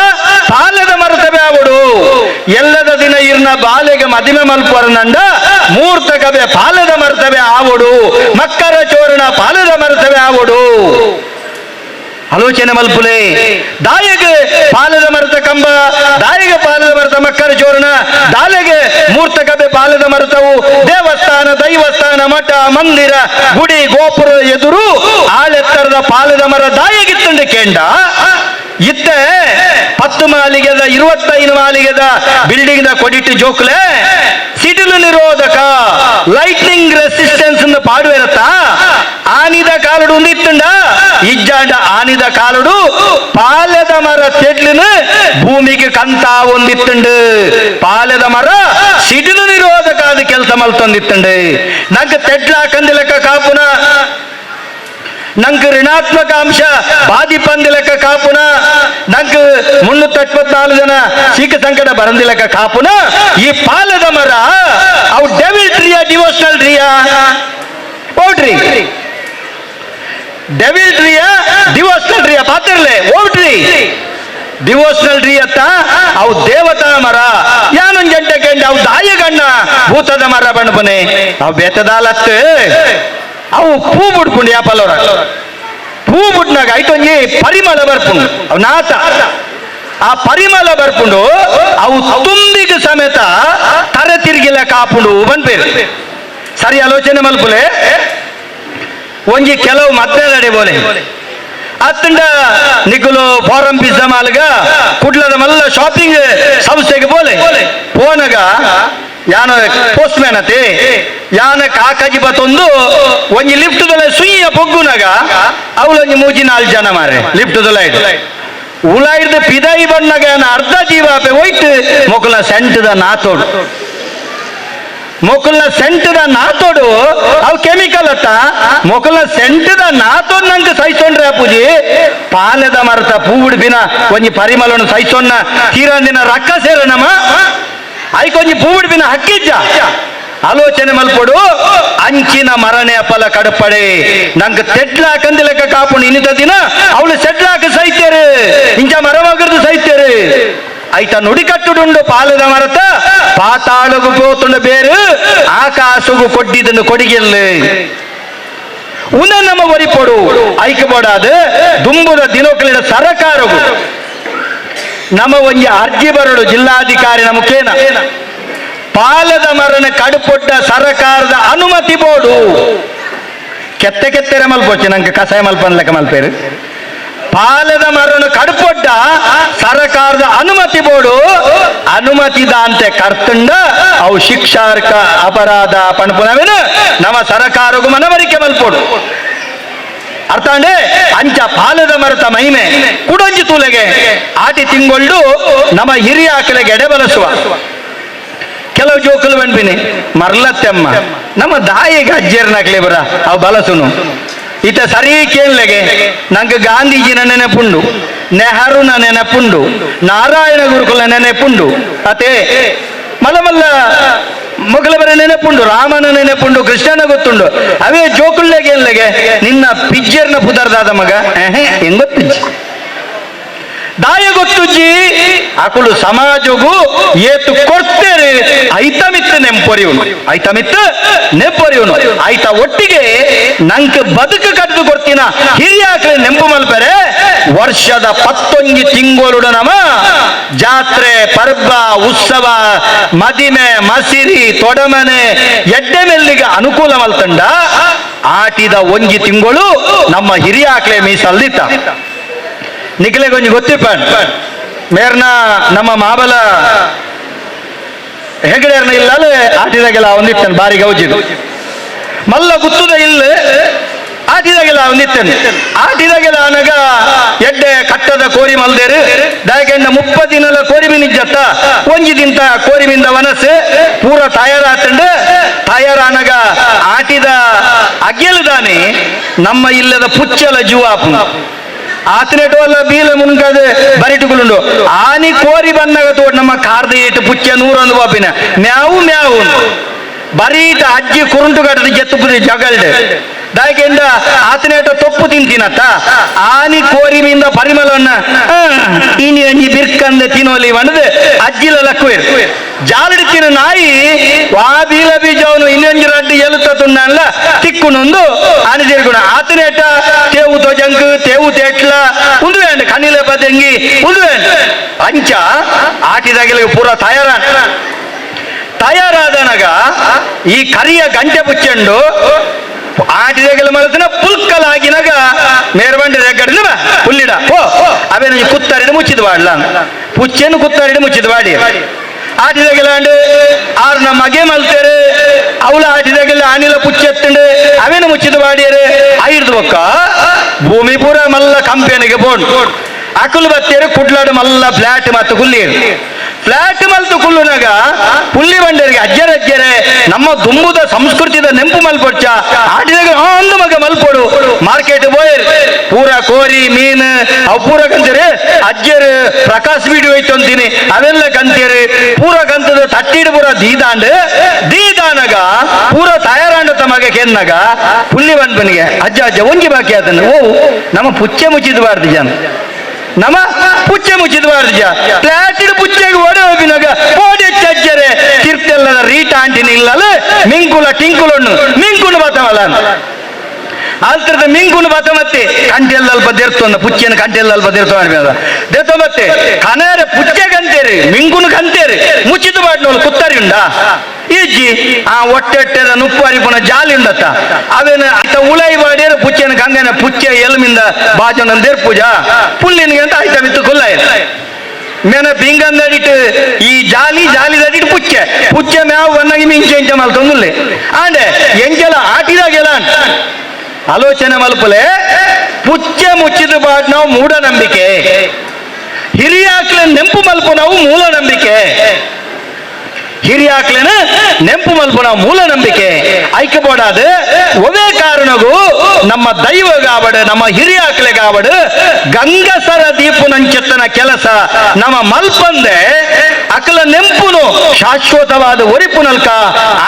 S10: ಪಾಲದ ಮರತವೇ ಆವಡು ಎಲ್ಲದ ದಿನ ಇರ್ನ ಬಾಲೆಗೆ ಮದಿಮೆ ಮಲ್ಪರನಂಡ ಮೂರ್ತ ಕವೆ ಪಾಲದ ಮರತವೇ ಆವಡು ಮಕ್ಕರ ಚೋರಣ ಪಾಲದ ಮರತವೇ ಆವಡು ಆಲೋಚನೆ ಮಲ್ಪುಲೆ ದಾಯಗೆ ಪಾಲದ ಮರದ ಕಂಬ ದಾಯಗೆ ಪಾಲದ ಮರದ ಮಕ್ಕಳ ಚೋರಣ ದಾಲೆಗೆ ಮೂರ್ತ ಕಬೆ ಪಾಲದ ಮರತವು ದೇವಸ್ಥಾನ ದೈವಸ್ಥಾನ ಮಠ ಮಂದಿರ ಗುಡಿ ಗೋಪುರ ಎದುರು ಆಳೆತ್ತರದ ಪಾಲದ ಮರ ದಾಯಗಿತ್ತಂಡು ಕೇಂಡ ಇತ್ತೆ 10 ಮಾಲಿಗೆದ 25 ಮಾಲಿಗೆದ ಬಿಲ್ಡಿಂಗ್ ದ ಕೊಡಿಟ್ಟು ಜೋಕ್ಲೆ ಸಿಡಿಲು ನಿರೋಧಕ ಲೈಟ್ನಿಂಗ್ ರೆಸಿಸ್ಟೆನ್ಸ್ ಪಾಡುವಿರತ್ತ ಆನಿದ ಕಾಲಡು ಒಂದಿತ್ತುಂಡ ಇಜ್ಜಾಂಡ ಆನಿದ ಕಾಲಡು ಪಾಲದ ಮರ ತೆಡ್ಲಿನ ಭೂಮಿಗೆ ಕಂತ ಒಂದಿತ್ತುಂಡು ಪಾಲದ ಮರ ಸಿಡಿಲು ನಿರೋಧಕ ಅದು ಕೆಲಸ ಮಲ್ತೊಂದಿತ್ತುಂಡು ನಂಗೆ ತೆಡ್ಲಾಕಂದಿಲಕ ಕಾಪುನ ನಂಗೆ ಋಣಾತ್ಮಕ ಅಂಶ ಬಾಧಿಪಂದಿಲಕ ಕಾಪುನ ನಂಗೆ 374 ಜನ ಸೀಕ ಸಂಕಟ ಬರಂದಿಲಕ ಕಾಪುನ ಈ ಪಾಲದ ಮರ ಅವು ಡೆವಿಲ್ ಟ್ರಿಯಾ ಡಿವೋಷನಲ್ ಟ್ರಿಯಾ ಪೌಟ್ರಿ ಡೆವಿಲ್ ಟ್ರಿಯಾ ಡಿವೋಷನಲ್ ಟ್ರಿಯಾ ಪಾತ್ರಲೆ ಓಟ್ರಿ ಡಿವೋಷನಲ್ ಟ್ರೀ ಅತ್ತ ಅವು ದೇವತಾ ಮರ ಯಾನೊಂದು ಗಂಟೆ ಕಂಡು ಅವು ದಾಯಗಣ್ಣ ಭೂತದ ಮರ ಬಣ್ಬನೆ ಅವು ಬೆತ್ತದಾಲತ್ತು ಅವು ಪೂ ಬಿಡ್ಕೊಂಡು ಯಾಪಲ್ಲವ್ರ ಪೂ ಬಿಟ್ನಾಗ ಐಟೊಂಜಿ ಪರಿಮಳ ಬರ್ಪುಂಡು ಅವು ನಾತ ಆ ಪರಿಮಳ ಬರ್ಪುಂಡು ಅವು ತುಂಬಿಗ ಸಮೇತ ತರ ತಿರುಗಿಲ್ಲ ಕಾಪುಂಡು ಬಂದ್ಬೇರು ಸರಿ ಆಲೋಚನೆ ಮಲ್ಪುಲೆ ಒಂಜಿ ಕೆಲವು ಮದ್ದೆ ಬೋಲೆ ಅತ್ತಂಡ ನಿಕುಲು ಫಾರಂ ಪಿಜ್ಜಾ ಮಾಲ್ಗ ಕುಡ್ಲದ ಮಲ್ಲ ಶಾಪಿಂಗ್ ಸಂಸ್ಥೆಗೆ ಬೋಲೆ ಫೋನಗ ಯಾನ ಪೋಸ್ಟ್ ಮ್ಯಾನ್ ಅತಿ ಯಾನ ಕಾಕಾಜಿ ಬತ್ತೊಂದು ಒಂಜಿ ಲಿಫ್ಟ್ ದೊಲೆ ಸುಯ್ಯ ಪೊಗ್ಗುನಾಗ ಅವಳೊಂಜಿ 3-4 ಜನ ಮಾರೆ ಲಿಫ್ಟ್ ದೊಲೆ ಉಲಾಯ್ದ ಪಿದಾಯಿ ಬಣ್ಣಗ ಅರ್ಧ ಜೀವಾಪೆ ಹೋಯ್ತು ಮೊಕಲ ಸೆಂಟದ ನಾತೋಡು ಮೊಕಲ್ನ ಸೆಂಟದ ನಾತೋಡು ಅವು ಕೆಮಿಕಲ್ ಅತ್ತ ಮೊಕಲ್ನ ಸೆಂಟದ ನಾತೋಡ್ ನಂಗೆ ಸಹಿಸೊಂಡ್ರೆ ಅಪ್ಪುಜಿ ಪಾಲದ ಮರತ ಪೂ ಬಿಡಿನ ಒಂಜಿ ಪರಿಮಳನು ಸಹಿಸೊನ್ನ ತೀರಂದಿನ ರಕ್ಕ ಸೇರನಮ್ಮ ಐಕೊಂಜಿ ಪೂ ಬಿಡಿನ ಹಕ್ಕಿಜ್ಜ ಆಲೋಚನೆ ಮಲ್ಪಡು ಅಂಚಿನ ಮರನೆ ಅಪ್ಪಲ ಕಡಪಡೆ ನಂಗೆ ತೆಡ್ಲಾಕಂದಿಲಕ ಕಾಪುಣಿ ಇನ್ನಿದ ದಿನ ಅವಳು ಸೆಡ್ಲಾಕ ಸಹಿತ್ಯರು ಇಂಚ ಮರವಾಗರ್ದು ಸಹಿತ್ಯರು ಐತ ನುಡಿಕಟ್ಟುಡುಂಡು ಪಾಲದ ಮರತ ಪಾತಾಳಗು ಪೋತುಂಡು ಬೇರು ಆಕಾಶಗು ಕೊಡ್ಡಿದನ್ನು ಕೊಡಿಗೆಲ್ಲು ಉನ ನಮ್ಮ ಒರಿಪೊಡು ಐಕ್ಯಬೋಡಾದ ದುಂಬುದ ದಿನೋಕಲಿನ ಸರಕಾರಗು ನಮ್ಮ ಒಂಜಿ ಅರ್ಜಿ ಬರಡು ಜಿಲ್ಲಾಧಿಕಾರಿನ ಮುಖೇನ ಪಾಲದ ಮರನ ಕಡುಪೊಡ್ಡ ಸರಕಾರದ ಅನುಮತಿ ಬೋರ್ಡು ಕೆತ್ತೆ ಕೆತ್ತೆರೆ ಮಲ್ಪೋಚೆ ನಂಗೆ ಕಸಾಯ ಮಲ್ಪನ ಲೆಕ್ಕ ಮಲ್ಪೇರು ಪಾಲದ ಮರನ ಕಡುಪೊಡ್ಡ ಸರಕಾರದ ಅನುಮತಿ ಬೋರ್ಡು ಅನುಮತಿದ ಅಂತೆ ಕರ್ತಂಡ ಅವು ಶಿಕ್ಷಾರ್ಕ ಅಪರಾಧ ಪಣಪುನವೇನು ನಮ್ಮ ಸರಕಾರಗೂ ಮನವರಿಕೆ ಮಲ್ಪೋಡು ಅರ್ಥ ಅಂಡೆ ಅಂಚ ಪಾಲದ ಮರತ ಮಹಿಮೆ ಕುಡೊಂಜಿ ತೂಲೆಗೆ ಆಟಿ ತಿಂಗೊಳ್ಳು ನಮ್ಮ ಹಿರಿಯ ಆಕಲೆಗೆ ಎಡೆಬಲಸುವ ಕೆಲವು ಜೋಕಲು ಬಂದ್ಬಿನಿ ಮರ್ಲತ್ತೆಮ್ಮ ನಮ್ಮ ದಾಯಿಗೆ ಅಜ್ಜೇರ್ನಾಕ್ಲೆ ಬರ ಅವು ಬಲಸುನು ಈತ ಸರಿ ಕೇಳಲೆಗೆ ನಂಗೆ ಗಾಂಧೀಜಿನ ನೆನಪುಂಡು ನೆಹರುನ ನೆನಪುಂಡು ನಾರಾಯಣ ಗುರುಕುಲ ನೆನಪುಂಡು ಅತೆ ಮಲ್ಲ ಮೊಗಲ ಬರ ನೆನಪುಂಡು ರಾಮನ ನೆನಪುಂಡು ಕೃಷ್ಣನ ಗೊತ್ತುಂಡು ಅವೇ ಜೋಕುಳ್ಳೆಗೆ ಎಲ್ಲಗೆ ನಿನ್ನ ಪಿಜ್ಜರ್ನ ಪುದರ್ದಾದ ಮಗ ಹೆಂಗೊತ್ತಿಜ್ಜಿ ದಾಯ ಗೊತ್ತುಜ್ಜಿ ಅಕುಲು ಸಮಾಜಗೂ ಏತು ಕೊಡ್ತೇರೆ ಐತಮಿತ್ತು ನೆಂಪೊರಿಯುನು ಐತಮಿತ್ತು ನೆಂಪೊರಿಯುನು ಆಯ್ತ ಒಟ್ಟಿಗೆ ನಂಗೆ ಬದುಕು ಕಟ್ಟಿದು ಕೊಡ್ತೀನ ಹಿರಿಯಾಕಲೆ ನೆಂಪು ಮಲ್ಪರೆ ವರ್ಷದ 11 ತಿಂಗಳು ನಮ ಜಾತ್ರೆ ಪರ್ಬ ಉತ್ಸವ ಮದಿಮೆ ಮಸಿರಿ ತೊಡಮನೆ ಎಡ್ಡೆ ಮೆಲ್ಲಿಗೆ ಅನುಕೂಲ ಮಲ್ತಂಡ ಆಟಿದ 1 ತಿಂಗಳು ನಮ್ಮ ಹಿರಿಯಾಕಲೆ ಮೀಸಲ್ದಿತ್ತ ನಿಖಲೆ ಕೊಂಚ ಗೊತ್ತಿಪ್ಪ ಮೇರ್ನ ನಮ್ಮ ಮಾಬಲ ಹೆಗಡೇರ್ನ ಇಲ್ಲಲೆ ಆಟಿದಾಗೆಲ್ಲ ಒಂದಿತ್ತಾನೆ ಬಾರಿ ಗೌಜಿದು ಮಲ್ಲ ಗುತ್ತುದ ಇಲ್ಲ ಆಟಿದಾಗೆಲ್ಲ ನಿತ್ತನು ಆಟಿದಾಗೆಲ್ಲ ಅನಗ ಎಡ್ಡೆ ಕಟ್ಟದ ಕೋರಿ ಮಲ್ದೇರು ದಾಯಕೆಂಡ 30 ದಿನಲ ಕೋರಿ ಮಿನಿಜ್ಜತ್ತ ಒಂಜಿ ದಿಂತ ಕೋರಿ ಮಿಂದ ವನಸ್ಸು ಪೂರ ತಯಾರಾನಗ ಆಟಿದ ಅಗ್ಗೆಲ್ದಾನೆ ನಮ್ಮ ಇಲ್ಲದ ಪುಚ್ಚಲ ಜುವಾಪು ಆತನೆಟೋಲ್ಲ ಬೀಲ ಮುನ್ಕದ ಬರಿಟುಗುಳುಂಡು ಆನಿ ಕೋರಿ ಬಂದಾಗ ತೋಡ್ ನಮ್ಮ ಕಾರ್ದ ಏಟು ಪುಚ್ಚ 101 ಬಾಪಿನ ಮ್ಯಾವು ಬರೀಟ ಅಜ್ಜಿ ಕುರುಂಟು ಕಟ್ಟದ ಜತ್ತುಪುದಿ ಜಗಲ್ಡೆ ದಾಯಕೆಂಡ ಆತನೇಟ ತೊಪ್ಪು ತಿಂತೀನತ್ತ ಆನಿ ಕೋರಿ ಮೀಂದ ಪರಿಮಳವನ್ನ ಇನಿ ಅಂಜಿ ಬಿರ್ಕಂದ ತಿನ್ನೋಲಿ ಬಂದದು ಅಜ್ಜಿಲ ಲಕ್ಕುವೆ ಜಾಲಡಿತಿನ ನಾಯಿ ವಾ ಬೀಲ ಬೀಜವನು ಇನ್ನೊಂಜಿ ರಡ್ಡಿ ಎಲುತ್ತ ತುಂಡಲ್ಲ ತಿಕ್ಕುನೊಂದು ಆನಿ ಸೇರ್ಗುಣ ಆತನೇಟ ತೇವು ತೊಜಂಕ್ ತೇವು ತೇಟ್ಲ ಉಂದುವೇಂಡ ಕಣ್ಣಿಲೆ ಬದಂಗಿ ಉಂದುವೇಂಡ ಅಂಚ ಆಟಿದಾಗೆಲ್ಲ ಪೂರ ತಯಾರಾದನಗ ಈ ಕರಿಯ ಗಂಟೆ ಪುಚ್ಚಂಡು ಆಟಿದಾಗೆಲ್ಲ ಮಲಸಿನ ಪುಲ್ಕಲಾಗಿನಾಗ ಮೇರ್ಬಂಡಿ ರೆಗ್ಗಡಿನ ಪುಲ್ಲಿಡ ಓ ಅವೇನ ಕುತ್ತರಿಡು ಮುಚ್ಚಿದ ಬಾಡ್ಲ ಪುಚ್ಚೆನು ಕುತ್ತರಿಡು ಮುಚ್ಚಿದ ಬಾಡಿ ಆಟಿದಾಗೆಲ್ಲ ಆರ್ನ ಮಗೆ ಮಲ್ತೇರು ಅವಳ ಆಟಿದಾಗೆಲ್ಲ ಆನಿಲ ಪುಚ್ಚೆತ್ತಂಡು ಅವೇನು ಮುಚ್ಚಿದ ಬಾಡಿಯರು ಐರ್ದು ಬೊಕ್ಕ ಭೂಮಿ ಪೂರ ಮಲ್ಲ ಕಂಪೆನಿಗೆ ಬೋಂಡ್ ಅಕುಲು ಬತ್ತೇರು ಕುಡ್ಲಾಡು ಮಲ್ಲ ಫ್ಲಾಟ್ ಮತ್ತು ಕುಲ್ಲಿ ಫ್ಲಾಟ್ ಮಲ್ತು ಕುಲ್ಲುನಾಗ ಪುಲ್ಲಿ ಬಂಡರಿಗೆ ಅಜ್ಜರಜ್ಜರೆ ನಮ್ಮ ದುಂಬುದ ಸಂಸ್ಕೃತಿದ ನೆಂಪು ಮಲ್ಪೊಚ್ಚ ಆಟಿದಾಗ ಒಂದು ಮಗ ಮಲ್ಪೊಡು ಮಾರ್ಕೆಟ್ ಬೋಯರ್ ಪೂರ ಕೋರಿ ಮೀನು ಅವು ಪೂರ ಕಂತೀರಿ ಅಜ್ಜರು ಪ್ರಕಾಶ್ ವಿಡಿಯೋ ಐತು ಅಂತೀನಿ ಅವೆಲ್ಲ ಕಂತೀರಿ ಪೂರ ಕಂತದ ತಟ್ಟಿಡು ಪೂರ ದೀದಾನಗ ಪೂರ ತಯಾರಾಂಡ ತಮಗೆ ಕೆನ್ನಾಗ ಪುಲ್ಲಿ ಬಂದ್ಬನಿಗೆ ಅಜ್ಜ ಒಂಜಿ ಬಾಕಿ ಆತಂದ್ರೆ ಓ ನಮ್ಮ ಪುಚ್ಚೆ ಮುಚ್ಚಿದಬಾರ್ದು ಜನ ನಮ್ಮ ಪುಚ್ಚೆ ಮುಚ್ಚಿದಬಾರ್ದು ಫ್ಲಾಟಿಡ್ ಪುಚ್ಚೆಗೆ ಓಡಿ ಹೋಗಿನಾಗ ಓಡಿ ಚಜ್ಜರೆ ತಿರ್ತೆಲ್ಲದ ರೀಟ ಆಂಟಿನ ಇಲ್ಲಲ್ಲ ಮಿಂಕುಲ ಟಿಂಕುಲಣ್ಣು ಮಿಂಕುನು ಬತ್ತವಲ್ಲ ಆಲ್ತರದ ಮಿಂಕುನು ಬತ್ತ ಮತ್ತೆ ಕಂಟೆಲ್ಲಲ್ಪ ದೇರ್ತೊಂದ ಪುಚ್ಚೆನ ಕಂಟೆಲ್ಲಲ್ಪ ದೇರ್ತೋ ಮತ್ತೆ ಕನಾರ ಪುಚ್ಚೆಗಂತೇರಿ ಮಿಂಕುನು ಕಂತೇರಿ ಮುಚ್ಚಿದ ಬಾಡ್ನೋಳು ಕುತ್ತರಿ ಉಂಡ ಈಜಿ ಆ ಒಟ್ಟೆಟ್ಟದ ನುಪ್ಪರಿ ಪುನಃ ಜಾಲಿ ಉಂಡತ್ತ ಅವೇನ ಆಯ್ತ ಉಳೈ ಬಾಡಿಯರು ಪುಚ್ಚೆನ ಕಂಗನ ಪುಚ್ಚೆ ಎಲ್ಮಿಂದ ಬಾಜನಂದೇರ್ ಪೂಜಾ ಪುಲ್ಲಿನಿಗೆ ಅಂತ ಆಯ್ತ ಬಿತ್ತು ಕುಲ್ಲ ಮೇನ ಬಿಂಗಂದಡಿಟ್ಟು ಈ ಜಾಲಿದಡಿಟ್ಟು ಪುಚ್ಚೆ ಮ್ಯಾವ್ ಬನ್ನಾಗಿ ಮಿಂಚೆ ಮಲ್ತೊಂದುಲ್ಲೆ ಆಂಡೆ ಎಂಗೆಲ್ಲ ಆಟಿದಾಗೆಲ್ಲ ಆಲೋಚನೆ ಮಲ್ಪಲೆ ಪುಚ್ಚೆ ಮುಚ್ಚಿದ ಬಾಡ್ ನಾವು ಮೂಢನಂಬಿಕೆ ಹಿರಿಯಾಕ್ಲೆ ನೆಂಪು ಮಲ್ಪ ನಾವು ಮೂಢನಂಬಿಕೆ ಹಿರಿಯಾಕ್ಲೆನ ನೆಂಪು ಮಲ್ಪ ನಾವು ಮೂಢನಂಬಿಕೆ ಐಕ್ಯಬೋಡಾದ ಒವೇ ಕಾರಣಗೂ ನಮ್ಮ ದೈವಗಾವಡು ನಮ್ಮ ಹಿರಿಯಾಕ್ಲೆಗಾವಡು ಗಂಗಸರ ದೀಪುನಂಚೆತ್ತನ ಕೆಲಸ ನಮ್ಮ ಮಲ್ಪಂದೆ ಅಕಲ ನೆಂಪುನು ಶಾಶ್ವತವಾದ ಒರಿಪುನಲ್ಕ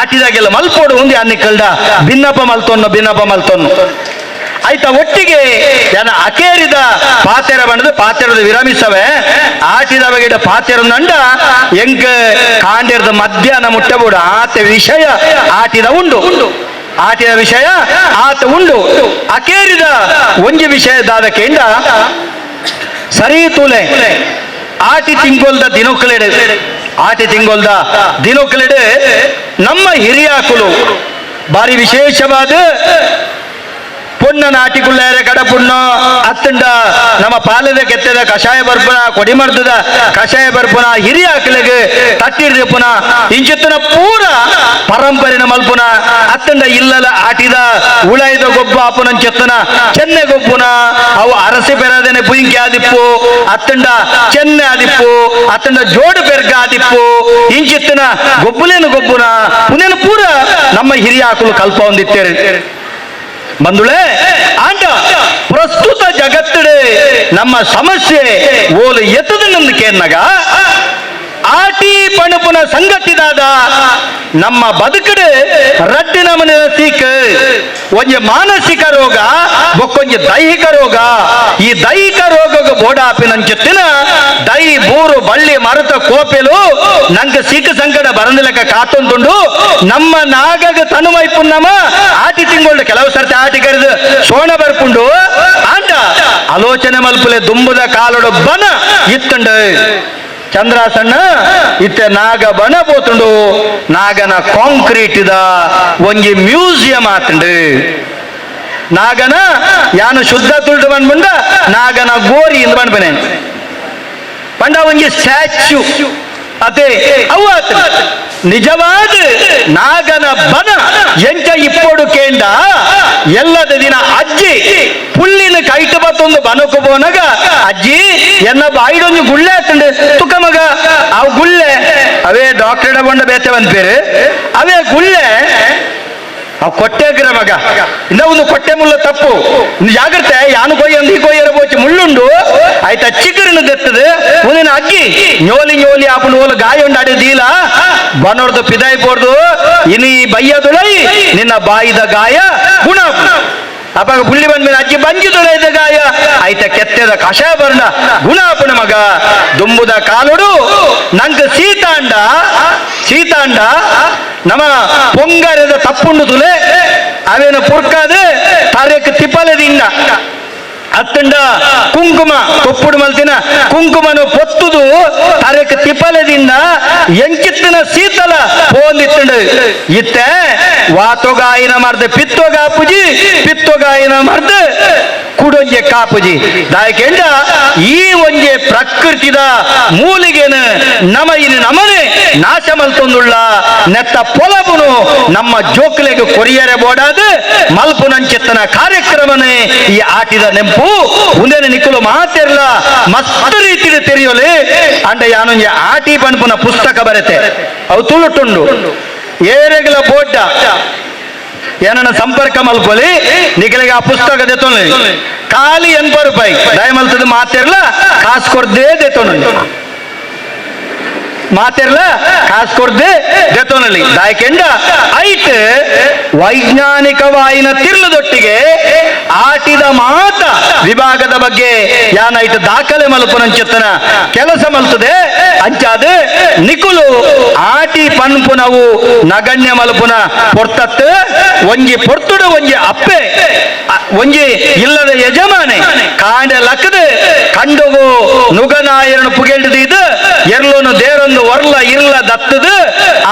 S10: ಆಟಿದಾಗೆಲ್ಲ ಮಲ್ಪೋಡು ಉಂದಿ ಅನ್ನಿಕಲ್ಡ ಭಿನ್ನಪ ಮಲ್ತೊನ್ನು ಆಯ್ತಾ ಒಟ್ಟಿಗೆ ಜನ ಅಕೇರಿದ ಪಾತೆರ ಬಣ್ಣದ ಪಾತೆರದ ವಿರಮಿಸವೆ ಆಟಿದ ಬಗೆಡ ಪಾತೆರಂದಂಡ ಎಂಕ ಕಾಂಡಿರದ ಮಧ್ಯಾಹ್ನ ಮುಟ್ಟಬೂಡ ಆತ ವಿಷಯ ಆಟಿದ ವಿಷಯ ಆತ ಉಂಡು ಅಕೇರಿದ ಒಂಜಿ ವಿಷಯದಾದ ಕೇಂದ್ರ ಸರಿ ತೂಲೆ ಆಟಿ ತಿಂಗೊಲ್ದ ದಿನೊಕ್ಕಲೆಡೆ ನಮ್ಮ ಹಿರಿಯಾಕುಲು ಬಾರಿ ವಿಶೇಷವಾದ ಪುಣ್ಣ ನಾಟಿಕುಳ್ಳೇರ ಕಡಪುಣ್ಣ ಅತ್ತಂಡ ನಮ್ಮ ಪಾಲದ ಕೆತ್ತದ ಕಷಾಯ ಬರ್ಪುನ ಕೊಡಿಮರ್ದದ ಕಷಾಯ ಬರ್ಪುನ ಹಿರಿಯ ಅಕ್ಕಲಿಗೆ ತಟ್ಟಿರ್ದೆ ಪುನ ಇಂಚಿತ್ತನ ಪೂರ ಪರಂಪರಿನ ಮಲ್ಪುನ ಅತ್ತಂಡ ಇಲ್ಲಲ ಆಟಿದ ಉಳಾಯ್ದ ಗೊಬ್ಬ ಅಪ್ಪುನಂಚೆತ್ತನ ಚೆನ್ನೆ ಗೊಬ್ಬುನ ಅವು ಅರಸಿ ಪೆರದೇನೆ ಪುಯಿಂಕಿ ಆದಿಪ್ಪು ಅತ್ತಂಡ ಚೆನ್ನೆ ಆದಿಪ್ಪು ಅತ್ತಂಡ ಜೋಡು ಪೆರ್ಗ ಆದಿಪ್ಪು ಇಂಚಿತ್ತನ ಗೊಬ್ಬುಲೇನು ಗೊಬ್ಬುನ ಪುನೇನು ಪೂರ ನಮ್ಮ ಹಿರಿಯ ಆಕಲು ಕಲ್ಪ ಹೊಂದಿತ್ತೇರಿ ಬಂಧುಳೆ ಆಂಡ ಪ್ರಸ್ತುತ ಜಗತ್ತಿಡೆ ನಮ್ಮ ಸಮಸ್ಯೆ ಓಲು ಎತ್ತದ ನಂಬಿಕೆ ಅನ್ನಗ ಆಟಿ ಪಣಪುನ ಸಂಗತಿದಾದ ನಮ್ಮ ಬದುಕಡೆ ರಡ್ಡಿನ ಮನೆ ಸೀಕ್ ಒಂಜಿ ಮಾನಸಿಕ ರೋಗ ಬೊಕ್ಕೊಂಜಿ ದೈಹಿಕ ರೋಗ ಈ ದೈಹಿಕ ರೋಗ ಬೋಡಾಪಿನಂಚೆತ್ತಿನ ದೈ ಬೂರು ಬಳ್ಳಿ ಮರತ ಕೋಪೆಲು ನಂಗೆ ಸಿಕ್ಕ ಸಂಕಟ ಬರಂದಿಲಕ ಕಾತೊಂದುಂಡು ನಮ್ಮ ನಾಗಗ ತನುವೈಪು ನಮ್ಮ ಆಟಿ ತಿಂಗಳು ಕೆಲವು ಸರ್ತಿ ಆಟಿ ಕರೆದು ಸೋಣ ಬರ್ಪುಂಡು ಆಂಟ ಆಲೋಚನೆ ಮಲ್ಪಲೆ ದುಂಬುದ ಕಾಲೊಡು ಬನ ಇತ್ತಂಡು ಚಂದ್ರಾಸಣ್ಣ ಇತ್ತೆ ನಾಗ ಬಣ ಪೋತುಂಡು ನಾಗನ ಕಾಂಕ್ರೀಟ್ ಇದ ಒಂಜಿ ಮ್ಯೂಸಿಯಂ ಆತುಂಡು ನಾಗನ ಯಾನು ಶುದ್ಧ ತುಳ್ದು ಬಂದ್ಬಂಡ ನಾಗನ ಗೋರಿ ಇಂದ ಬಂಡ್ಬನೆ ಪಂಡ ಒಂಜಿ ಸ್ಟ್ಯಾಚ್ಯೂ ಅದೇ ಅವು ನಿಜವಾದ ನಾಗನ ಬನ ಎಂಚ ಇಪ್ಪೊಡು ಕೇಂಡ ಎಲ್ಲದ ದಿನ ಅಜ್ಜಿ ಪುಳ್ಳಿನ ಕೈಟ ಬತ್ತೊಂದು ಬನಕು ಬೋನಾಗ ಅಜ್ಜಿ ಎನ್ನ ಬಾಯಿಡೊಂದು ಗುಳ್ಳೆ ಆತಂಡು ತುಕ ಮಗ ಅವು ಗುಳ್ಳೆ ಅವೇ ಡಾಕ್ಟರ್ ಬಂಡ ಬೇತೆ ಬಂದ ಪೇರು ಅವೇ ಗುಳ್ಳೆ ಅವು ಕೊಟ್ಟೆಗಿರ ಮಗ ಇನ್ನ ಒಂದು ಕೊಟ್ಟೆ ಮುಳ್ಳ ತಪ್ಪು ಜಾಗ್ರತೆ ಯಾನು ಕೊಯ್ಯಂದು ಈ ಕೊಯ್ಯರ ಬೋಚಿ ಮುಳ್ಳುಂಡು ಆಯ್ತಾ ಚಿಕ್ಕರಿನ ದೆತ್ತದು ಒಂದಿನ ಅಗ್ಗಿ ñೋಲಿ ñೋಲಿ ಆಪುಂಡು ಓಲ ಗಾಯ ಉಂಡು ಅಡೆದೀಲ ಬನೋರ್ದು ಪಿದಾಯಿ ಪೋರ್ದು ಇನಿ ಬಯ್ಯದುಳೈ ನಿನ್ನ ಬಾಯಿದ ಗಾಯ ಗುಣ ಅಪ್ಪಾಗ ಬುಳ್ಳಿ ಬಂದ ಮೇಲೆ ಅಜ್ಜಿ ಬಂಜಿದುಳೈದ ಗಾಯ ಆಯ್ತ ಕೆತ್ತೆದ ಕಷಾಯ ಬರ್ಣ ಗುಣ ಆಪುಣ ಮಗ ದುಂಬುದ ಕಾಲುಡು ನಂಗೆ ಸೀತಾಂಡ ನಮ್ಮ ಪೊಂಗರದ ತಪ್ಪುಂಡು ತುಲೆ ಅವೇನು ಪುರ್ಕಾದು ತರಕ್ಕೆ ತಿಪ್ಪಲದಿಂದ ಅತ್ತಂಡ ಕುಂಕುಮ ತೊಪ್ಪುಡು ಮಲ್ತಿನ ಕುಂಕುಮನು ಪೊತ್ತುದು ತರಕ್ಕೆ ತಿಪ್ಪಲದಿಂದ ಎಂಕಿತ್ತಿನ ಶೀತಲ ಪೋಂದಿತ್ತಂಡು ಇತ್ತೆ ವಾತೊಗಾಯಿನ ಮರ್ದ ಪಿತ್ತೊಗಾಯಿನ ಮರ್ದ ಕುಡೊಂಜೆ ಕಾಪುಜಿ ದಾಯಕೆಂಡ ಈ ಒಂಜೆ ಪ್ರಕೃತಿದ ಮೂಲಿಗೆನ ನಮನೆ ನಾಶ ಮಲ್ತೊಂದುಳ್ಳ ನೆತ್ತ ಪೊಲಬುನು ನಮ್ಮ ಜೋಕ್ಲೆಗೆ ಕೊರಿಯರೆ ಬೋಡಾದ ಮಲ್ಪುನಂಚೆತ್ತನ ಕಾರ್ಯಕ್ರಮನೇ ಈ ಆಟಿದ ನೆಂಪು ಮುಂದೇನೆ ನಿಕ್ಕಲು ಮಾತಿರ್ಲ ಮಸ್ತ್ ರೀತಿಯ ತೆರೆಯೋಲೆ ಅಂಡ ಯಾನೊಂಜೆ ಆಟಿ ಪನ್ಪುನ ಪುಸ್ತಕ ಬರತೆ ಅವು ತುಳುಟುಂಡು ಏರೆಗಳ ಬೋಡ್ಡ ಏನನ್ನ ಸಂಪರ್ಕ ಮಲ್ಪೊಲಿ ನಿಖಲಿಗೆ ಆ ಪುಸ್ತಕ ದೆತ್ತೊಂದು ಖಾಲಿ 80 ರೂಪಾಯಿ ದಯಮಲ್ತದ ಮಾತಿರ್ಲ ಕಾಸು ಕೊರ್ದೇ ದೆತ್ತೊಂದು ಮಾತೆರ್ಲ ಕಾಸು ಕೊರ್ದೆ ದೆತ್ತೋನಲ್ಲಿ ದಾಯಕೆಂಡ ಐಟ್ ವೈಜ್ಞಾನಿಕವಾಯಿನ ತಿರ್ಲದೊಟ್ಟಿಗೆ ಆಟಿದ ಮಾತ ವಿಭಾಗದ ಬಗ್ಗೆ ಯಾನೈಟ್ ದಾಖಲೆ ಮಲ್ಪುನಂಚೆತ್ತನ ಕೆಲಸ ಮಲ್ತದೆ ಅಂಚಾದ ನಿಕುಲು ಆಟಿ ಪನ್ಪುನವು ನಗಣ್ಯ ಮಲ್ಪುನ ಪೊರ್ತತ್ ಒಂಜಿ ಪೊರ್ತುಡು ಒಂಜಿ ಅಪ್ಪೆ ಒಂಜಿ ಇಲ್ಲದ ಯಜಮಾನೆ ಕಾಂಡೆ ಲಕ್ಕದ ಕಂಡುಗು ನುಗನಾಯರನು ಪುಗೆಲ್ಡಿದು ಎರ್ಲೋನು ದೇರೊಂದು ವರ್ಲ ಇರ್ಲ ದತ್ತದು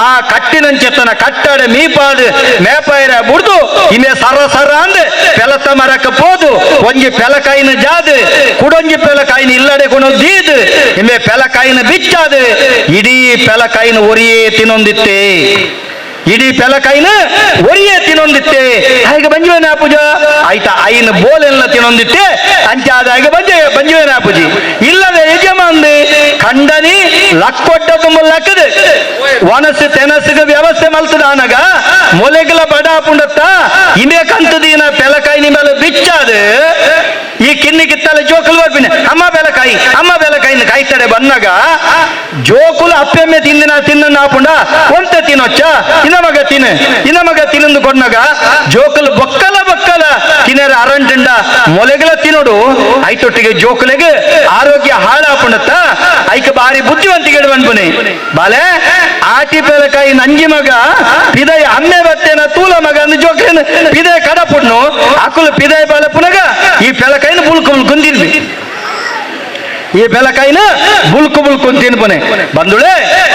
S10: ಆ ಕಟ್ಟಿನಂಚೆತ್ತನ ಕಟ್ಟಡ ಮೀಪಾಡು ಮೇಪೈರ ಬುಡ್ದು ಇಮೆ ಸರ ಅಂದ್ ಪೆಲತ ಮರಕ ಪೋದು ಒಂಜಿ ಪೆಲಕಾಯಿನ ಜಾದು ಕುಡೊಂಜಿ ಪೆಲಕಾಯಿನ ಇಲ್ಲಡೆ ಕೊಣೊದ್ದೀದು ಇಮೆ ಪೆಲಕಾಯಿನ ಬಿಚ್ಚಾದು ಇಡೀ ಪೆಲಕಾಯಿನ ಒರಿಯೇ ತಿನ್ನೊಂದಿತ್ತೆ ಇಡೀ ಪೆಲಕಾಯಿನ ಒರಿಯೇ ತಿನ್ನೊಂದಿತ್ತೆ ಹಾಗೆ ಬಂಜುವೇನ ಪೂಜ ಆಯ್ತಾ ಐನ ಬೋಲೆಲ್ಲ ತಿನ್ನೊಂದಿತ್ತೆ ಅಂಚಾದ ಹಾಗೆ ಬಂಜುವೇನ ಪೂಜಿ ಇಲ್ಲದೆ ಯಜಮಾನ್ದು ಖಂಡನಿ ಲಕ್ಕೊಟ್ಟ ತುಂಬ ಲಕ್ಕದು ವನಸ್ಸು ತೆನಸಿಗೆ ವ್ಯವಸ್ಥೆ ಮಲ್ತದ ಆನಗ ಮೊಲೆಗಳ ಬಡ ಪುಂಡತ್ತ ಇಮೆ ಕಂತದೀನ ಪೆಲಕಾಯಿನ ಮೇಲೆ ಬಿಚ್ಚಾದ ಈ ಕಿನ್ನಿ ಕಿತ್ತಲ್ಲ ಜೋಕುಲು ಬರ್ಪಿನ ಅಮ್ಮ ಬೆಲಕಾಯಿನ ಕಾಯ್ತಡೆ ಬಂದಾಗ ಜೋಕುಲು ಅಪ್ಪೆಮ್ಮೆ ತಿನ್ನ ಆಪುಂಡ ಒಂತ ತಿನ್ನೊಚ್ಚ ಇನ್ನ ಮಗ ತಿನ್ನೊಂದು ಕೊಡ್ನಾಗ ಜೋಕುಲು ಬೊಕ್ಕಲ ತಿನ್ನರ ಅರಂಟಂಡ ಮೊಲೆಗಳ ತಿನ್ನೋಡು ಐತೊಟ್ಟಿಗೆ ಜೋಕುಲೆಗೆ ಆರೋಗ್ಯ ಹಾಳಾಪುಂಡತ್ತ ಐಕ ಬಾರಿ ಬುದ್ಧಿವಂತಿಗೆ ಬಂದ್ಬುನಿ ಬಾಲೆ ಆಟಿ ಪೆಲಕಾಯಿ ನಂಜಿ ಮಗ ಪಿದಯ ಅಮ್ಮೆ ಬತ್ತೇನ ತೂಲ ಮಗ ಅಂದ್ ಜೋಕುಲೆನ ಪಿದಯ ಕಡಪುಡ್ನು ಆಕುಲು ಪಿದಯ ಬಾಲ ಪುನಗ ಈ ಪೆಲಕಾಯಿನ ಬುಲ್ಕೊಂದಿರ್ಬಿ ಈ ಬೆಲಕಾಯಿನ ಬುಲ್ಕು ತಿನ್ಪನೆ ಬಂದುಳೆ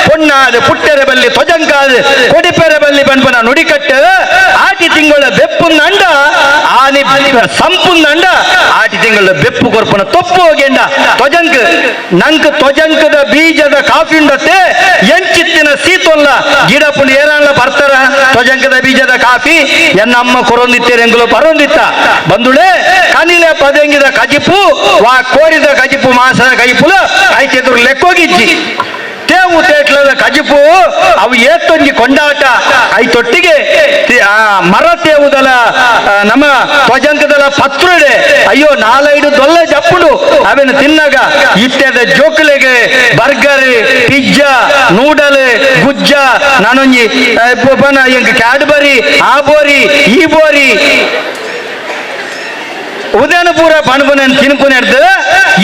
S10: ಪೊಣ್ಣಾದ ಪುಟ್ಟೆರೆ ಬಲ್ಲಿ ತೊಜಂಕಾದ ಕೊಡಿಪೆರೆ ಬಲ್ಲಿ ಬನ್ಪನ ನುಡಿಕಟ್ಟ ಆಟಿ ತಿಂಗಳ ಬೆಪ್ಪುಂದಂಡ ಆನಿ ಸಂಪುಂದಂಡ ಆಟಿ ತಿಂಗಳ ಬೆಪ್ಪು ಕೊರ್ಪನ ತೊಪ್ಪು ಹೋಗೆಂಡ ತೊಜಂಕದ ಬೀಜದ ಕಾಫಿ ಉಂಡತ್ತೆ ಎಂಚಿತ್ತಿನ ಸೀತೊಲ್ಲ ಗಿಡ ಪುಂಡು ಏನಾಳ ಬರ್ತಾರ ತೊಜಂಕದ ಬೀಜದ ಕಾಫಿ ಎನ್ನ ಅಮ್ಮ ಕೊರೊಂದಿತ್ತೇರೆಂಗುಲು ಪರೊಂದಿತ್ತ ಬಂದುಳೆ ಕನಿಲೆ ಪದಂಗಿದ ಕಜಿಪು ವಾ ಕೋರಿದ ಕಜಿಪು ಮಾಸ ಕೈಪುಲ ಆಯ್ತೆದ್ರು ಲೆಕ್ಕೋಗಿಜ್ಜಿ ತೇವು ತೇಟ್ಲದ ಕಜಿಪು ಅವು ಏತ್ತೊಂಜಿ ಕೊಂಡಾಟ ಐತೊಟ್ಟಿಗೆ ಮರ ತೇವುದಲ ನಮ್ಮ ತ್ವಜಂಕದಲ ಪತ್ರುಡೆ ಅಯ್ಯೋ 4-5 ದೊಲ್ಲೆ ಜಪ್ಪುಡು ಅವೇನು ತಿನ್ನಾಗ ಇತ್ತೆದ ಜೋಕುಲೆಗೆ ಬರ್ಗರ್ ಪಿಜ್ಜಾ ನೂಡಲ್ ಗುಜ್ಜ ನಾನೊಂಜಿ ಕ್ಯಾಡ್ಬರಿ ಆ ಬೋರಿ ಈ ಬೋರಿ ಉದಯನಪುರ ಪಣಪುನ ತಿನ್ಪುನೆಡ್ದು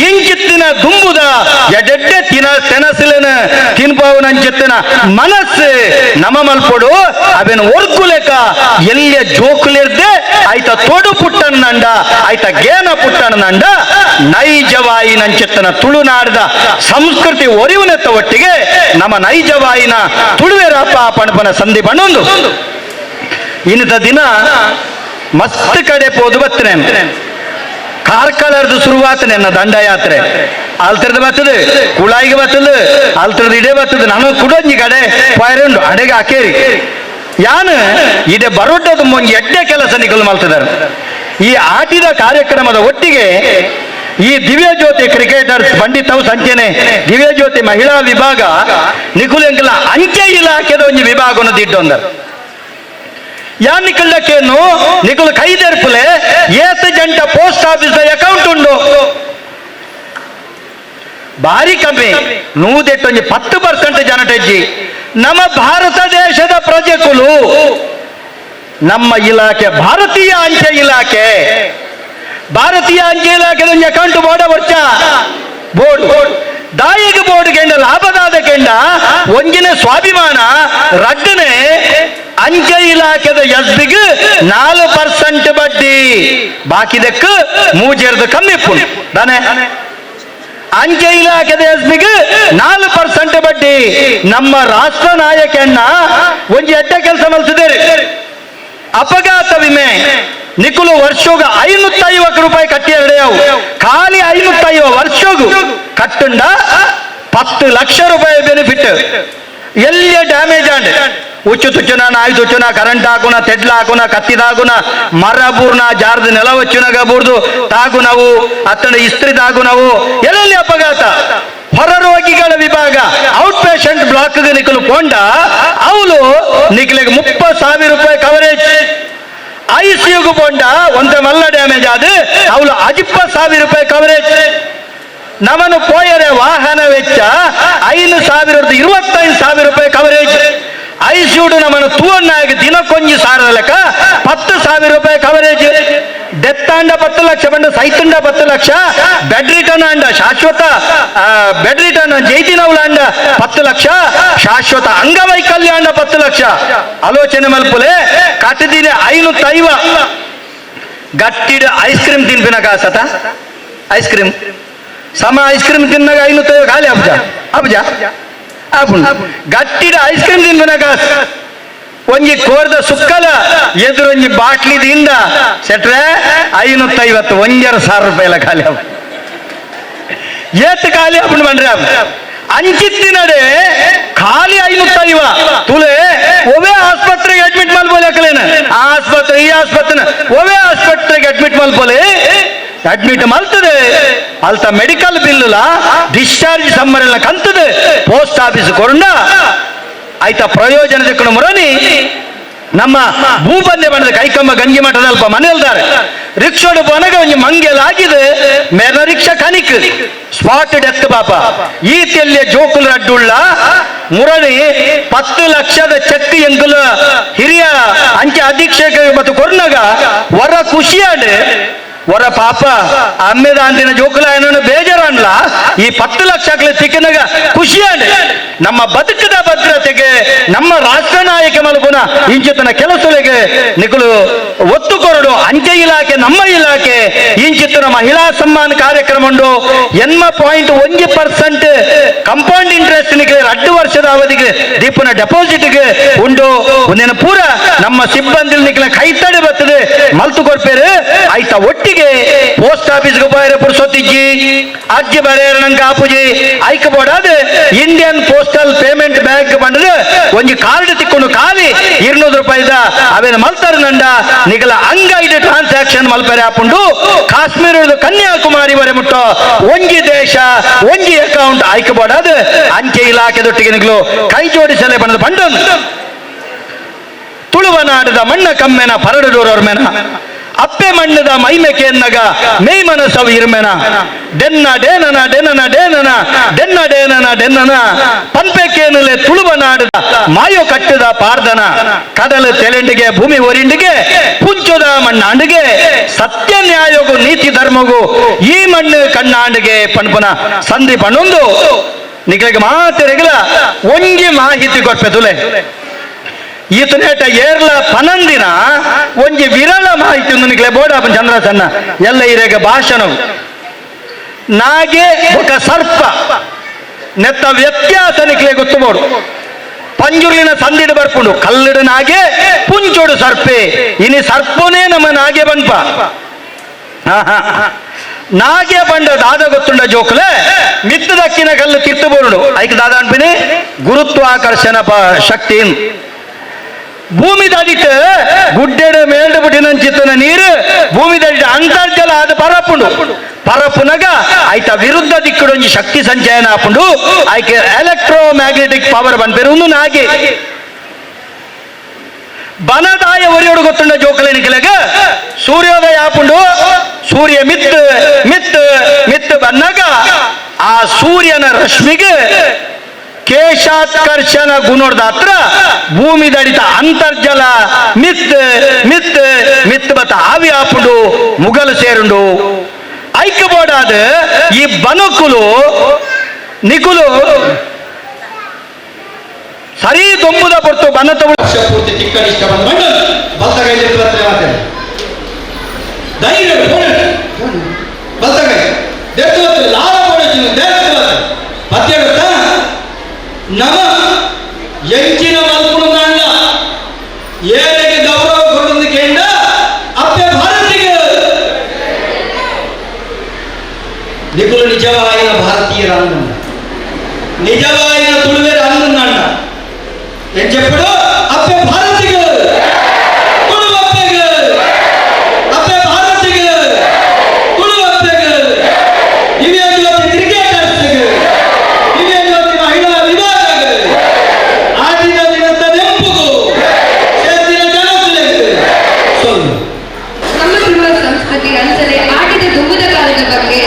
S10: ಇಂಚಿತ್ತಿನ ದುಂಬುದ ಎಡೆಡ್ಡೆ ತೆನಸಿಲಿನ ತಿನ್ಪವನಂಚಿತ್ತಿನ ಮನಸ್ಸು ನಮ ಮಲ್ಪೊಡು ಅವೇನು ಒರ್ಕುಲೆಕ ಎಲ್ಲಿಯ ಜೋಕುಲಿರ್ದೆ ಆಯ್ತ ತೊಡು ಪುಟ್ಟಣ್ಣಂಡ ಆಯ್ತ ಗೇನ ಪುಟ್ಟಣ್ಣಂಡ ನೈಜವಾಯಿ ನಂಚಿತ್ತಿನ ತುಳುನಾಡದ ಸಂಸ್ಕೃತಿ ಒರಿವುನೆತ್ತ ಒಟ್ಟಿಗೆ ನಮ್ಮ ನೈಜವಾಯಿನ ತುಳುವೆರಪ್ಪ ಪಣಪನ ಸಂಧಿ ಬಣ್ಣೊಂದು ಇನ್ನಿತ ದಿನ ಮಸ್ತ್ ಕಡೆ ಪೋದು ಬತ್ತನೆ ಕಾರ್ಕಳರ್ದು ಶುರುವಾತ ನನ್ನ ದಂಡಯಾತ್ರೆ ಆಲ್ತರದ ಬರ್ತದೆ ಕುಳಾಯಿಗೆ ಬರ್ತದೆ ಆಲ್ತರದ ಇಡೇ ಬರ್ತದೆ ನಾನು ಕುಡೊಂಜಿ ಕಡೆ ಪೈರುಂಡು ಅಡೆಗೆ ಹಾಕೇರಿ ಯಾನು ಇಡೆ ಬರೋಟದ ಮುಂಜಿ ಎಡ್ಡೆ ಕೆಲಸ ನಿಕಲು ಮಲ್ತಿದ್ದಾರೆ ಈ ಆಟಿದ ಕಾರ್ಯಕ್ರಮದ ಒಟ್ಟಿಗೆ ಈ ದಿವ್ಯಜ್ಯೋತಿ ಕ್ರಿಕೆಟರ್ಸ್ ಬಂಡಿತವು ಸಂಚನೆ ದಿವ್ಯಜ್ಯೋತಿ ಮಹಿಳಾ ವಿಭಾಗ ನಿಕುಲೆಂಕಲ ಅಂಚೆ ಇಲಾಖೆದ ಒಂದು ವಿಭಾಗವನ್ನು ದಿಡ್ಡೊಂದರ್ ಯಾನ್ ನಿಕಲ್ಡಕ್ಕೇನು ನಿಕುಲು ಕೈದೆರ್ಪುಲೆ ಏತ್ ಜಂಟ ಪೋಸ್ಟ್ ಆಫೀಸ್ ಅಕೌಂಟ್ ಉಂಡು ಭಾರಿ ಕಮ್ಮಿ ನೂದೆಟ್ಟೊಂಜಿ 10% ಜನಟಜ್ಜಿ ನಮ್ಮ ಭಾರತ ದೇಶದ ಪ್ರಜೆಕುಲು ನಮ್ಮ ಇಲಾಖೆ ಭಾರತೀಯ ಅಂಚೆ ಇಲಾಖೆ ಒಂದು ಅಕೌಂಟ್ ಬೋರ್ಡ್ ಬರ್ಚ ಬೋರ್ಡ್ ದಾಯಿಗ ಬೋರ್ಡ್ ಕೆಂಡ ಲಾಭದಾದ ಕೆಂಡ ಒಂಜಿನ ಸ್ವಾಭಿಮಾನ ರಡ್ಡನೆ ಅಂಚೆ ಇಲಾಖೆದ ಎಸ್ಬಿಗೆ 4% ಬಡ್ಡಿ ಬಾಕಿದಕ್ಕೆ ಮೂಜೇರ್ದು ಕಮ್ಮಿ ಪುಣ್ ತಾನೆ ಅಂಚೆ ಇಲಾಖೆದ ಎಸ್ಬಿಗೆ 4% ಬಡ್ಡಿ ನಮ್ಮ ರಾಷ್ಟ್ರ ನಾಯಕನ್ನ ಒಂಜಿ ಎಡ್ಡ ಕೆಲಸ ಮಲ್ಸಿದೇರಿ ಅಪಘಾತ ವಿಮೆ ನಿಕುಲು ವರ್ಷಗ 550 ರೂಪಾಯಿ ಕಟ್ಟಿ ಎರಡೆಯವು ಖಾಲಿ 550 ವರ್ಷಗೂ ಕಟ್ಟುಂಡ 10 ಲಕ್ಷ ರೂಪಾಯಿ ಬೆನಿಫಿಟ್ ಎಲ್ಲಿಯ ಡ್ಯಾಮೇಜ್ ಆಂಡ್ ಉಚ್ಚು ತುಚ್ಚುನ ನಾಯಿ ತುಚ್ಚುನ ಕರೆಂಟ್ ಹಾಕುನ ತೆಡ್ಲ ಹಾಕುನ ಕತ್ತಿದಾಗುನ ಮರ ಬೂರ್ನ ಜಾರ್ದ ನೆಲ ವಚ್ಚುನಗ ಬೂರ್ದು ತಾಗು ನಾವು ಅತ್ತನ ಇಸ್ತ್ರಿ ತಾಗು ನಾವು ಎಲ್ಲೆಲ್ಲಿ ಅಪಘಾತ ಹೊರ ರೋಗಿಗಳ ವಿಭಾಗ ಔಟ್ ಪೇಷಂಟ್ ಬ್ಲಾಕ್ ನಿಕಲು ಕೊಂಡ ಅವಳು ನಿಖಲಿಗೆ 30,000 ರೂಪಾಯಿ ಕವರೇಜ್ ಐಸಿಯುಗು ಕೊಂಡ ಒಂದ ಮಲ್ಲ ಡ್ಯಾಮೇಜ್ ಆದ ಅವಳು 50,000 ರೂಪಾಯಿ ಕವರೇಜ್ ನಮನು ಪೋಯರೆ ವಾಹನ ವೆಚ್ಚ 25,000 ರೂಪಾಯಿ ಕವರೇಜ್ ಐಸಿಯುಡು ನಮ್ಮನ್ನು ತೂವನ್ನಾಗಿ ದಿನಕ್ಕೊಂಜಿ ಸಾರ ಲೆಕ್ಕ 10,000 ರೂಪಾಯಿ ಕವರೇಜ್ ಡೆತ್ ಅಂಡ 10 ಲಕ್ಷ ಬಂಡ ಸೈತುಂಡ 10 ಲಕ್ಷ ಬೆಡ್ ರಿಟರ್ನ್ ಅಂಡ ಶಾಶ್ವತ ಬೆಡ್ ರಿಟರ್ನ್ ಜೈತಿನವುಲ ಅಂಡ 10 ಲಕ್ಷ ಶಾಶ್ವತ ಅಂಗವೈಕಲ್ಯ ಅಂಡ 10 ಲಕ್ಷ ಆಲೋಚನೆ ಮಲ್ಪುಲೆ ಕಟ್ಟದಿನ 550 ಗಟ್ಟಿಡ ಐಸ್ ಕ್ರೀಮ್ ತಿನ್ಪಿನ ಕಾಸತ ಐಸ್ ಕ್ರೀಮ್ ಸಮ ಐಸ್ ಕ್ರೀಮ್ ತಿನ್ನಾಗ 550 ಖಾಲಿ ಅಬ್ಜ ಗಟ್ಟಿಡ ಐಸ್ ಕ್ರೀಮ್ ತಿನ್ಪಿನ ಕಾಸ ಒಂಜಿ ಕೋರ್ದ ಸುಕ್ಕಲ ಎದುರೊಂಜಿ ಬಾಟ್ಲಿದಿಂದ ಸೆಟ್ರೆ 550 1,000 ರೂಪಾಯಿ ಖಾಲಿ ಅವ್ ಏತ್ ಖಾಲಿ ಅಪ್ಪನ ಬಂದ್ರೆ ಅಂಚಿತ್ತಿನಡೆ ಖಾಲಿ 550 ತುಲೆ ಒವೇ ಆಸ್ಪತ್ರೆಗೆ ಅಡ್ಮಿಟ್ ಮಲ್ಬೋಲೇಕಲೇನ ಆ ಆಸ್ಪತ್ರೆ ಈ ಆಸ್ಪತ್ರೆ ಒವೇ ಆಸ್ಪತ್ರೆಗೆ ಅಡ್ಮಿಟ್ ಮಲ್ಬೋಲೆ ಅಡ್ಮಿಟ್ ಮಲ್ತದೆ ಅಲ್ತ ಮೆಡಿಕಲ್ ಬಿಲ್ ಡಿಸ್ಚಾರ್ಜ್ ಸಮ್ಮರೆಲ್ಲ ಕಂತದೆ ಪೋಸ್ಟ್ ಆಫೀಸ್ ಕೊಂಡ ಆಯ್ತಾ ಪ್ರಯೋಜನ ತೆಕ್ಕೊಂಡು ಮುರನಿ ನಮ್ಮ ಭೂಪಂದ್ಯ ಬಣ್ಣದ ಕೈಕಮ್ಮ ಗಂಜಿ ಮಠದ ಅಲ್ಪ ಮನೆಯಲ್ದಾರೆ ರಿಕ್ಷೋಡು ಪೋನಾಗ ಒಂಜಿ ಮಂಗೆಲಾಗಿದೆ ಮೇರ ರಿಕ್ಷಾ ಕನಿಕ್ ಸ್ಪಾಟ್ ಡೆತ್ ಪಾಪ ಈತೆಲ್ಲಿಯ ಜೋಕುಲು ಅಡ್ಡುಳ್ಳ ಮುರಣಿ 10 ಲಕ್ಷದ ಚೆಕ್ ಎಂಗುಲ ಹಿರಿಯ ಅಂಚೆ ಅಧೀಕ್ಷಕ ಮತ್ತು ಕೊರ್ನಾಗ ವರ ಖುಷಿಯಾಡೆ ವರ ಪಾಪ ಅಮ್ಮೆದಾಂತಿನ ಜೋಕುಲ ಏನೋ ಬೇಜಾರನ್ಲ ಈ 10 ಲಕ್ಷ ತಿಕ್ಕಿನಾಗ ಖುಷಿಯಾಡೆ ನಮ್ಮ ಬದುಕದ ಭದ್ರತೆಗೆ ನಮ್ಮ ರಾಷ್ಟ್ರ ನಾಯಕ ಮಲಪುನ ಇಂಚಿತನ ಕೆಲಸಗಳಿಗೆ ನಿಕಲು ಒತ್ತು ಕೊರಡು ಅಂಚೆ ಇಲಾಖೆ ನಮ್ಮ ಇಲಾಖೆ ಇಂಚಿತನ ಮಹಿಳಾ ಸಮ್ಮಾನ ಕಾರ್ಯಕ್ರಮ ಉಂಡು 1% ಕಂಪೌಂಡ್ ಇಂಟ್ರೆಸ್ಟ್ ನಿಕಲೆ 2 ವರ್ಷದ ಅವಧಿಗೆ ದೀಪನ ಡೆಪಾಸಿಟ್ಗೆ ಉಂಡು ಒಂದಿನ ಪೂರ ನಮ್ಮ ಸಿಬ್ಬಂದಿ ನಿಕಲ ಕೈತಡೆ ಬರ್ತದೆ ಮಲ್ತು ಕೊಡ್ಪೇರು ಆಯ್ತಾ ಒಟ್ಟಿಗೆ ಪೋಸ್ಟ್ ಆಫೀಸ್ಗೆ ಹೋದ್ರೆ ಪುರ್ಸೊತ್ತಿಜ್ಜಿ ಅಜ್ಜಿ ಬರೆಯರ್ ನಂಗೆ ಆಪುಜಿ ಐಕ ಬೋಡಾದ ಇಂಡಿಯನ್ ಪೋಸ್ಟಲ್ ಪೇಮೆಂಟ್ ಬ್ಯಾಂಕ್ ಬಂದ್ರೆ ಒಂಜಿ ಕಾರ್ಡ್ ತಿಕ್ಕೊಂಡು ಖಾಲಿ 200 ರೂಪಾಯಿದ ಅವೇನು ಮಲ್ತಾರ ನಂಡ ನಿಗಲ ಅಂಗೈಡ್ ಟ್ರಾನ್ಸಾಕ್ಷನ್ ಮಲ್ಪರೆ ಹಾಕೊಂಡು ಕಾಶ್ಮೀರದ ಕನ್ಯಾಕುಮಾರಿ ವರೆ ಮುಟ್ಟೋ ಒಂಜಿ ದೇಶ ಒಂಜಿ ಅಕೌಂಟ್ ಐಕ ಬೋಡಾದ ಅಂಚೆ ಇಲಾಖೆದೊಟ್ಟಿಗೆ ನಿಗಲು ಕೈ ಜೋಡಿಸಲೇ ಬಂದ ಬಂಡು ತುಳುವನಾಡದ ಮಣ್ಣ ಕಮ್ಮೆನ ಪರಡೂರವ್ರ ಮೇನ ಅಪ್ಪೆ ಮಣ್ಣದ ಮೈಮೆಕೆ ಎನ್ನಗ ಮೇಯ್ ಮನಸವು ಇರ್ಮೆನ ಡೆನ್ನ ಡೇನನ ಡೆನನ ಡೇನನ ಡೆನ್ನ ಡೇನನ ಡೆನ್ನನ ಪಂಪೆಕೇನಲೆ ತುಳುವನಾಡದ ಮಾಯೋ ಕಟ್ಟದ ಪಾರ್ದನ ಕಡಲು ತೆಲೆಂಡಿಗೆ ಭೂಮಿ ಒರಿಂಡಿಗೆ ಪುಂಚುದ ಮಣ್ಣಾಂಡಿಗೆ ಸತ್ಯ ನ್ಯಾಯಗೂ ನೀತಿ ಧರ್ಮಗೂ ಈ ಮಣ್ಣು ಕಣ್ಣಾಂಡಿಗೆ ಪಣ್ಪುನ ಸಂಧಿ ಪಣ್ಣೊಂದು ನಿಗಳಿಗೆ ಮಾತೆರೆಗಲ ಒಂಜಿ ಮಾಹಿತಿ ಕೊಡ್ಪೆ ತುಲೆ ಈತನೇಟ ಏರ್ಲ ಪನಂದಿನ ಒಂಜಿ ವಿರಳ ಮಾಹಿತಿ ನಿಕ್ಲೆ ಬೋಡಾಪ ಚಂದ್ರಸನ್ನ ಎಲ್ಲ ಇರೇಗ ಭಾಷಣವು ನಾಗೆ ఒక ಸರ್ಪ ನೆತ್ತ ವ್ಯತ್ಯಾಸ ನಿಕ್ಲೆ ಗೊತ್ತುಬೋಡು ಪಂಜುರ್ಲಿನ ಸಂದಿಡು ಬರ್ಪುಂಡು ಕಲ್ಲಿಡು ನಾಗೆ ಪುಂಚೋಡು ಸರ್ಪೆ ಇನಿ ಸರ್ಪನೇ ನಮ್ಮ ನಾಗೆ ಬನ್ಪ ನಾಗೆ ಬಂಡ ದಾದ ಗೊತ್ತುಂಡ ಜೋಕ್ಲೆ ಮಿತ್ತದಕ್ಕಿನ ಕಲ್ಲು ಕಿತ್ತು ಬೋರ್ಡು ಐಕ್ ದಾದ ಅನ್ಪಿನಿ ಗುರುತ್ವಾಕರ್ಷಣ ಶಕ್ತಿ ಭೂಮಿ ದಡಿಟ್ಟು ಗುಡ್ಡೆಡ ಮೇಲ್ಡು ಬಿಟ್ಟಿನ ನೀರು ಭೂಮಿ ದಡಿಟ್ಟು ಅಂತರ್ಜಲ ಅದು ಪರಪ್ಪುನಗ ಆಯ್ತ ವಿರುದ್ಧ ದಿಕ್ಕುಡೊಂಜಿ ಶಕ್ತಿ ಸಂಚಯನ ಆಪುಂಡು ಆಯ್ಕೆ ಎಲೆಕ್ಟ್ರೋ ಮ್ಯಾಗ್ನೆಟಿಕ್ ಪವರ್ ಬಂದ್ಪೇರು ಒಂದು ನಾಗೆ ಬನದಾಯ ಒರಿಯೋಡು ಗೊತ್ತುಂಡ ಜೋಕಲೆನಿಕಲೆಗ ಸೂರ್ಯೋದಯ ಆಪುಂಡು ಸೂರ್ಯ ಮಿತ್ತು ಬಂದಾಗ ಆ ಸೂರ್ಯನ ರಶ್ಮಿಗೆ ಕೇಶಾಕರ್ಷಣ ಗುಣದ ಹತ್ರ ಭೂಮಿ ದಡಿತ ಅಂತರ್ಜಲ ಮಿತ್ ಬತ್ತ ಆವಿ ಆಪುಂಡು ಮುಗಲು ಸೇರುಂಡು ಐಕ್ಯಬೋಡಾದ ಈ ಬನುಕುಲು ನಿಕುಲು ಸರಿ ದೊಂಬುದ ಬರ್ತು ಬನ
S11: ಪೂರ್ತಿ ಚಿಕ್ಕನಿಷ್ಠ ಬಂದ್ಕೊಂಡು ಬಲ್ತಗೈ ಧೈರ್ಯ ಬಲ್ತಗೈ ಲಾಭ ಪದ್ಯ ಗೊತ್ತಾ ನಮ ಎಂಚಿನ ಮಲ್ಪುಣ ದಾಂಡ ಏನಿಗೆ ಗೌರವ ಕೊಡೋದು ಕೇಂಡ ಅಪ್ಪೆ ಭಾರತಿಗೆ ನಿಕುಲು ನಿಜವಾಯಿನ ಭಾರತೀಯರ ಅಂಗಣ್ಣ నిజమైన తుడివేరు అందుందంట ఏం చెప్పడు అప్పే భారతిగా కుడు అప్పేగా అప్పే భారతిగా కుడు అప్పేగా ఇవే జ్యోతి క్రికెటర్స్ ఇవే జ్యోతి మహిళా విభాగ ఆడిన ದಿನದ ನೆಂಪುಗು ಸೇರಿನ ಜನಗಳಿಗೆ ಸೊಲ್ಲು
S6: ನಮ್ಮ ಕುಟುಂಬ ಸಂಸ್ಕೃತಿ ಅಂಚನೆ ಆಟಿದ ದುಂಬುದ ಕಾಲದ ಬಗ್ಗೆ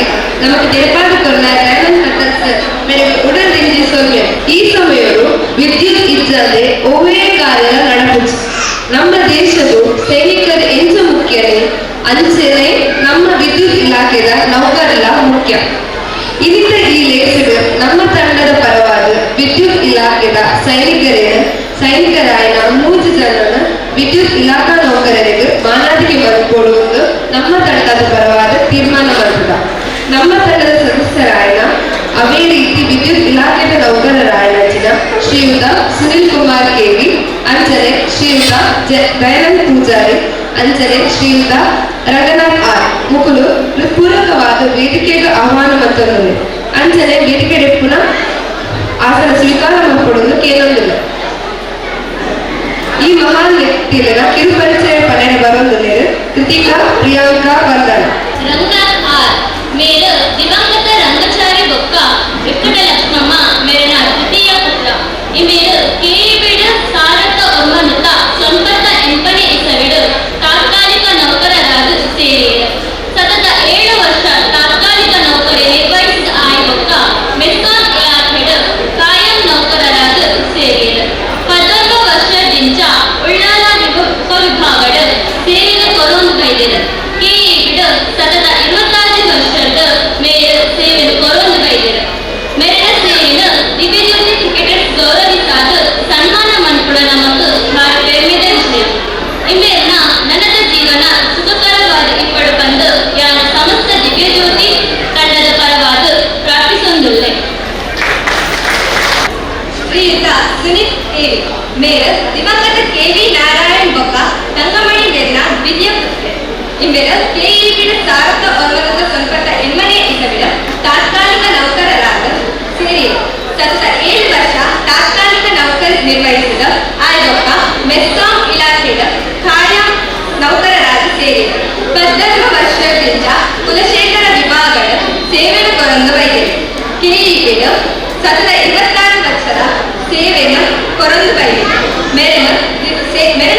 S6: ನಮಗೆ ತಿಳಿಪಾದುಕೊಂಡ ಈ ಸಮಯರು ವಿದ್ಯುತ್ ಇದ್ದದೆ ಒವೇ ಕಾರ್ಯ ನಡಪುಚ್ಚು ನಮ್ಮ ದೇಶದ ಸೈನಿಕರು ಎಂಚ ಮುಖ್ಯನೇ ಅಂಚನೆ ನಮ್ಮ ವಿದ್ಯುತ್ ಇಲಾಖೆದ ನೌಕರರ ಮುಖ್ಯ ಇದಿದ್ದ ಈ ಲೇಖಕ ನಮ್ಮ ತಂಡದ ಪರವಾದ ವಿದ್ಯುತ್ ಇಲಾಖೆದ ಸೈನಿಕರಾಯನ 3 ಜನನ ವಿದ್ಯುತ್ ಇಲಾಖಾ ನೌಕರರಿಗೆ ಮಾನಾದಿಗೆ ಕೊಡುವುದು ನಮ್ಮ ತಂಡದ ಪರವಾದ ತೀರ್ಮಾನ ಮಾಡಿದ ನಮ್ಮ ತಂಡದ ಸದಸ್ಯರಾಯನ ಅವೇ ರೀತಿ ವಿದ್ಯುತ್ ಇಲಾಖೆಯ ನೌಕರರಾಯನ ಶ್ರೀಯುತ ಸುನಿಲ್ ಕುಮಾರ್ ಕೆವಿ ಅಂಚನೆ ಶ್ರೀಯುತ ದಯಾನಂದ ಪೂಜಾರಿ ಅಂಚನೆ ಶ್ರೀಯುತ ರಂಗನಾಥ್ ಆರ್ ಮುಕುಲು ಪೂರಕವಾದ ವೇದಿಕೆಗೆ ಆಹ್ವಾನ ಮತ್ತೊಂದು ಅಂಚನೆ ವೇದಿಕೆ ಪುನಃ ಆಸನ ಸ್ವೀಕಾರ ಮಾಡಿಕೊಡೋದು ಕೇಳೊಂದಿಲ್ಲ ಈ ಮಹಾನ್ ವ್ಯಕ್ತಿಗಳ ಕಿರುಪರಿಚಯ ಪಡೆಯ ಬರೋದಿಲ್ಲ ಕೃತಿಕಾ ಪ್ರಿಯಾಂಕಾ ವರ್ಧನ
S4: ರಂಗನಾಥ್ ಆರ್ ಮೇರು ದಿವಂಗತ ರಂಗಚಾರಿ ಬೊಕ್ಕ ವಿಕ್ಕಟ ಲಕ್ಷ್ಮಮ್ಮ ಮೇರನ ದ್ವಿತೀಯ ಪುತ್ರ ಈ ಮೇರು ಕೇಬಿಡು ಸಾರಥ ಒಮ್ಮನುತ ಸೊಂಪತ್ತ ಎಂಪನೆ ಇಸವಿಡು ತಾತ್ಕಾಲಿಕ ನೌಕರರಾದ ಸೇರಿಯರು ಸತತ 7 ವರ್ಷ ತಾತ್ಕಾಲಿಕ ನೌಕರಿ ನಿರ್ವಹಿಸಿದ ಆಯ ಬೊಕ್ಕ ಮೆಸ್ಕಾಂ ಇಲಾಖೆಡು ಕಾಯಂ ನೌಕರರಾದ ಸೇರಿಯರು 11 ವರ್ಷದಿಂದ ಉಳ್ಳಾಲ ಉಪವಿಭಾಗದ ಸೇರಿದ ಕೊರೋನು ಕೈದಿರು ಕೇಬಿಡು ಸತತ 26 ವರ್ಷದ ಮೇಯರ್ ಸೇವೆ ಕೊರೋನು ಕೈದಿರು ಮೇರನ ಸೇರಿನ ದಿವ್ಯಜ್ಯೋತಿ ಕ್ರಿಕೆಟರ್ಸ್ ಗೌರವಿಸಾದ ಸನ್ಮಾನ ಮನ್ಪುಡ ನಮಕ್ ಭಾರಿ ಹೆಮ್ಮೆದ ವಿಷಯ ಇಮೇರ್ನ ನನದ ಜೀವನ ಸುಖಕರವಾದ ಇಪ್ಪಡು ಬಂದು ಯಾನ ಸಮಸ್ತ ದಿವ್ಯಜ್ಯೋತಿ ತಂಡದ ಪರವಾದ ಪ್ರಾರ್ಥಿಸೊಂದುಲ್ಲೆ ಶ್ರೀಯುತ ಸುನಿತ್ ಕೆವಿ ಮೇಯರ್ ದಿವಂಗತ ಕೆವಿ ನಾರಾಯಣ್ ಬೊಕ್ಕ ತಂಗಮಣಿ ಮೇರ್ನ ದ್ವಿತೀಯ ಪುತ್ರ ಇಮೇರ ಕೆಇಬಿಡ ಸಾರಥ ಒರ್ವರದ ಸಂಪತ್ತ ಎನ್ಮನೆ ಇಸವಿಡ ತಾತ್ಕಾಲಿಕ ನೌಕರರಾದ ಸೇರಿ ಸತತ 7 ವರ್ಷ ತಾತ್ಕಾಲಿಕ ನೌಕರಿ ನಿರ್ವಹಿಸಿದ ಆಯೋಗ ಮೆಸ್ಕಾಂ ಇಲಾಖೆಯ ಕಾಯಂ ನೌಕರರಾದ ಸೇರಿ 12 ವರ್ಷದಿಂದ ಕುಲಶೇಖರ ವಿಭಾಗದ ಸೇವೆನ ಕೊರಂದು ವೈದ್ಯರು ಕೆಇಬಿಡ ಸತತ 26 ವರ್ಷದ ಸೇವೆನ ಕೊರಂದು ವೈದ್ಯರು ಮೆರನ ಸೇವೆನ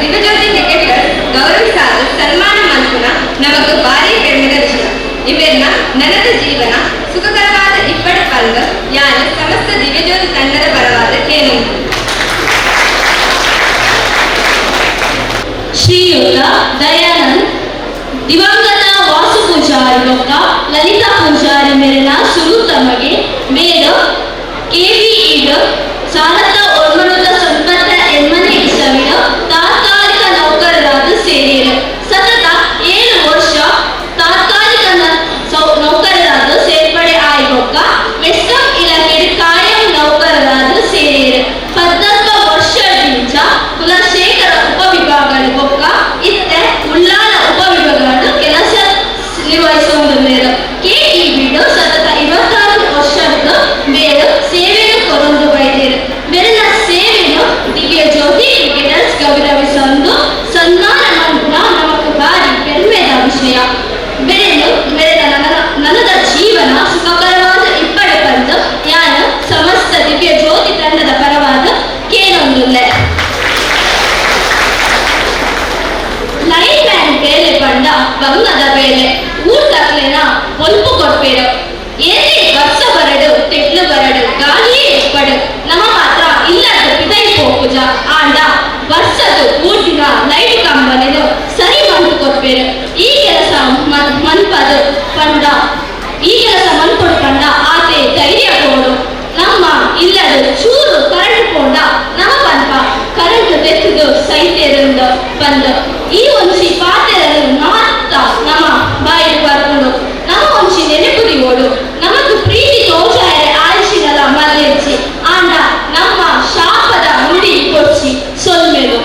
S4: ದಿವ್ಯಜ್ಯೋತಿ ಕ್ರಿಕೆಟರ್ ಗೌರವಿಸಾದ ಸನ್ಮಾನ ಮನ್ಪುನ ನಮಗ ಭಾರಿ ಹೆಮ್ಮೆದ ವಿಷಯ ಇವೆಲ್ಲ ನನದ ಜೀವನ ಸುಖಕರವಾದ ಇಪ್ಪಡು ಪಂದ ಯಾನ ಸಮಸ್ತ ದಿವ್ಯಜ್ಯೋತಿ ತಂಡದ ಪರವಾದ ಕೇನು ಶ್ರೀಯುತ ದಯಾನಂದ್ ದಿವಂಗತ ವಾಸು ಪೂಜಾರಿ ಬೊಕ್ಕ ಲಲಿತಾ ಪೂಜಾರಿ ಮೇಲಿನ ಸುರು ತಮಗೆ ಮೇರ ಕೆವಿ ಈಡ ಸಾರಥ ಒರ್ಮನುತ ಸಂಪತ್ತ ಎನ್ಮನೆ ಇಸವಿಡ ತಾತ್ಕಾಲಿಕ ನೌಕರರಾದ ಸೇರಿಯರು ಸತತ 7 ವರ್ಷ ತಾತ್ಕಾಲಿಕ ನೌಕರರಾದ ಸೇರ್ಪಡೆ ಆಯೋಗ ಮೆಸ್ಕಾಂ ಇಲಾಖೆಯ ಕಾಯಂ ನೌಕರರಾದ ಸೇರಿಯರು 14 ವರ್ಷದಿಂದ ಕುಲಶೇಖರ ಉಪವಿಭಾಗದ ಬೊಕ್ಕ ಇತ್ತೆ ಉಳ್ಳ ಬೆಳೆದು ಬೆಳೆದ ನನದ ಜೀವನ ಸುಖಕರವಾದ ಇಪ್ಪಡೆ ಬಂದು ಯಾನು ಸಮಸ್ತ ದಿವ್ಯ ಜ್ಯೋತಿ ತಂಡದ ಪರವಾದ ಕೇಳೊಂದುಲ್ಲೆ ಲೈನ್ ಮ್ಯಾನ್ ಬೇಲೆ ಬಂಡ ಬಂಗದ ಬೇಲೆ ಊಟಕ್ಲೆನ ಒಲ್ಪು ಕೊಡ್ಬೇಡು ಏನೇ ವರ್ಷ ಬರಡು ತೆಗ್ಲು ಬರಡು ಗಾಳಿಯೇ ಎಪ್ಪಡು ನಮ್ಮ ಮಾತ್ರ ಇಲ್ಲದ ಪಿದೈ ಪೋಪುಜ ಆಂಡ ವರ್ಷದ ಊಟಿನ ಲೈಟ್ ಕಂಬನೆನು ಸರಿ ಮಂಟು ಕೊಡ್ಬೇಡು ಈ ಕೆಲಸ ಮನ್ಪದು ಪಂಡ ಈ ಕೆಲಸ ಮನ್ಪೊಡು ಪಂಡ ಆತೆ ಧೈರ್ಯ ಕೊಡು ನಮ್ಮ ಇಲ್ಲದ ಚೂರು ಕರೆಂಟ್ ಕೊಂಡ ನಮ್ಮ ಪಂಪ ಕರೆಂಟ್ ತೆತ್ತದು ಸೈತೇರಿಂದ ಬಂದು ಈ ಒಂಚಿ ಪಾತ್ರೆಯನ್ನು ಮಾತ್ರ ನಮ್ಮ ಬಾಯಿಗೆ ಬರ್ಕೊಂಡು ನಮ್ಮ ಒಂಚಿ ನೆನಪುರಿ ಓಡು ನಮಗೂ ಪ್ರೀತಿ ತೋಚಾಯ ಆಯುಷಿನಲ್ಲ ಮಲ್ಲೆಚ್ಚಿ ಆಂಡ ನಮ್ಮ ಶಾಪದ ನುಡಿ ಕೊಚ್ಚಿ ಸೊಲ್ಮೆಲು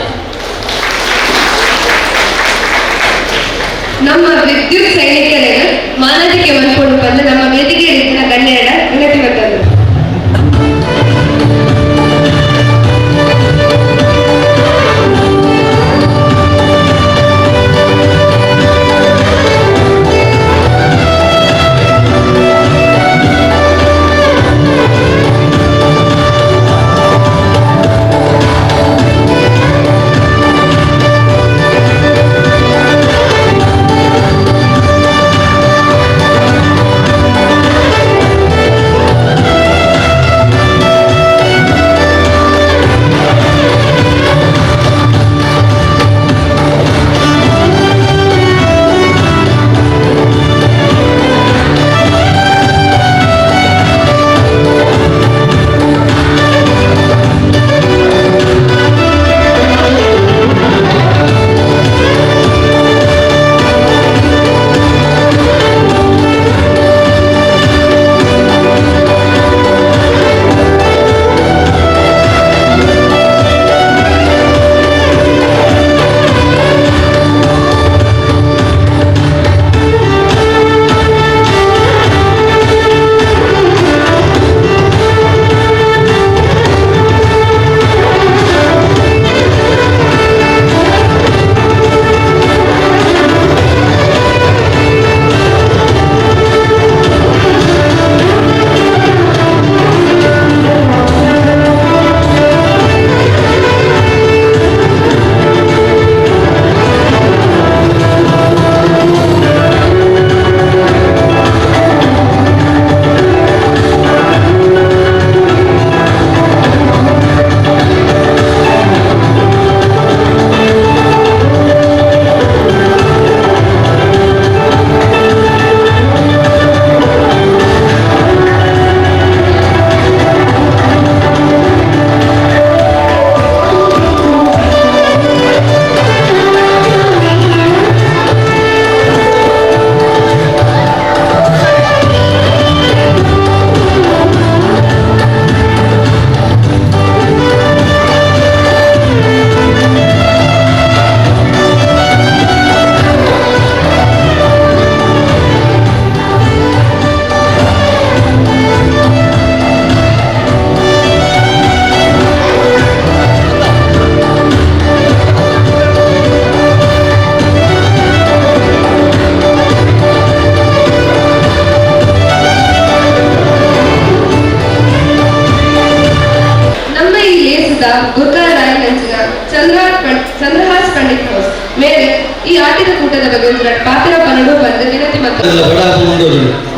S6: ನಮ್ಮ ವಿದ್ಯುತ್ ಸೈನಿಕರನ್ನು ಮಾನವಿಕೆ ಮನ್ಕೊಂಡು ಬಂದು ನಮ್ಮ ವೇದಿಕೆ ರೀತಿಯ ಗಣ್ಯರ ವಿನತಿ ಬರ್ತದೆ. ಚಂದ್ರಹಾಸ್ ಪಂಡಿತ್ ಹೌಸ್ ಮೇಲೆ ಈ ಆಟಿದ ಕೂಟದ ಬಗ್ಗೆ ಒಂದು ಪಾತ್ರ ಪನ್ನಡು ಬಂದು ವಿನತಿ ಮತ್ತು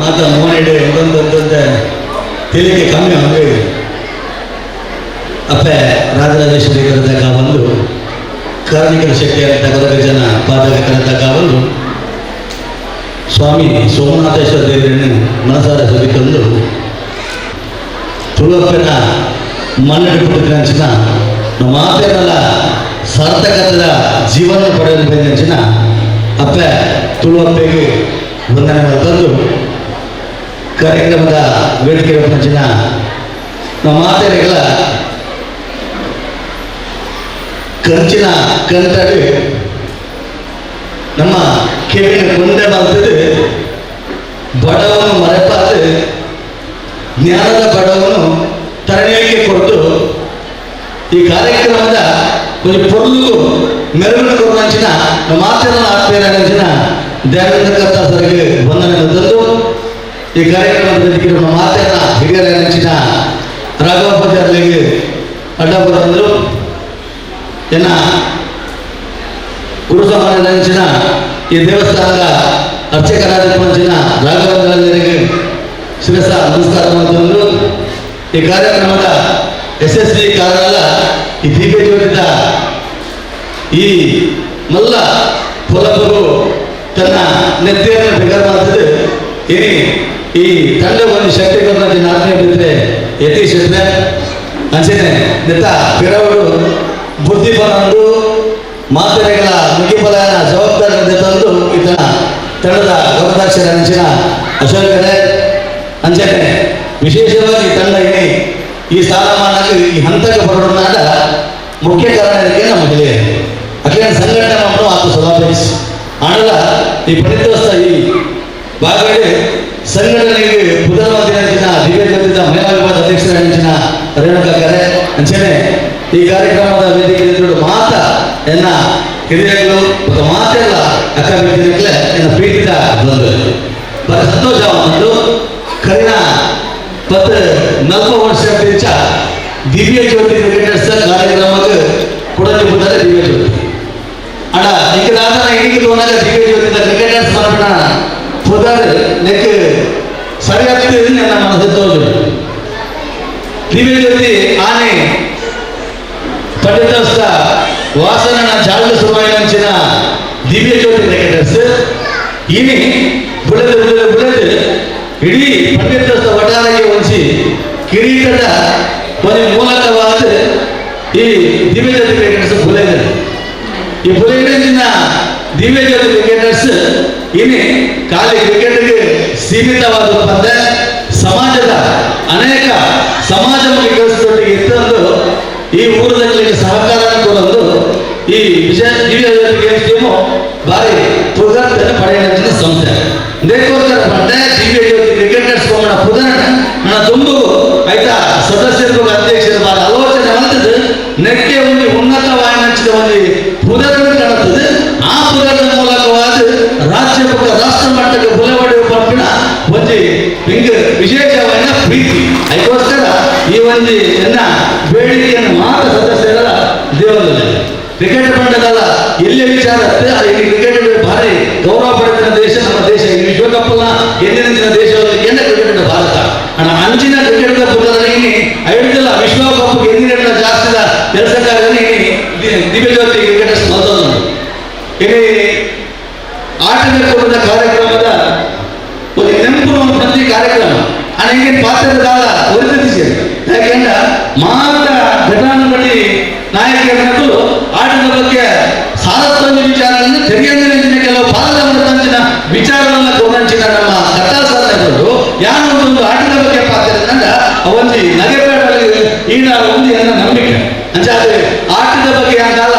S11: ಮಾತ್ರ ಮೋನಿಡು ಎಂದೊಂದು ತಿಳಿಗೆ ಕಮ್ಮಿ ಅಂದ್ರೆ ಅಪ್ಪ ರಾಜರಾಜೇಶ್ವರಿ ಕರೆದಾಗ ಒಂದು ಕಾರ್ಮಿಕರ ಶಕ್ತಿ ಅಂತ ಕೊರಗ ಜನ ಪಾದಕ ಕರೆದಾಗ ಒಂದು ಸ್ವಾಮಿ ಸೋಮನಾಥೇಶ್ವರ ದೇವರನ್ನು ಮನಸಾರ ಸವಿಕೊಂಡು ತುಳುವಪ್ಪನ ಮನ್ನಡೆ ಕೊಟ್ಟಿದ್ದಂಚಿನ ನಮ್ಮ ಮಾತೇನಲ್ಲ ಸಾರ್ಥಕದ ಜೀವನ ಪಡೆಯಲು ಬಂದಂಚಿನ ಅಪ್ಪ ತುಳುವಪ್ಪೆಗೆ ವಂದನೆ ತಂದು ಕಾರ್ಯಕ್ರಮದ ವೇದಿಕೆ ಪಂಚಿನ ನಮ್ಮ ಮಾತೆರೆಗಳ ಕಂಚಿನ ಕಂಟಡು ನಮ್ಮ ಕೆವಿನ ಕೊಂಡೆ ಮಾಡ್ತದೆ ಬಡವನು ಮರೆಪಾದ ಜ್ಞಾನದ ಬಡವನು ತರಣಿಗೆ ಕೊಟ್ಟು ಈ ಕಾರ್ಯಕ್ರಮದ కొంచెం పొరుగు మెరుగున కొరంచిన మాత్రమే ఆత్మీయ ದಯಾನಂದ ಕರ್ತ ಸರ್ಗೆ ವಂದನೆ ತಂದು ಈ ಕಾರ್ಯಕ್ರಮದಲ್ಲಿ ನಮ್ಮ ಮಾತನ್ನ ಹಿರಿಯರ ನೆಚ್ಚಿನ ರಾಘವಾಚಾರ್ಯರಿಗೆ ಅಡ್ಡ ಬರೆದರು ಎನ್ನ ಗುರು ಸಮಾಜ ನೆಚ್ಚಿನ ಈ ದೇವಸ್ಥಾನದ ಅರ್ಚಕರಾದ ಪಂಚಿನ ರಾಘವೇಂದ್ರರಿಗೆ ಶಿರಸ ನಮಸ್ಕಾರವನ್ನು ತಂದು ಈ ಕಾರ್ಯಕ್ರಮದ ಯಶಸ್ವಿ ಕಾರಣ ಈ ದಿವ್ಯ ಜ್ಯೋತಿದ ಈ ಮಲ್ಲ ಫಲಪರು ತನ್ನ ನೆತ್ತಿಯನ್ನು ಬಿಗರ್ ಮಾಡ್ತದೆ ಇನಿ ಈ ತಂಡವನ್ನು ಶಕ್ತಿಗಳನ್ನು ನಾಲ್ಕನೇ ಬಿದ್ದರೆ ಯತೀಶ್ ಅಂಚೆನೆ ನೆತ್ತ ಪಿರವರು ಬುದ್ಧಿಬಲಂದು ಮಾತರೆಗಳ ಮುಗಿಬಲನ ಜವಾಬ್ದಾರಿ ತಂದು ಈತನ ತಂಡದ ಗೌರವಾಧ್ಯಕ್ಷರ ಅಂಚಿನ ಅಶೋಕರೇ ಅಂಚನೆ ವಿಶೇಷವಾಗಿ ತಂಡ ಇನಿ ಈ ಸ್ಥಾನಮಾನಕ್ಕೆ ಈ ಹಂತಕ್ಕೆ ಬರೋಣ ಮುಖ್ಯ ಕಾರಣ ಇದಕ್ಕೆ ನಮ್ಮ ಗೆಳೆಯರು ಅಖಿಲ ಸಂಘಟನೆ ಮಾಡಲು ಆತು ಸಭಾಪತಿ ಆಡಲ ಈ ಪಂಡಿತೋತ್ಸವ ಈ ಭಾಗದಲ್ಲಿ ಸಂಘಟನೆಗೆ ಬುಧವಾರ ದಿನ ದಿವ್ಯ ಜ್ಯೋತಿದ ಮಹಿಳಾ ವಿಭಾಗದ ಅಧ್ಯಕ್ಷರ ಅಂಚಿನ ರೇಣುಕಾಕರೆ ಅಂಚನೆ ಈ ಕಾರ್ಯಕ್ರಮದ ವೇದಿಕೆಯಲ್ಲಿ ಮಾತ ಎನ್ನ ಹಿರಿಯರು ಮತ್ತು ಮಾತೆಲ್ಲ ಅಕ್ಕ ವ್ಯಕ್ತಿಗಳೇ ಎನ್ನ ಪ್ರೀತಿದ ಬಂದು ಬರ ಸಂತೋಷ ಒಂದು ಕರಿನ 40 ವರ್ಷ ದಿವ್ಯ ಜ್ಯೋತಿ ಕ್ರಿಕೆಟರ್ಸ್ ಕಾರ್ಯಕ್ರಮಕ್ಕೆ ಕೊಡಲು ಬಂದರೆ ದಿವ್ಯ ಜ್ಯೋತಿ ಅಡ ನಿಕ್ಕದಾದ ಇಡಿಗೆ ಹೋದಾಗ ದಿವ್ಯ ಜ್ಯೋತಿದ ಕ್ರಿಕೆಟರ್ಸ್ ಮಾಡ್ಬಿಡ ಹೋದರೆ ನೆಕ್ ಸರಿಯಾಗ್ತದೆ ನನ್ನ ಮನಸ್ಸು ತೋರು ದಿವ್ಯ ಜ್ಯೋತಿ ಆನೆ ಪಂಡಿತೋತ್ಸವ ವಾಸನ ಜಾಗ ಸುಮಾಯಿನ ದಿವ್ಯ ಜ್ಯೋತಿ ಕ್ರಿಕೆಟರ್ಸ್ ಇನಿ ಬುಳೆದು ಇಡೀ ಪಂಡಿತೋತ್ಸವ ಒಟ್ಟಾರೆಗೆ ಹೊಂಚಿ ಕಿರೀಟದ ಒಂದು ಮೂಲಕವಾದ ಈ ದಿವ್ಯ ಜ್ಯೋತಿ ಕ್ರಿಕೆಟರ್ಸ್ ಬುಲೆಗರ್ ಈ ಬುಲೆಗರಿನ ದಿವ್ಯ ಜ್ಯೋತಿ ಕ್ರಿಕೆಟರ್ಸ್ ಇನಿ ಖಾಲಿ ಕ್ರಿಕೆಟ್ಗೆ ಸೀಮಿತವಾದ ಪಂದ್ಯ ಸಮಾಜದ ಅನೇಕ ಸಮಾಜಮುಖಿ ಕೆಲಸದೊಟ್ಟಿಗೆ ಇತ್ತಂದು ಈ ಊರಿನಲ್ಲಿ ಸಹಕಾರ ಕೊಡಲು ಈ ದಿವ್ಯ ಜ್ಯೋತಿ ಗೇಮ್ಸ್ ಟೀಮು ಭಾರಿ ಪುದರನ್ನು ಪಡೆಯುವ ಸಂಸ್ಥೆ ಇದಕ್ಕೋಸ್ಕರ ಪಂಡೆ ದಿವ್ಯ ಜ್ಯೋತಿ ಕ್ರಿಕೆಟರ್ಸ್ ಹೋಗೋಣ ಪುದರನ ನನ್ನ ತುಂಬು ಆಯ್ತಾ ಸದಸ್ಯರು ಅಧ್ಯಕ್ಷರು ಭಾಳ ಆಲೋಚನೆ ಮಾಡ್ತದೆ ನೆಕ್ಕೆ ಒಂದು ಉನ್ನತವಾಗಿ ಹಂಚಿದ ಒಂದು ಪುದರನ್ನು ಕಾಣುತ್ತದೆ ಆ ಪುದರದ ಮೂಲಕವಾದ ರಾಜ್ಯ ಮತ್ತು ರಾಷ್ಟ್ರ ಮಟ್ಟಕ್ಕೆ ಬುಲೆವಡೆಯುವ ಪಂಪಿನ ಒಂದು ಹಿಂಗೆ ವಿಶೇಷವಾದ ಪ್ರೀತಿ ಅದಕ್ಕೋಸ್ಕರ ಈ ಒಂದು ಎನ್ನ ಬೇಡಿಕೆಯನ್ನು ಮಾತ್ರ ಸದಸ್ಯರ ದೇವರಲ್ಲಿ ಕ್ರಿಕೆಟ್ ತಂಡದಲ್ಲ ಎಲ್ಲೇ ವಿಚಾರ ಇಲ್ಲಿ ಕ್ರಿಕೆಟ್ ಭಾರಿ ಗೌರವ ಪಡೆದ ದೇಶ ನಮ್ಮ ದೇಶ ಈ ವಿಶ್ವಕಪ್ನ ಎಂದಿನ ದೇಶದಲ್ಲಿ ಏನ ಕ್ರಿಕೆಟ್ ಭಾರತ ಹಣ ಅಂಚಿನ ಕ್ರಿಕೆಟ್ ಪುಟದಲ್ಲಿ ಐಡಿಯಲ್ಲ ವಿಶ್ವಕಪ್ ಎಂದಿನ ಜಾಸ್ತಿದ ಕೆಲಸಕ್ಕಾಗಿ ದಿವ್ಯ ಜ್ಯೋತಿ ಕ್ರಿಕೆಟರ್ಸ್ ಮೊದಲು ಇಲ್ಲಿ ಆಟದ ಕೊಡದ ಕಾರ್ಯಕ್ರಮದ ಒಂದು ನೆನಪು ಪ್ರತಿ ಕಾರ್ಯಕ್ರಮ ಅನೇಕ ಪಾತ್ರದಾದ ಒರಿದಿಸಿ ಯಾಕೆಂದ್ರೆ ಮಾತ್ರ ಘಟನಾವಳಿ ನಾಯಕರು ಆಟದ ಬಗ್ಗೆ ಸಾರಸ್ವಂತ ವಿಚಾರಗಳನ್ನು ತೆರೆಯಂದಿನ ಕೆಲವು ಪಾಲದ ತಂಚಿನ ವಿಚಾರಗಳನ್ನು ತಗೊಂಡಿನ ನಮ್ಮ ಕಥಾಸಾಧಕರು ಯಾರು ಒಂದು ಆಟದ ಬಗ್ಗೆ ಪಾತ್ರ ಅವೊಂದು ನಗೆಬೇಡಲ್ಲಿ ಈಡ ಒಂದು ಎನ್ನ ನಂಬಿಕೆ ಅಂಚಾದ್ರೆ ಆಟದ ಬಗ್ಗೆ ಅಂತಲ್ಲ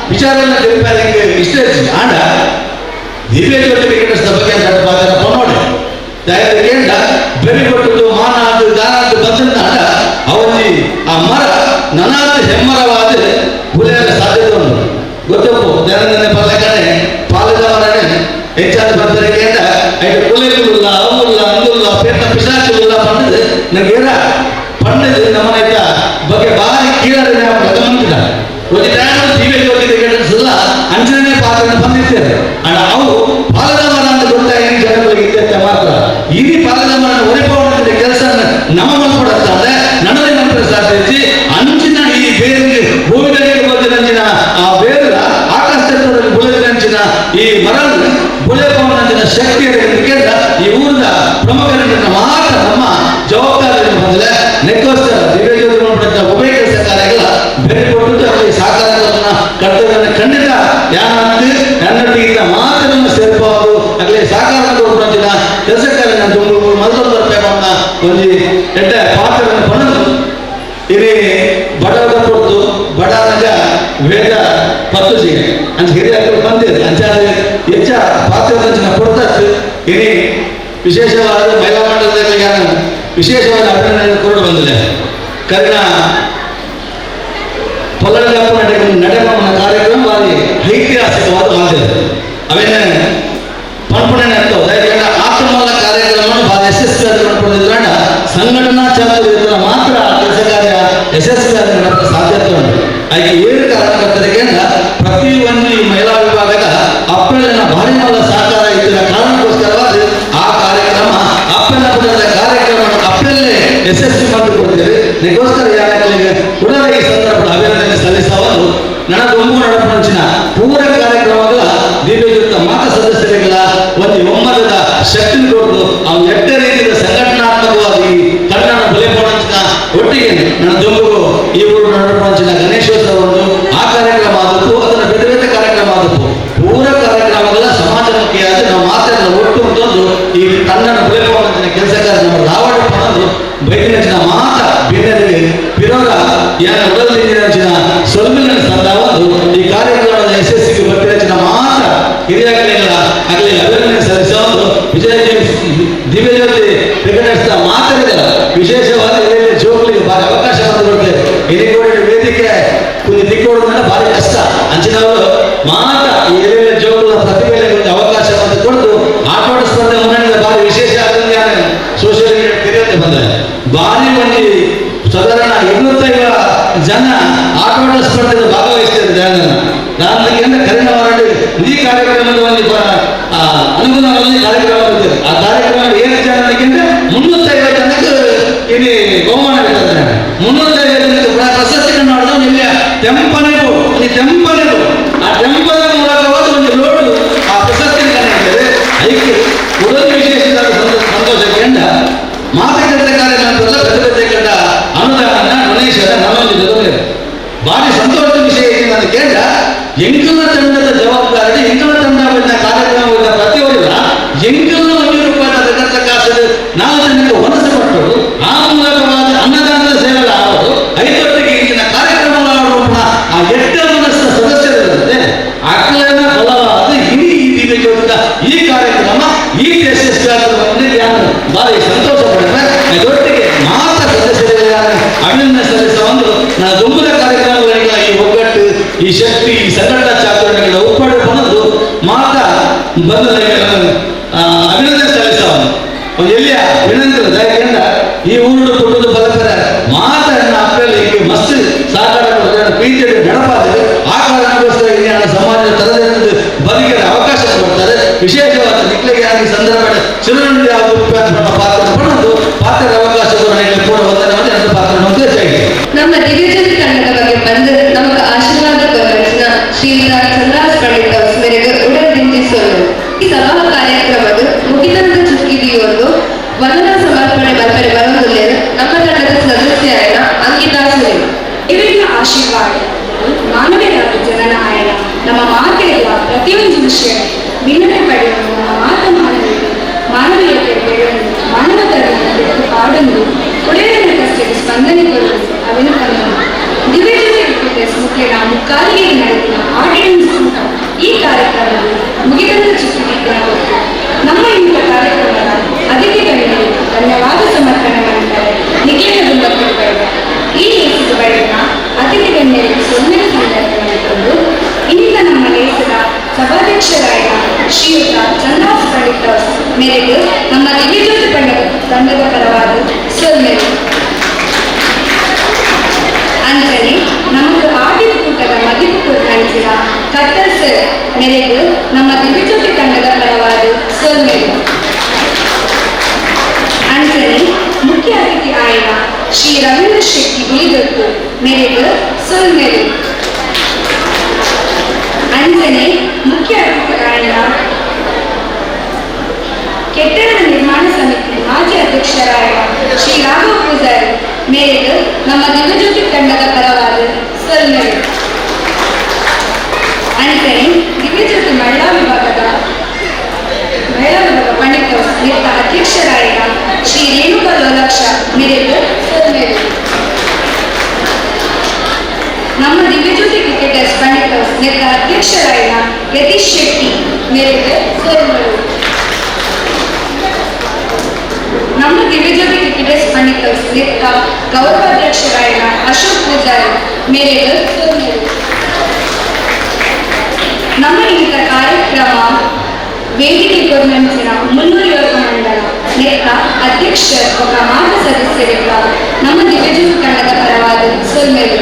S11: ವಿಚಾರವನ್ನು ತಿಳಿಪಲಿಕ್ಕೆ ಇಷ್ಟ ಆಡ ದಿವ್ಯ ಜ್ಯೋತಿ ಕ್ರಿಕೆಟರ್ಸ್ ಬಗ್ಗೆ ಅಂತ ಪಾತ್ರ ನೋಡಿ ದಯವಿಟ್ಟು ಬೆರಿ ಕೊಟ್ಟದ್ದು ಮಾನ ಅದು ದಾನ ಅದು ಬಂದ ಅವಲ್ಲಿ ಆ ಮರ ನನಾದ ಹೆಮ್ಮರವಾದ ಹುಲಿಯರ ಸಾಧ್ಯತೆ ಉಂಟು ಗೊತ್ತಪ್ಪು ದೈನಂದಿನ ಪಲ್ಲಕ್ಕನೆ ಪಾಲದ ಮರನೆ ಹೆಚ್ಚಾದ ಬರ್ತರಿಗೆ ಐದು ಕುಲೆಗುಲ್ಲ ಅವುಲ್ಲ ಅಂದುಲ್ಲ ಪೇಟ ಪಿಶಾಚುಲ್ಲ ಪಂಡದು ನನಗೇನ ಪಂಡದು ನಮ್ಮನ ಬಗ್ಗೆ ಭಾರಿ ಕೀಳರಿನ ಪ್ರಗಮಂತಿದ ಒಂದು ಟೈಮ್ ದಿವ್ಯ ಜ್ಯೋತಿ ಕ್ರಿಕೆಟರ್ಸ್ ಎಲ್ಲ ಅಂಚನೆ ಪಾತ್ರ ಬಂದಿದ್ದಾರೆ ಅಣ್ಣ ಅವು ಪಾಲದ ಮರ ಅಂತ ಗೊತ್ತಾಗಿ ಜನಗಳಿಗೆ ಇದ್ದಂತೆ ಮಾತ್ರ ಇಡೀ ಪಾಲದ ಮರ ಒರೆಪವನ ಕೆಲಸ ನಮ್ಮ ಮಲ್ಪಡುತ್ತೆ ನನ್ನದೇ ನಂತರ ಸಾಧಿಸಿ ಅಂಚಿನ ಈ ಬೇರಿಗೆ ಭೂಮಿಗೆ ಬಂದಿನ ಆ ಬೇರ ಆಕಾಶದಲ್ಲಿ ಬುಳೆದಂಚಿನ ಈ ಮರ ಬುಳೆಪವನಂಚಿನ ಶಕ್ತಿಯ ಈ ಊರಿನ ಪ್ರಮುಖರನ್ನು ಮಾತ್ರ ನಮ್ಮ ಜವಾಬ್ದಾರಿಯನ್ನು ಬಂದರೆ ನೆಕ್ಕೋಸ್ಕರ ದಿವ್ಯ ಜ್ಯೋತಿ ಮಾಡ್ಬಿಟ್ಟ ಉಭಯ ಕೆಲಸ ಕಾರ್ಯಗಳ ಬೇರೆ ಕೊಟ್ಟು ಅವರಿಗೆ ಸಾಕಾರವನ್ನು ಕರ್ತವ್ಯವನ್ನು ಖಂಡಿತ ಯಾನಂದು ನನ್ನೊಟ್ಟಿಗಿಂತ ಮಾತನ್ನು ಸೇರ್ಬೋದು ಆಗಲೇ ಸಾಕಾರ ಕೊಡ್ಬಿಟ್ಟಿನ ಕೆಲಸ ಕಾರ್ಯ ಮತ್ತೊಂದು ರೂಪಾಯಿನ ಒಂದು ಎಡ್ಡ ಪಾತ್ರವನ್ನು ಪಡೆದು ಇಲ್ಲಿ ಬಡವರ ಕೊಟ್ಟು ಬಡವನಾಗ ವೇದ ಪತ್ತು ಸಿಗ ಅಂತ ಹಿರಿಯರು ಬಂದಿದೆ ಅಂಚಾದ್ರೆ ಹೆಚ್ಚ ಪಾತ್ರದಂಚಿನ ಕೊಡ್ತದ್ದು ಇಲ್ಲಿ ವಿಶೇಷವಾದ ಮಹಿಳಾ ಮಂಡಲದಲ್ಲಿ ವಿಶೇಷವಾದ ಅಭಿನಂದನೆ ಕೂಡ ಬಂದಿದೆ ಕರಿನ ಪೊಲಗಪ್ಪ ನಡೆಯುವ ಕಾರ್ಯಕ್ರಮ ಭಾರಿ ಐತಿಹಾಸಿಕವಾದ ಮಾತಿದೆ ಅವೇನೇ ಬೈದಿನ ಮಾತ ಬೇರೆ ವಿರೋಧ ಯಾನ ಉಡಲಿನ ಸೊಲ್ಮಿನ ಸಂದರ್ಭ ಈ ಕಾರ್ಯಕ್ರಮದ ಯಶಸ್ಸಿಗೆ ಬರ್ತಿನ ಮಾತ ಹಿರಿಯಾಗಲಿಲ್ಲ ಆಗಲಿಲ್ಲ ಅಭಿನಂದನೆ ಸಲ್ಲಿಸೋದು ವಿಜಯ ದಿವ್ಯಜ್ಯೋತಿ ಕ್ರಿಕೆಟರ್ಸ್ ಮಾತಾಡಿದ ವಿಶೇಷವಾದ ಹಿರಿಯ ಜೋಗ್ಲಿಗೆ ಭಾರಿ ಅವಕಾಶ ಮಾಡಿಕೊಡ್ತೇವೆ ಹಿರಿಗೋಡಿ ವೇದಿಕೆ ಕುಂದು ತಿಕ್ಕೋಡೋದನ್ನ ಭಾರಿ ಕಷ್ಟ ಅಂಚಿನವರು ಮಾತ ಈ ಹಿರಿಯ ಜೋಗುಲ ಪ್ರತಿಭೆಯಲ್ಲಿ ಒಂದು ಅವಕಾಶವನ್ನು ಕೊಟ್ಟು ಆಟೋಟ ಸ್ಪರ್ಧೆ ಮುನ್ನಡೆದ ಭಾರಿ ವಿಶೇಷ ಆದಂಗೆ ಸೋಷಿಯಲ್ ಮೀಡಿಯಾ ತಿರುಗತ್ತೆ ಬಂದರೆ ಭಾರಿ ಒಂದು ಸಾಧಾರಣ 250 ಜನ ಆಟೋಟ ಸ್ಪರ್ಧೆಯಲ್ಲಿ ಭಾಗವಹಿಸ್ತಿದ್ದಾರೆ ನಾನು ಕರೆನ ಮಾಡಿ ಈ ಕಾರ್ಯಕ್ರಮದ ಒಂದು ಅನುಗುಣವಾಗಿ ಕಾರ್ಯಕ್ರಮ ಇರ್ತದೆ ಆ ಕಾರ್ಯಕ್ರಮ ಏನು ಜನರಿಗಿಂತ 350 ಜನಕ್ಕೆ ಇಲ್ಲಿ ಬಹುಮಾನ ಇರ್ತದೆ 350 ಜನಕ್ಕೆ ಪ್ರಶಸ್ತಿಗಳನ್ನು ನೋಡಿದ್ರೆ ಇಲ್ಲಿ ತೆಂಪನೆಗೂ ಈ ತೆಂಪನೆಗೂ ಆ ಟೆಂಪನ ಮೂಲಕವಾದ ಒಂದು ಲೋಡು ಆ ಪ್ರಶಸ್ತಿ ಇರ್ತದೆ ಅದಕ್ಕೆ ಉಡಲು ವಿಶೇಷವಾದ ಸಂತೋಷಕ್ಕೆ ಮಾತುಕತೆ ಕಾರ್ಯಕ್ರಮದಲ್ಲ ಪ್ರತಿಬದ್ಧತೆ ಕಂಡ ಅನುದಾನ ಡೊನೇಷನ್ ನಮ್ಮೊಂದು ಜೊತೆ ಭಾರಿ ಸಂತೋಷದ ವಿಷಯ ಏನು ನಾನು ಕೇಳ ಎಂಕಲ ತಂಡದ ಜವಾಬ್ದಾರಿ ಎಂಕಲ ತಂಡ ಕಾರ್ಯಕ್ರಮದ ಪ್ರತಿಯೊಬ್ಬರ ಎಂಕಲ ₹1 ಅದರ ಕಾಸು ನಾವು ಜನಕ್ಕೆ ಹೊನಸಪಟ್ಟು ಆ ಮೂಲಕವಾದ ಅನ್ನದಾನದ ಸೇವೆ ಆಗೋದು ಐದೊಟ್ಟಿಗೆ ಇಂದಿನ ಕಾರ್ಯಕ್ರಮಗಳಾಡುವ ಆ ಎಟ್ಟ ಮನಸ್ಸಿನ ಸದಸ್ಯರಿರುತ್ತೆ ಅಕ್ಕಲನ ಫಲವಾದ ಇಡೀ ದಿವ್ಯಜ್ಯೋತಿಯ ಈ ಕಾರ್ಯಕ್ರಮ ಈ ಯಶಸ್ವಿಯಾಗುವುದನ್ನು ನಾನು ಭಾರಿ ಸಂತೋಷ ಪಡ್ತೇನೆ ಇದರೊಟ್ಟಿಗೆ ಮಾತ ಸದಸ್ಯರಿಗೆ ಅಭಿನಂದನೆ ಸಲ್ಲಿಸುವ ಒಂದು ನಾನು ದುಂಬುದ ಕಾರ್ಯಕ್ರಮಗಳಿಂದ ಈ ಒಗ್ಗಟ್ಟು ಈ ಶಕ್ತಿ ಈ ಸಂಘಟನಾ ಚಾತುರ್ಯಗಳ ಉತ್ಪಾದನೆ ಬಂದು ಮಾತ ಬಂದ ಅಭಿನಂದನೆ ಸಲ್ಲಿಸುವ ಒಂದು ಎಲ್ಲಿಯ ವಿನಂತಿ ದಯದಿಂದ ಈ ಊರು ಕೊಟ್ಟದ್ದು ಬಲಪರ ಮಾತನ್ನ ಅಪ್ಪಲ್ಲಿ ಮಸ್ತ್ ಸಹಕಾರ ಪ್ರೀತಿಯಲ್ಲಿ ಗಣಪಾದರೆ ಆ ಕಾರಣಕ್ಕೋಸ್ಕರ ಇಲ್ಲಿ ಸಮಾಜದ ತರದಿಂದ ಬದುಕಿನ ಅವಕಾಶ ಕೊಡ್ತಾರೆ ವಿಶೇಷವಾದ ನಿಕ್ಲಿಗೆ ಆಗಿ ಸಂದರ್ಭ ಚಿರುನಂದಿ ಪಾತ್ರದ ಅವಕಾಶವನ್ನು ಕೂಡ ವಂದನೆ ನನ್ನ ಪಾತ್ರವನ್ನು ಹೆಚ್ಚಾಗಿದೆ.
S4: ನಮ್ಮ ದಿವ್ಯಜ್ಯೋತಿ ತಂಡದ ಬಗ್ಗೆ ಬಂದು ನಮಗೆ ಆಶೀರ್ವಾದ ತೋರಿಸಿದ ಶ್ರೀಯುತ ಚಂದ್ರಾಸ್ ಪಂಡಿತ್ ಅವರ ಮೇರೆಗೆ ಉಡಲ್ದಿಂತಿಸೋರು ಈ ಸಭಾ ಕಾರ್ಯಕ್ರಮದ ಮುಗಿತನದ ಚುಕ್ಕಿದಿಯೊಂದು ವಂದನಾ ಸಮರ್ಪಣೆ ಬರ್ತಾರೆ ಬರೋದಿಲ್ಲ ನಮ್ಮ ತಂಡದ ಸದಸ್ಯರಾದ ಅಂಕಿತಾ ಸುರೇಶ್
S5: ಇವರಿನ ಆಶೀರ್ವಾದ ಮಾನವೀಯರಾದ ಜನನ ಆಯನ ನಮ್ಮ ಮಾತೆಲ್ಲ ಪ್ರತಿಯೊಂದು ವಿಷಯ ಭಿನ್ನತೆ ಪಡೆಯುವುದು ನಮ್ಮ ಮಾತನಾಡುವುದು ಮಾನವೀಯತೆ ಬೆಳೆಯುವುದು ಮಾನವತರವನ್ನು ಪಾಡುವುದು ಒಡೆಯನ ಕಷ್ಟಕ್ಕೆ ಸ್ಪಂದನೆ ಕೊಡುವುದು ಅವಿನ ಕನ್ನಡ ದಿವ್ಯಜ್ಯೋತಿ ಮುಖ್ಯನ ಮುಕ್ಕಾಲಿಗೆ ನಡೆದಿನ ಆಡಿಯನ್ಸ್ ಈ ಕಾರ್ಯಕ್ರಮವು ಮುಗಿದ ಚುಕ್ಕಿದ್ದ ನಮ್ಮ ಇಂಥ ಕಾರ್ಯಕ್ರಮದ ಅತಿಥಿಗಳಿಗೆ ಧನ್ಯವಾದ ಸಮರ್ಪಣೆ ಮಾಡಿದ್ದಾರೆ ನಿಖಿಲ ದುಂಬಕ್ಕಳಿಗೆ ಈ ದೇಶದ ಬಳಿಕ ಅತಿಥಿ ಗಣ್ಯರಿಗೆ ಸೊನ್ನೆ ಸಂದರ್ಭ ಇಂಥ ನಮ್ಮ ದೇಶದ ಸಭಾಧ್ಯಕ್ಷರಾದ ಶ್ರೀಯುತ ಚಂದ್ರಾಸ್ ಪಂಡಿತ್ ಅವರ ಮೇರೆಗೆ ನಮ್ಮ ದಿವ್ಯಜ್ಯೋತಿ ತಂಡದ ಪರವಾದ ಸೊನ್ನೆ ಅಂಚನೆ ನಮಗೆ ಆಟಿದ ಕೂಟದ ಮದಿಪುರ ನಡೆಸಿದ ಕತ್ತಲ್ ಸರ್ ಮೇರೆಗೆ ನಮ್ಮ ದಿವ್ಯಜ್ಯೋತಿ ತಂಡದ ಪರವಾದ ಸೊನ್ನೆ ಅಂಚನೆ ಮುಖ್ಯ ಅತಿಥಿ ಆಯ್ದ ಶ್ರೀ ರವೀಂದ್ರ ಶೆಟ್ಟಿ ಗುಳಿಗಟ್ಟು ಮೇರೆಗೆ ಸೊಲ್ಮೇಲೆ ಅಂಚನೆ ಮುಖ್ಯ ಅತಿಥಿ ಆಯ್ದ ಕೆಟ್ಟಡದ ನಿರ್ಮಾಣ ಸಮಿತಿ ಮಾಜಿ ಅಧ್ಯಕ್ಷರಾದ ಶ್ರೀ ರಾಘವ ಪೂಜಾರಿ ಮೇರೆಗೆ ನಮ್ಮ ದಿವ್ಯಜ್ಯೋತಿ ತಂಡದ ಪರವಾದ ಸೊಲ್ಮೇಲೆ ಅಂಚನೆ ದಿವ್ಯಜ್ಯೋತಿ ಮಹಿಳಾ ವಿಭಾಗದ ಪಂಡಿತ ನಿತ್ತ ಅಧ್ಯಕ್ಷರಾದ ಶ್ರೀ ರೇಣುಕಾ ಲೋಲಾಕ್ಷ ಮೇರೆಗೆ ಸೊಲ್ಮೇಲೆ ನಮ್ಮ ದಿವ್ಯಜ್ಯೋತಿ ಕ್ರಿಕೆಟರ್ಸ್ ಪಂಡಿತ ನಿತ್ತ ಅಧ್ಯಕ್ಷರಾದ ಯತೀಶ್ ಶೆಟ್ಟಿ ಮೇರೆಗೆ ಸೊಲ್ಮೇಲೆ ನಮ್ಮ ದಿವ್ಯಜ್ಯೋತಿ ಕ್ರಿಕೆಟರ್ಸ್ ಪಂಡಿತ ನಿತ್ತ ಗೌರವಾಧ್ಯಕ್ಷರಾದ ಅಶೋಕ್ ಪೂಜಾರಿ ಮೇರೆಗೆ ಸೊಲ್ಮೇಲೆ ನಮ್ಮ ಇಂಥ ಕಾರ್ಯಕ್ರಮ ವೇದಿಕೆ ಗೌರ್ಮೆಂಟಿನ 300 ಯುವಕ ಮಂಡಳ ನೇತ ಅಧ್ಯಕ್ಷ ಒಬ್ಬ ಮಾಜಿ ಸದಸ್ಯರಿದ್ದ ನಮ್ಮ ದಿವ್ಯಜ್ಯೋತಿ ತಂಡದ ಪರವಾದ ಸೊಲ್ಮೇಲೆ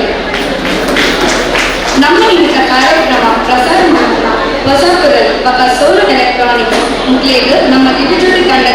S5: ನಮ್ಮ ಇಂಥ ಕಾರ್ಯಕ್ರಮ ಪ್ರಸಾರ ಮಾಡಿದ ಹೊಸಪುರ ಒಬ್ಬ ಸೋಲಾರ್ ಎಲೆಕ್ಟ್ರಾನಿಕ್ಸ್ ಮುಖ್ಯಗೆ ನಮ್ಮ ದಿವ್ಯಜ್ಯೋತಿ ತಂಡ